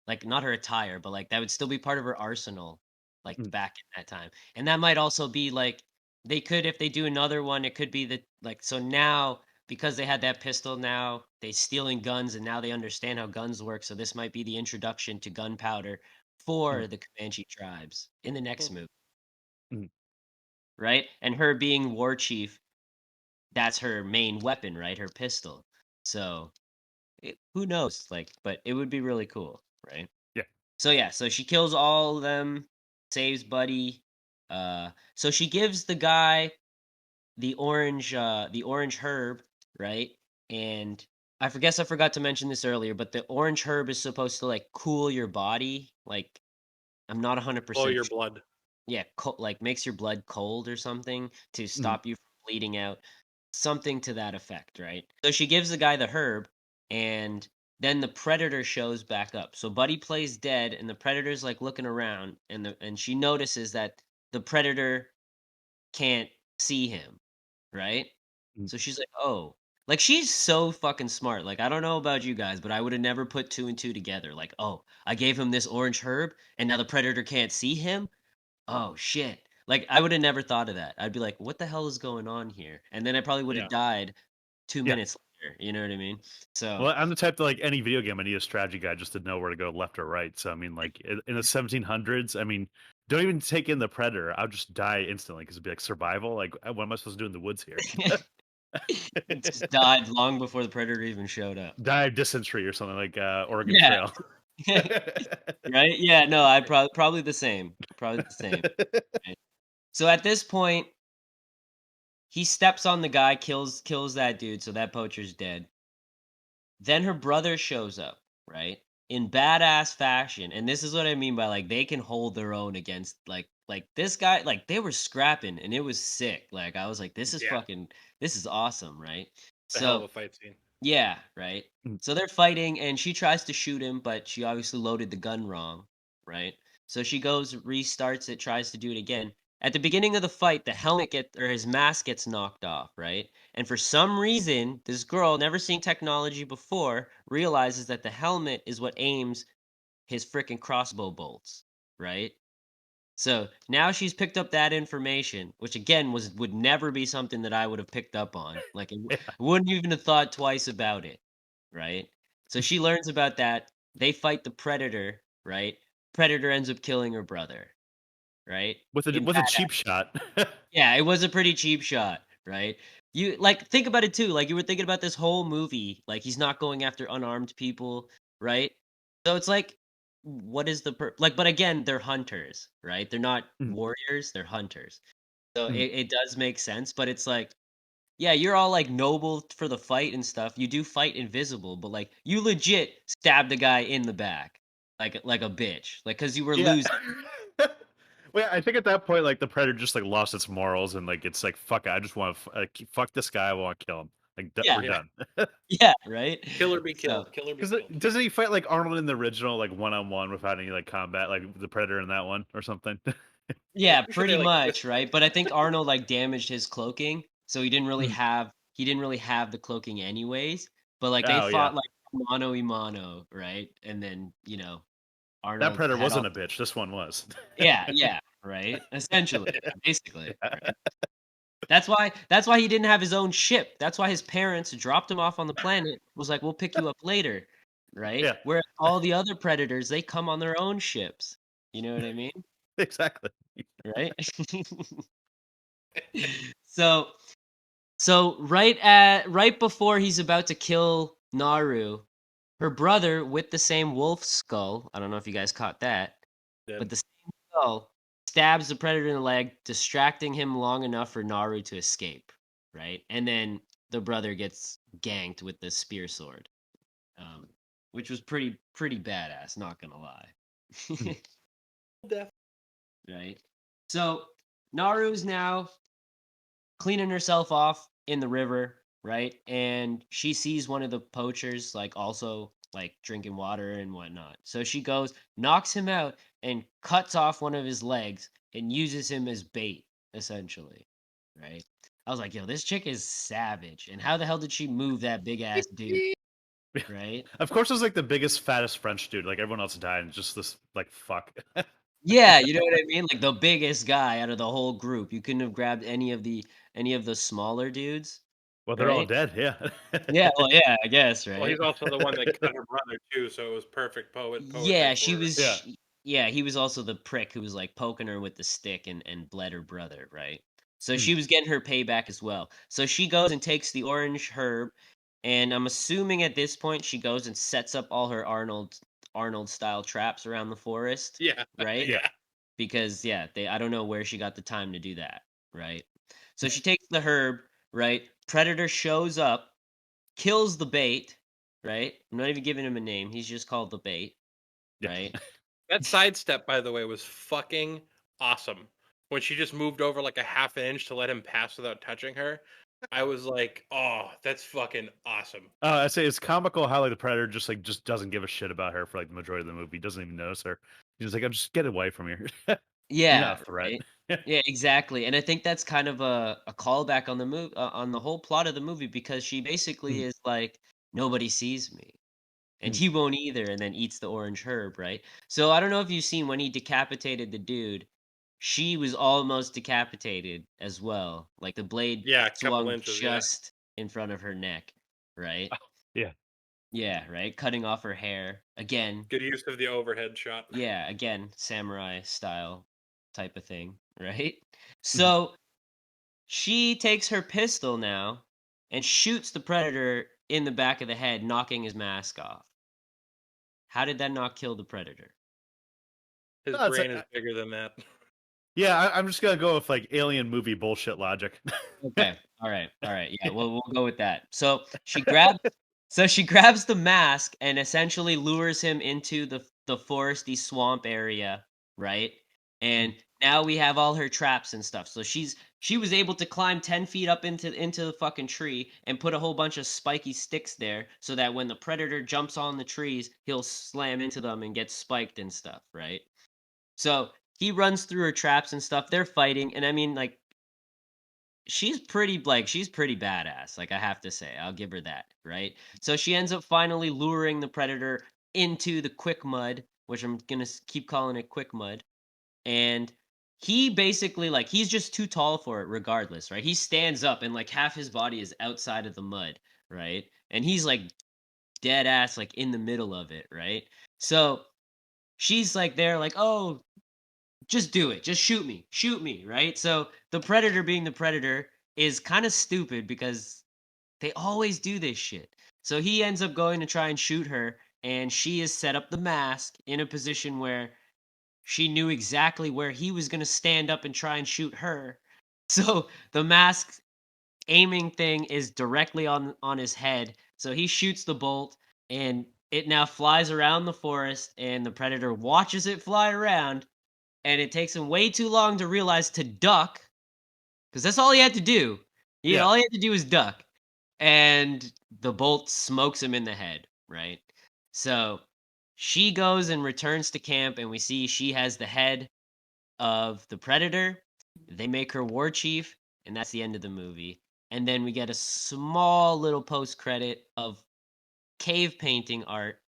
Speaker 3: like not her attire, but like that would still be part of her arsenal, like
Speaker 4: Mm.
Speaker 3: back in that time. And that might also be like they could, if they do another one, it could be that like so now because they had that pistol, now they stealing guns, and now they understand how guns work. So this might be the introduction to gunpowder
Speaker 4: Mm.
Speaker 3: for the Comanche tribes in the next
Speaker 2: Hmm.
Speaker 3: movie,
Speaker 4: Mm.
Speaker 3: right? And her being war chief, that's her main weapon, right? Her pistol. So who knows? Like, but it would be really cool, right?
Speaker 4: Yeah.
Speaker 3: So yeah, so she kills all of them, saves Buddy. So she gives the guy the orange herb, right? And I forgot to mention this earlier, but the orange herb is supposed to like cool your body. Like, I'm not
Speaker 2: Blow
Speaker 3: 100%
Speaker 2: your
Speaker 3: sure.
Speaker 2: blood.
Speaker 3: Yeah, like makes your blood cold or something to
Speaker 4: Mm.
Speaker 3: stop you from bleeding out. Something to that effect, right? So she gives the guy the herb, and then the predator shows back up. So Buddy plays dead, and the predator's like looking around, and she notices that the predator can't see him, right?
Speaker 4: Mm.
Speaker 3: So she's like, "Oh." Like she's so fucking smart. Like I don't know about you guys, but I would have never put two and two together. Like, "Oh, I gave him this orange herb and now the predator can't see him?" Oh shit. Like I would have never thought of that. I'd be like, "What the hell is going on here?" And then I probably would have
Speaker 2: Yeah.
Speaker 3: died 2
Speaker 4: Yeah.
Speaker 3: minutes later. You know what I mean? So,
Speaker 4: Well, I'm the type to like any video game. I need a strategy guide just to know where to go left or right. So I mean, like in the 1700s, I mean, don't even take in the predator. I'll just die instantly because it'd be like survival. Like, what am I supposed to do in the woods here?
Speaker 3: just died long before the predator even showed up.
Speaker 4: Die of dysentery or something like Oregon
Speaker 3: Yeah.
Speaker 4: Trail.
Speaker 3: Right? Yeah, no, I probably the same. Probably the same. Right? So at this point, he steps on the guy, kills that dude, so that poacher's dead. Then her brother shows up, right? In badass fashion. And this is what I mean by like they can hold their own against like this guy, like they were scrapping and it was sick. Like I was like,
Speaker 2: Yeah.
Speaker 3: this is awesome, right?
Speaker 2: It's a hell of
Speaker 3: So
Speaker 2: a fight scene.
Speaker 3: yeah, right.
Speaker 4: Mm.
Speaker 3: So they're fighting and she tries to shoot him, but she obviously loaded the gun wrong, right? So she goes, restarts it, tries to do it again. At the beginning of the fight, the helmet or his mask gets knocked off, right? And for some reason, this girl, never seen technology before, realizes that the helmet is what aims his freaking crossbow bolts, right? So now she's picked up that information, which again would never be something that I would have picked up on. Like
Speaker 4: Yeah.
Speaker 3: wouldn't even have thought twice about it, right? So she learns about that. They fight the predator, right? Predator ends up killing her brother, right? In
Speaker 4: With a cheap shot.
Speaker 3: Yeah, it was a pretty cheap shot, right? You like think about it too. Like you were thinking about this whole movie, like he's not going after unarmed people, right? So it's like, what is like? But again, they're hunters, right? They're not
Speaker 4: Mm.
Speaker 3: warriors; they're hunters. So
Speaker 4: Mm.
Speaker 3: it does make sense. But it's like, yeah, you're all like noble for the fight and stuff. You do fight invisible, but like you legit stabbed a guy in the back, like a bitch, like because you were
Speaker 4: Yeah.
Speaker 3: losing.
Speaker 4: Well, I think at that point, like the predator just like lost its morals and like it's like fuck it, I just want to fuck this guy. I want to kill him. Like
Speaker 3: Yeah,
Speaker 4: we're
Speaker 2: Yeah.
Speaker 4: done.
Speaker 3: yeah, right.
Speaker 2: Kill or be
Speaker 3: So
Speaker 2: killed. Kill or be
Speaker 4: Because
Speaker 2: killed.
Speaker 4: doesn't he fight like Arnold in the original, like one on one without any like combat, like the predator in that one or something?
Speaker 2: I'm
Speaker 3: yeah,
Speaker 2: pretty sure they
Speaker 3: pretty
Speaker 2: like
Speaker 3: much,
Speaker 2: twist.
Speaker 3: right? But I think Arnold like damaged his cloaking, so
Speaker 4: Mm.
Speaker 3: he didn't really have the cloaking anyways. But like they
Speaker 4: Oh yeah,
Speaker 3: fought like mano a mano, right? And then
Speaker 4: that
Speaker 3: Arnold
Speaker 4: predator
Speaker 3: had
Speaker 4: wasn't
Speaker 3: all
Speaker 4: a bitch. This one was.
Speaker 3: yeah, yeah, right. Essentially, basically,
Speaker 4: Yeah.
Speaker 3: right? That's why he didn't have his own ship. That's why his parents dropped him off on the planet. Was like, we'll pick you up later, right?
Speaker 4: Yeah,
Speaker 3: Whereas all the other predators, they come on their own ships. You know what I mean?
Speaker 4: exactly.
Speaker 3: Right? so right before he's about to kill Naru, her brother with the same wolf skull, I don't know if you guys caught that, but
Speaker 2: Did.
Speaker 3: the same skull stabs the predator in the leg, distracting him long enough for Naru to escape, right? And then the brother gets ganked with the spear sword, which was pretty badass, not gonna lie.
Speaker 2: Death.
Speaker 3: Right? So Naru's now cleaning herself off in the river, right? And she sees one of the poachers like also like drinking water and whatnot. So she goes, knocks him out, and cuts off one of his legs and uses him as bait, essentially. Right? I was like, yo, this chick is savage. And how the hell did she move that big ass dude? Right?
Speaker 4: Of course, it was like the biggest, fattest French dude. Like everyone else died, and just this like fuck.
Speaker 3: Yeah, you know what I mean? Like the biggest guy out of the whole group. You couldn't have grabbed any of the smaller dudes,
Speaker 4: Well, they're all
Speaker 3: right?
Speaker 4: dead. Yeah.
Speaker 3: Yeah, well, yeah, I guess,
Speaker 2: Well,
Speaker 3: right?
Speaker 2: he's also the one that cut her brother too, so it was perfect poetry
Speaker 3: Yeah,
Speaker 2: for her.
Speaker 4: Yeah.
Speaker 3: yeah, he was also the prick who was like poking her with the stick and bled her brother, right? So
Speaker 4: Mm.
Speaker 3: she was getting her payback as well. So she goes and takes the orange herb, and I'm assuming at this point she goes and sets up all her Arnold style traps around the forest,
Speaker 2: Yeah,
Speaker 3: right?
Speaker 4: Yeah.
Speaker 2: yeah.
Speaker 3: Because yeah, I don't know where she got the time to do that, right? So she takes the herb, right? Predator shows up, kills the bait, right? I'm not even giving him a name. He's just called the bait,
Speaker 4: Yeah.
Speaker 3: right?
Speaker 2: That sidestep, by the way, was fucking awesome. When she just moved over like a half an inch to let him pass without touching her, I was like, "Oh, that's fucking awesome."
Speaker 4: I say it's comical how like the Predator just doesn't give a shit about her for like the majority of the movie. He doesn't even notice her. He's just like, "I'm just get away from here. You're
Speaker 3: Yeah,
Speaker 4: not a threat."
Speaker 3: right. Yeah, exactly. And I think that's kind of a callback on the on the whole plot of the movie because she basically
Speaker 4: Mhm.
Speaker 3: is like, nobody sees me. And
Speaker 4: Mhm.
Speaker 3: he won't either, and then eats the orange herb, right? So I don't know if you've seen when he decapitated the dude, she was almost decapitated as well. Like the blade
Speaker 2: Yeah, a couple
Speaker 3: swung
Speaker 2: inches. Yeah,
Speaker 3: just in front of her neck, right?
Speaker 4: Yeah.
Speaker 3: Yeah, right. Cutting off her hair. Again,
Speaker 2: good use of the overhead shot.
Speaker 3: yeah, again, samurai style type of thing, right?
Speaker 4: Mhm.
Speaker 3: So she takes her pistol now and shoots the predator in the back of the head, knocking his mask off. How did that not kill the predator?
Speaker 2: His
Speaker 4: No, it's
Speaker 2: brain is bigger than that.
Speaker 4: yeah. I'm just gonna go with like alien movie bullshit logic.
Speaker 3: Okay. All right. All right. Yeah, we'll go with that. So she grabs the mask and essentially lures him into the foresty swamp area, right? And now we have all her traps and stuff. So she was able to climb 10 feet up into the fucking tree and put a whole bunch of spiky sticks there so that when the predator jumps on the trees, he'll slam into them and get spiked and stuff, right? So he runs through her traps and stuff. They're fighting, and I mean, like, she's pretty badass. Like I have to say, I'll give her that, right? So she ends up finally luring the predator into the quick mud, which I'm gonna keep calling it quick mud, and he basically like he's just too tall for it, regardless, right? He stands up and like half his body is outside of the mud, right? And he's like dead ass like in the middle of it, right? So she's like there, like, oh, just do it. Just shoot me, right? So the predator being the predator is kind of stupid because they always do this shit. So he ends up going to try and shoot her, and she has set up the mask in a position where she knew exactly where he was going to stand up and try and shoot her. So the mask aiming thing is directly on his head. So he shoots the bolt, and it now flies around the forest, and the predator watches it fly around, and it takes him way too long to realize to duck because that's all he had to do.
Speaker 4: Yeah.
Speaker 3: All he had to do was duck, and the bolt smokes him in the head. Right. So she goes and returns to camp, and we see she has the head of the predator. They make her war chief, and that's the end of the movie. And then we get a small little post credit of cave painting art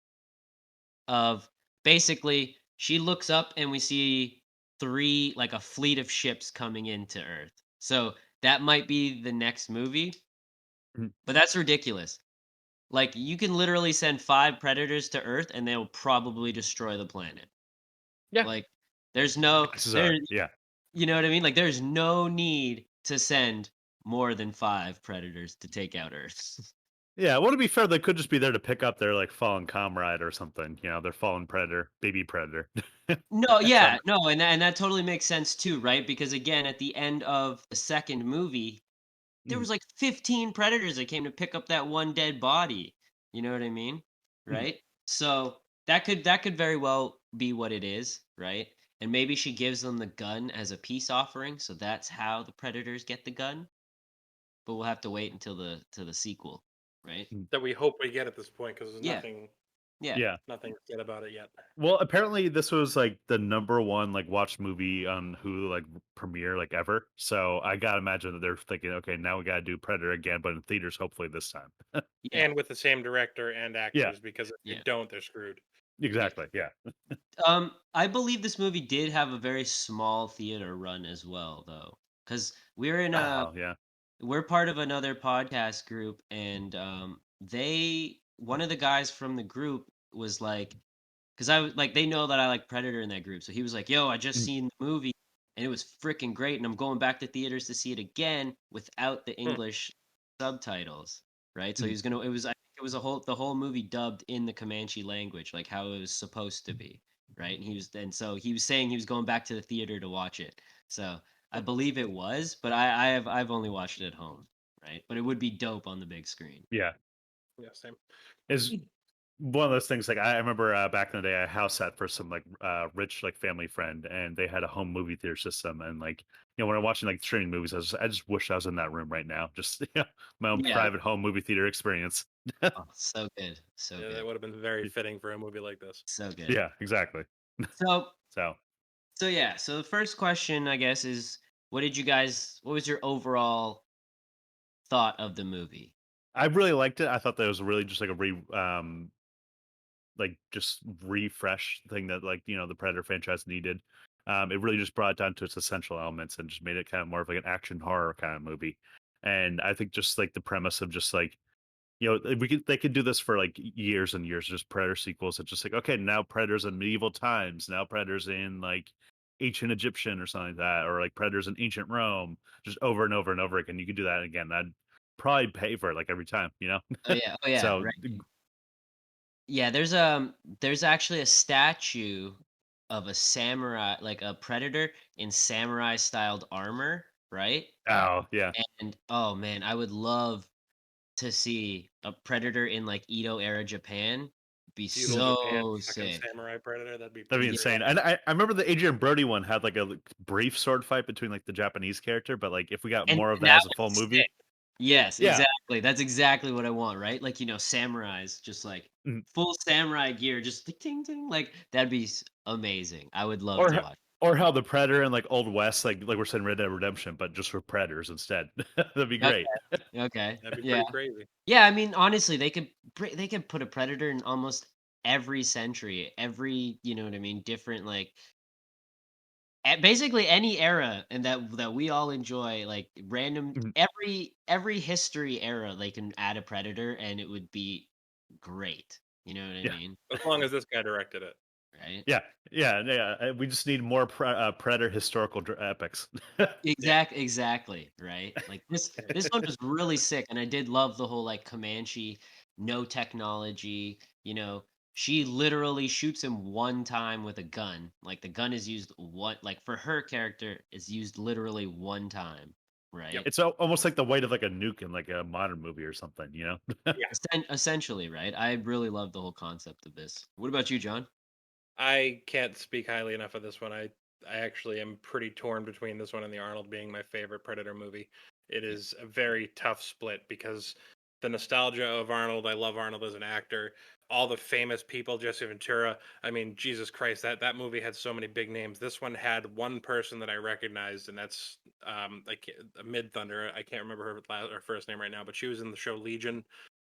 Speaker 3: of basically she looks up and we see three like a fleet of ships coming into Earth. So that might be the next movie,
Speaker 4: Mhm.
Speaker 3: but that's ridiculous. Like you can literally send 5 predators to Earth and they'll probably destroy the planet.
Speaker 2: Yeah,
Speaker 3: Like there's no
Speaker 4: Chances
Speaker 3: there
Speaker 4: are, yeah.
Speaker 3: you know what I mean? Like there's no need to send more than 5 predators to take out Earth.
Speaker 4: Yeah, well, to be fair, they could just be there to pick up their like fallen comrade or something. You know, their fallen predator, baby predator.
Speaker 3: No,
Speaker 4: So,
Speaker 3: yeah, no, and that totally makes sense too, right? Because again, at the end of the second movie, there
Speaker 4: mhm,
Speaker 3: was like 15 predators that came to pick up that one dead body. You know what I mean?
Speaker 4: mhm.
Speaker 3: Right? So that could very well be what it is, right? And maybe she gives them the gun as a peace offering, so that's how the predators get the gun. but we'll have to wait until the sequel, right?
Speaker 2: That we hope we get at this point because there's
Speaker 3: Yeah.
Speaker 2: nothing
Speaker 3: Yeah.
Speaker 2: nothing said about it yet.
Speaker 4: Well, apparently this was like the number one like watched movie on Hulu like premiere like ever. So I gotta imagine that they're thinking, okay, now we gotta do Predator again, but in theaters hopefully this time.
Speaker 3: Yeah.
Speaker 2: And with the same director and actors, because if you
Speaker 3: Yeah.
Speaker 2: don't, they're screwed.
Speaker 4: Exactly. Yeah.
Speaker 3: I believe this movie did have a very small theater run as well, though, because we're in a
Speaker 4: Oh yeah.
Speaker 3: we're part of another podcast group, and one of the guys from the group was like, because I was like, they know that I like Predator in that group, so he was like, "Yo, I just
Speaker 4: Mm.
Speaker 3: seen the movie, and it was freaking great, and I'm going back to theaters to see it again without the English subtitles." Right? So he
Speaker 4: Mm.
Speaker 3: was gonna. I think it was the whole movie dubbed in the Comanche language, like how it was supposed to be, right? So he was saying he was going back to the theater to watch it. So I believe it was, but I've only watched it at home, right? But it would be dope on the big screen.
Speaker 4: Yeah.
Speaker 2: Yeah, same.
Speaker 4: Is one of those things like I remember back in the day I house sat for some like rich like family friend and they had a home movie theater system and like when I'm watching like streaming movies I just wish I was in that room right now just my own
Speaker 3: Yeah.
Speaker 4: private home movie theater experience.
Speaker 3: Oh, so good, so
Speaker 2: Yeah,
Speaker 3: good,
Speaker 2: that would have been very fitting for a movie like this.
Speaker 3: so good.
Speaker 4: Yeah, exactly.
Speaker 3: So
Speaker 4: So
Speaker 3: So the first question I guess is what was your overall thought of the movie?
Speaker 4: I really liked it. I thought that was really just like a like just refresh thing that like the Predator franchise needed. It really just brought it down to its essential elements and just made it kind of more of like an action horror kind of movie. And I think just like the premise of just like they could do this for like years and years, just Predator sequels. It's just like okay, now Predators in medieval times, now Predators in like ancient Egyptian or something like that, or like Predators in ancient Rome, just over and over and over again. You could do that again. I'd probably pay for it like every time,
Speaker 3: Oh yeah,
Speaker 4: So
Speaker 3: right. Yeah, there's actually a statue of a samurai, like a predator in samurai styled armor, right?
Speaker 4: oh yeah.
Speaker 3: And oh man, I would love to see a predator in like Edo era Japan. Be
Speaker 2: Feudal Japan,
Speaker 3: so
Speaker 2: fucking
Speaker 3: sick.
Speaker 2: samurai predator. That'd be
Speaker 4: That'd be
Speaker 2: pretty
Speaker 3: Yeah.
Speaker 4: insane.
Speaker 2: great.
Speaker 4: And I remember the Adrian Brody one had like a brief sword fight between like the Japanese character, but like if we got more of
Speaker 3: And
Speaker 4: that
Speaker 3: that
Speaker 4: as a full
Speaker 3: was
Speaker 4: movie,
Speaker 3: sick. Yes,
Speaker 4: yeah.
Speaker 3: exactly. That's exactly what I want, right? Like, samurais just like
Speaker 4: Mhm.
Speaker 3: full samurai gear, just ting ting. Like that'd be amazing. I would love
Speaker 4: Or
Speaker 3: to
Speaker 4: h-
Speaker 3: watch.
Speaker 4: or how the Predator and like Old West, like we're saying Red Dead Redemption, but just for Predators instead. That'd be
Speaker 3: Okay.
Speaker 4: great.
Speaker 3: Okay.
Speaker 2: That'd be
Speaker 3: Yeah.
Speaker 2: pretty crazy.
Speaker 3: Yeah, I mean, honestly, they could put a predator in almost every century, every, you know what I mean, different like basically any era and that we all enjoy, like random
Speaker 4: Mhm.
Speaker 3: every history era, they can add a predator and it would be great. You know what I
Speaker 4: Yeah,
Speaker 3: mean?
Speaker 2: As long as this guy directed it.
Speaker 3: Right?
Speaker 4: yeah, yeah. We just need more Predator historical epics.
Speaker 2: Yeah.
Speaker 3: Exactly, right? Like this one was really sick, and I did love the whole like Comanche, no technology, she literally shoots him one time with a gun. Like the gun is used like for her character is used literally one time,
Speaker 2: Yep.
Speaker 3: right?
Speaker 4: It's almost like the weight of like a nuke in like a modern movie or something.
Speaker 2: Yeah.
Speaker 3: Essentially, right? I really love the whole concept of this. What about you, John?
Speaker 2: I can't speak highly enough of this one. I actually am pretty torn between this one and the Arnold being my favorite Predator movie. It is a very tough split because the nostalgia of Arnold, I love Arnold as an actor. All the famous people, Jesse Ventura. I mean, Jesus Christ, that movie had so many big names. This one had one person that I recognized, and that's like Mid Thunder. I can't remember her first name right now, but she was in the show Legion.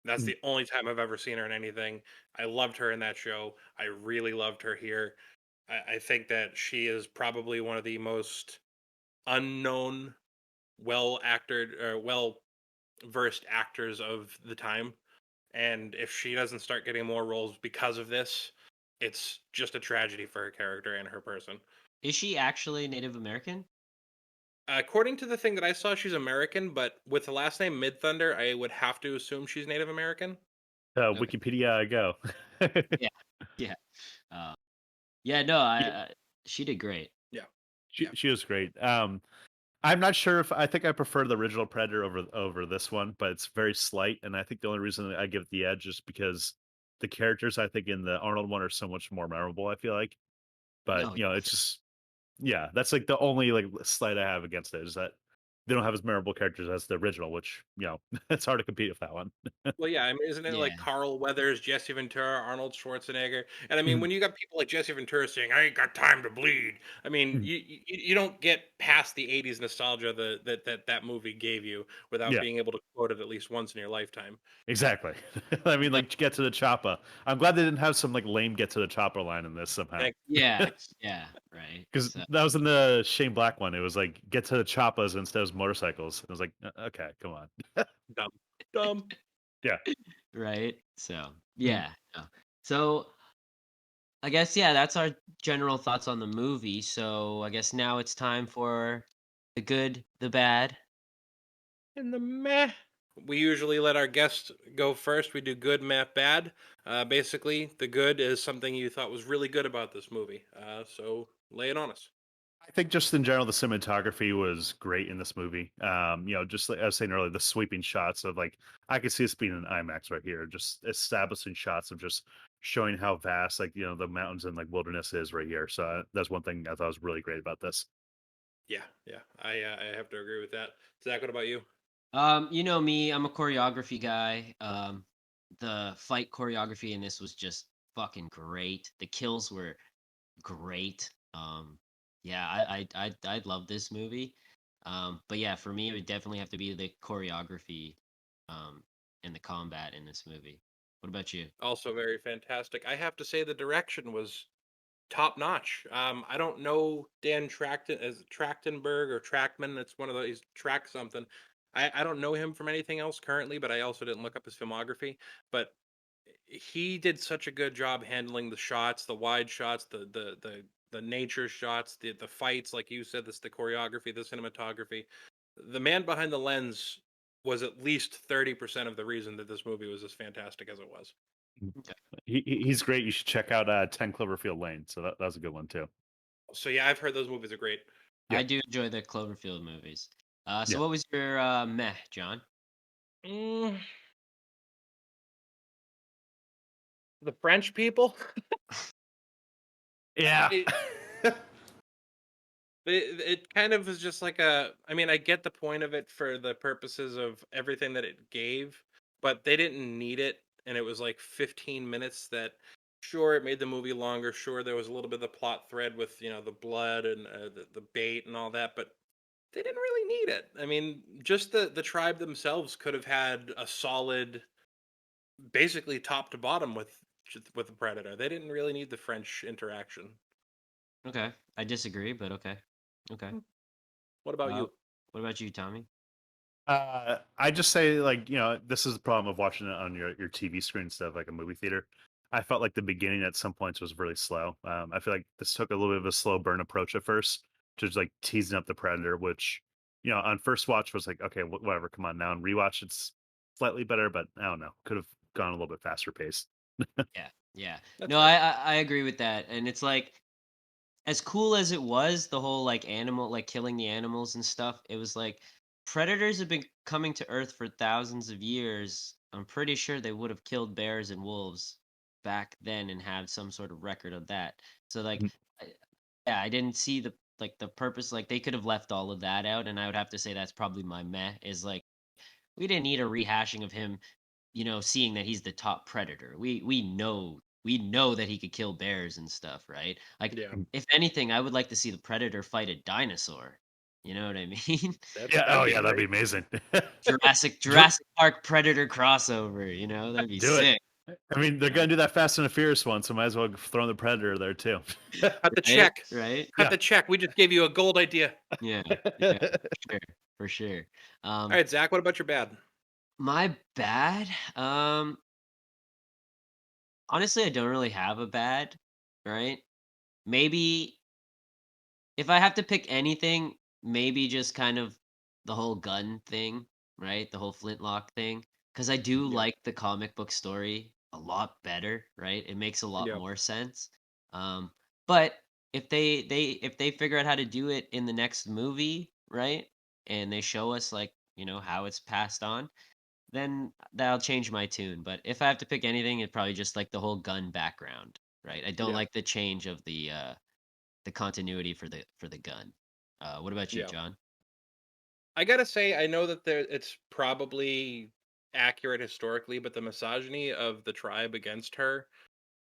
Speaker 2: That's
Speaker 4: Mm.
Speaker 2: the only time I've ever seen her in anything. I loved her in that show. I really loved her here. I think that she is probably one of the most unknown, well acted or well versed actors of the time. And if she doesn't start getting more roles because of this, it's just a tragedy for her character and her person.
Speaker 3: Is she actually Native American?
Speaker 2: According to the thing that I saw, she's American, but with the last name Mid Thunder, I would have to assume she's Native American.
Speaker 3: Okay.
Speaker 4: Wikipedia, I go.
Speaker 3: Yeah. Yeah. Uh, yeah, no, she did great.
Speaker 2: Yeah.
Speaker 4: She was great. I'm not sure if I think I prefer the original Predator over this one, but it's very slight, and I think the only reason I give it the edge is because the characters I think in the Arnold one are so much more memorable. I feel like, but
Speaker 3: No,
Speaker 4: it's just that's like the only like slight I have against it is that they don't have as memorable characters as the original, which it's hard to compete with that one.
Speaker 2: Well, yeah, I mean, isn't it
Speaker 3: Yeah.
Speaker 2: like Carl Weathers, Jesse Ventura, Arnold Schwarzenegger? And I mean,
Speaker 4: Mhm.
Speaker 2: when you got people like Jesse Ventura saying, "I ain't got time to bleed," I mean,
Speaker 4: Mhm.
Speaker 2: you don't get past the '80s nostalgia that movie gave you without
Speaker 4: Yeah,
Speaker 2: being able to quote it at least once in your lifetime.
Speaker 4: exactly. I mean,
Speaker 3: No,
Speaker 4: like get to the chopper. I'm glad they didn't have some like lame get to the chopper line in this somehow.
Speaker 2: Thank
Speaker 3: yeah, yeah, right.
Speaker 4: Because
Speaker 3: So
Speaker 4: that was in the Shane Black one. It was like get to the choppas instead of motorcycles. I was like, okay, come on.
Speaker 2: dumb, dumb.
Speaker 4: Yeah.
Speaker 3: right. So
Speaker 4: Mhm.
Speaker 3: yeah. No. So I guess yeah, that's our general thoughts on the movie. So I guess now it's time for the good, the bad.
Speaker 2: And the meh. We usually let our guests go first. We do good, meh, bad. Basically, the good is something you thought was really good about this movie. So lay it on us.
Speaker 4: I think just in general, the cinematography was great in this movie. Just like I was saying earlier, the sweeping shots of like I could see this being an IMAX right here, just establishing shots of just showing how vast like the mountains and like wilderness is right here. So that's one thing I thought was really great about this.
Speaker 2: Yeah, yeah, I have to agree with that. Zach, what about you?
Speaker 3: You know me, I'm a choreography guy. The fight choreography in this was just fucking great. The kills were great. Yeah, I love this movie. But yeah, for me, it would definitely have to be the choreography, um, and the combat in this movie. What about you?
Speaker 2: Also very fantastic. I have to say the direction was top notch. I don't know Dan Trachtenberg or Trackman. It's one of those track something. I don't know him from anything else currently, but I also didn't look up his filmography. But he did such a good job handling the shots, the wide shots, the nature shots, the fights, like you said, the choreography, the cinematography. The man behind the lens was at least 30% of the reason that this movie was as fantastic as it was.
Speaker 3: Okay.
Speaker 4: He's great. You should check out 10 Cloverfield Lane. So that was a good one too.
Speaker 2: So yeah, I've heard those movies are great.
Speaker 4: Yeah.
Speaker 3: I do enjoy the Cloverfield movies. So
Speaker 4: Yeah.
Speaker 3: what was your meh, John?
Speaker 2: Mm, the French people.
Speaker 4: Yeah.
Speaker 2: It, it kind of is just like a. I mean, I get the point of it for the purposes of everything that it gave, but they didn't need it, and it was like 15 minutes. That sure, it made the movie longer. Sure, there was a little bit of the plot thread with the blood and the bait and all that, but they didn't really need it. I mean, just the tribe themselves could have had a solid, basically top to bottom with the predator. They didn't really need the French interaction.
Speaker 3: Okay, I disagree, but okay, okay.
Speaker 2: Hmm. What about
Speaker 3: Uh,
Speaker 2: you?
Speaker 3: what about you, Tommy?
Speaker 4: I just say like this is the problem of watching it on your TV screen instead of like a movie theater. I felt like the beginning at some points was really slow. I feel like this took a little bit of a slow burn approach at first, just like teasing up the predator, which on first watch was like okay, whatever, come on. Now on rewatch it's slightly better, but I don't know, could have gone a little bit faster pace.
Speaker 3: Yeah, yeah.
Speaker 2: That's
Speaker 3: No,
Speaker 2: fair.
Speaker 3: I agree with that, and it's like as cool as it was, the whole like animal, like killing the animals and stuff. It was like predators have been coming to Earth for thousands of years. I'm pretty sure they would have killed bears and wolves back then and have some sort of record of that. So like,
Speaker 4: Mhm.
Speaker 3: I- yeah, I didn't see the purpose. Like they could have left all of that out, and I would have to say that's probably my meh. Is like we didn't need a rehashing of him, seeing that he's the top predator. We know that he could kill bears and stuff, right? Like
Speaker 2: Yeah,
Speaker 3: if anything, I would like to see the predator fight a dinosaur. You know what I mean?
Speaker 4: Yeah.
Speaker 2: that'd
Speaker 4: Oh
Speaker 2: be
Speaker 4: yeah, that'd be
Speaker 2: great.
Speaker 4: amazing.
Speaker 3: Jurassic
Speaker 4: Dr-
Speaker 3: Jurassic Park predator crossover, that'd be
Speaker 4: Do it.
Speaker 3: sick,
Speaker 4: I mean, they're
Speaker 3: uh,
Speaker 4: gonna do that Fast and the Furious one, so might as well throw in the Predator there too.
Speaker 2: Cut the
Speaker 3: right?
Speaker 2: check.
Speaker 3: Right?
Speaker 2: Cut
Speaker 4: Yeah.
Speaker 2: the check. We just gave you a gold idea.
Speaker 3: Yeah, yeah, sure, for sure.
Speaker 2: All
Speaker 3: Um,
Speaker 2: right, Zach. What about your bad?
Speaker 3: my bad. Honestly, I don't really have a bad, right? Maybe if I have to pick anything, maybe just kind of the whole gun thing, right? The whole flintlock thing. Because I do
Speaker 2: Yep.
Speaker 3: like the comic book story a lot better, right? It makes a lot
Speaker 2: Yep.
Speaker 3: more sense. Um, but if they figure out how to do it in the next movie, right? And they show us like, how it's passed on, then that'll change my tune. But if I have to pick anything, it probably just like the whole gun background, right? I don't
Speaker 2: Yeah.
Speaker 3: like the change of the continuity for the gun. What about you,
Speaker 2: Yeah.
Speaker 3: John?
Speaker 2: I gotta say, I know that it's probably accurate historically, but the misogyny of the tribe against her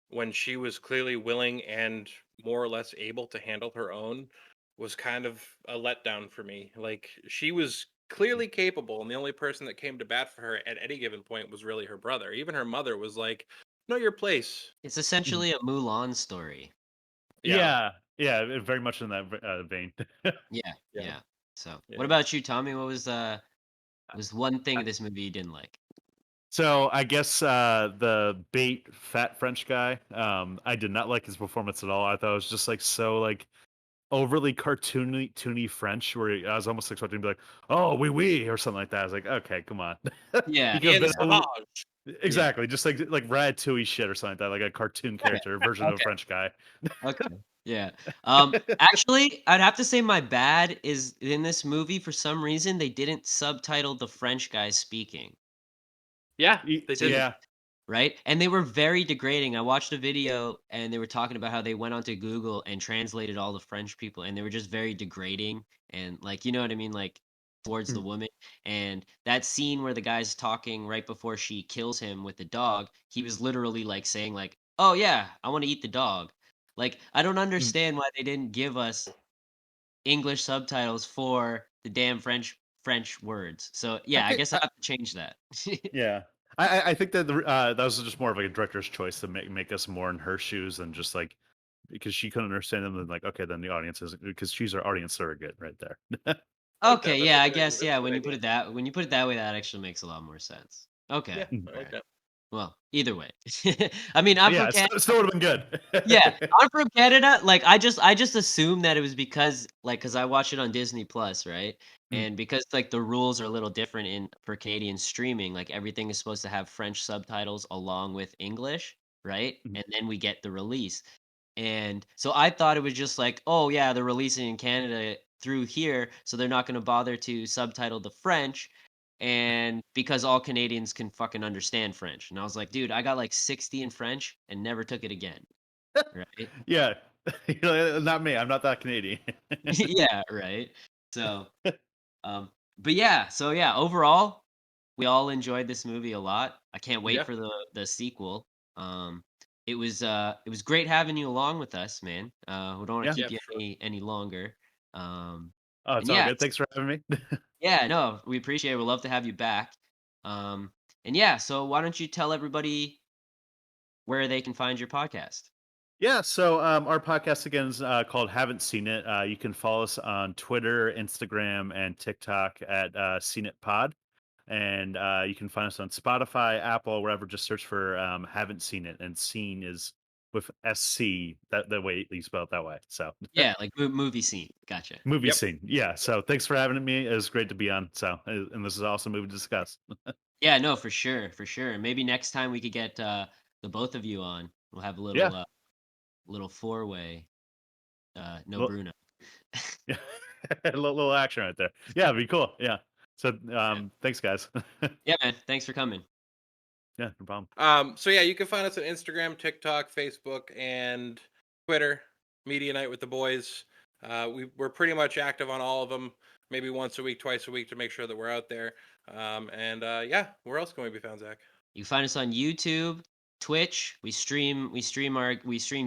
Speaker 2: when she was clearly willing and more or less able to handle her own was kind of a letdown for me. Like, she was clearly capable, and the only person that came to bat for her at any given point was really her brother. Even her mother was like, "Know your place."
Speaker 3: It's essentially a Mulan story.
Speaker 2: Yeah,
Speaker 4: Yeah, very much in that vein.
Speaker 3: Yeah,
Speaker 2: yeah,
Speaker 3: yeah. So,
Speaker 2: yeah.
Speaker 3: what about you, Tommy? What was one thing of this movie you didn't like?
Speaker 4: So I guess the bait fat French guy, I did not like his performance at all. I thought it was just like so like overly cartoony French, where I was almost expecting to be like, "Oh, oui," or something like that. I was like, "Okay, come on."
Speaker 3: Yeah,
Speaker 4: He could have
Speaker 2: And
Speaker 4: been
Speaker 2: Savage.
Speaker 4: exactly just like Ratatouille shit or something like that, like a cartoon
Speaker 3: yeah.
Speaker 4: character version of a
Speaker 3: Okay.
Speaker 4: French guy.
Speaker 3: Okay. Yeah. Actually, I'd have to say my bad is in this movie for some reason they didn't subtitle the French guy speaking.
Speaker 2: Yeah, they
Speaker 3: So
Speaker 2: didn't.
Speaker 4: Yeah,
Speaker 3: right? And they were very degrading. I watched a video and they were talking about how they went onto Google and translated all the French people and they were just very degrading and like you know what I mean like towards the
Speaker 4: Mm,
Speaker 3: woman. And that scene where the guy's talking right before she kills him with the dog, he was literally like saying like, "Oh yeah, I want to eat the dog." Like I don't
Speaker 4: mm.
Speaker 3: understand why they didn't give us English subtitles for the damn French words. So
Speaker 4: I
Speaker 3: yeah, I
Speaker 4: could,
Speaker 3: guess I have to change that.
Speaker 4: yeah. I think that that was just more of like a director's choice to make us more in her shoes and just like because she couldn't understand them. Then like okay, then the audience is because she's our audience surrogate right there.
Speaker 2: I like that.
Speaker 3: Okay,
Speaker 2: That's a
Speaker 3: yeah, I
Speaker 2: good idea.
Speaker 3: guess
Speaker 2: That's
Speaker 3: yeah,
Speaker 2: a good idea.
Speaker 3: when you put it that way, that actually makes a lot more sense. Okay.
Speaker 2: Yeah,
Speaker 4: Mm.
Speaker 2: I like
Speaker 3: Alright.
Speaker 2: that.
Speaker 3: Well, either way. I mean, I'm
Speaker 4: Yeah,
Speaker 3: from Canada.
Speaker 4: it still would have been
Speaker 3: Yeah,
Speaker 4: good.
Speaker 3: I'm from Canada. Like I just assumed that it was because like cuz I watch it on Disney Plus, right?
Speaker 4: Mm,
Speaker 3: And because like the rules are a little different in for Canadian streaming, like everything is supposed to have French subtitles along with English, right?
Speaker 4: mm.
Speaker 3: And then we get the release. And so I thought it was just like, oh yeah, they're releasing in Canada through here, so they're not going to bother to subtitle the French and because all Canadians can fucking understand French. And I was like, dude, I got like 60 in French and never took it again, right?
Speaker 4: Yeah, not me. I'm not that Canadian.
Speaker 3: Yeah, right. So, um but yeah, so yeah, overall, we all enjoyed this movie a lot. I can't wait
Speaker 2: Yeah.
Speaker 3: for the sequel. Um it was great having you along with us, man. We don't want
Speaker 4: Yeah.
Speaker 3: to
Speaker 2: Yeah,
Speaker 3: keep you
Speaker 2: for sure.
Speaker 3: any longer. Um
Speaker 4: Oh, it's
Speaker 3: and
Speaker 4: all
Speaker 3: yeah,
Speaker 4: good. Thanks for having me.
Speaker 3: yeah, no, we appreciate it. We'd love to have you back. And yeah, so why don't you tell everybody where they can find your podcast?
Speaker 4: Yeah, so our podcast again is called Haven't Seen It. You can follow us on Twitter, Instagram, and TikTok at Seen It Pod. And you can find us on Spotify, Apple, wherever. Just search for Haven't Seen It. And Seen is with SC, that the way you spell it that way. So
Speaker 3: Yeah, like movie scene. Gotcha.
Speaker 4: movie
Speaker 2: Yep.
Speaker 4: scene. Yeah. So thanks for having me. It was great to be on. So, and this is an awesome movie to discuss.
Speaker 3: Yeah, no, for sure, for sure. Maybe next time we could get the both of you on. We'll have a
Speaker 4: Yeah.
Speaker 3: little four-way. No
Speaker 4: Well,
Speaker 3: Bruno.
Speaker 4: yeah. a little action right there. Yeah, it'd be cool. Yeah. So
Speaker 3: Yeah.
Speaker 4: thanks, guys.
Speaker 3: Yeah, man. Thanks for coming.
Speaker 4: Yeah, no problem.
Speaker 2: So yeah, you can find us on Instagram, TikTok, Facebook, and Twitter. Media Night with the Boys. We're pretty much active on all of them. Maybe once a week, twice a week to make sure that we're out there. Yeah, where else can we be found, Zach?
Speaker 3: You can find us on YouTube, Twitch. We stream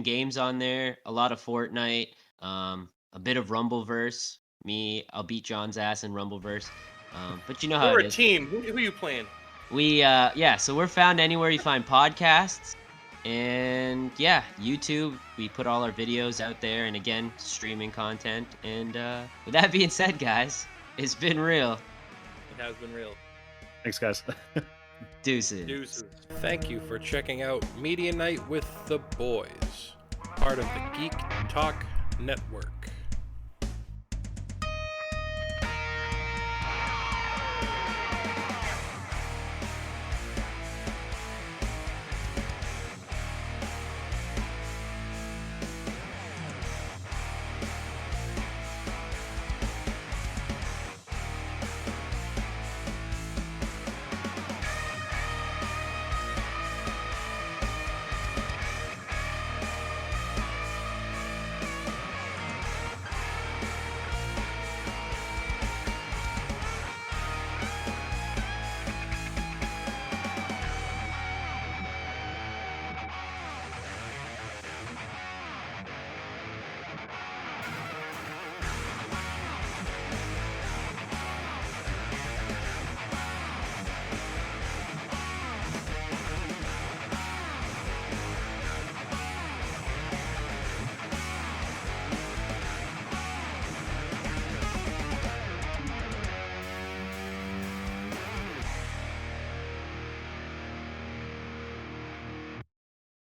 Speaker 3: games on there. A lot of Fortnite. A bit of Rumbleverse. I'll beat John's ass in Rumbleverse. But you know how
Speaker 2: We're
Speaker 3: it
Speaker 2: a
Speaker 3: is.
Speaker 2: team. Who are you playing?
Speaker 3: So we're found anywhere you find podcasts. And yeah, YouTube, we put all our videos out there and again, streaming content. And with that being said, guys, it's been real.
Speaker 2: It has been real.
Speaker 4: Thanks, guys.
Speaker 3: Deuces.
Speaker 2: Deuces. Thank you for checking out Media Night with the Boys, part of the Geek Talk Network.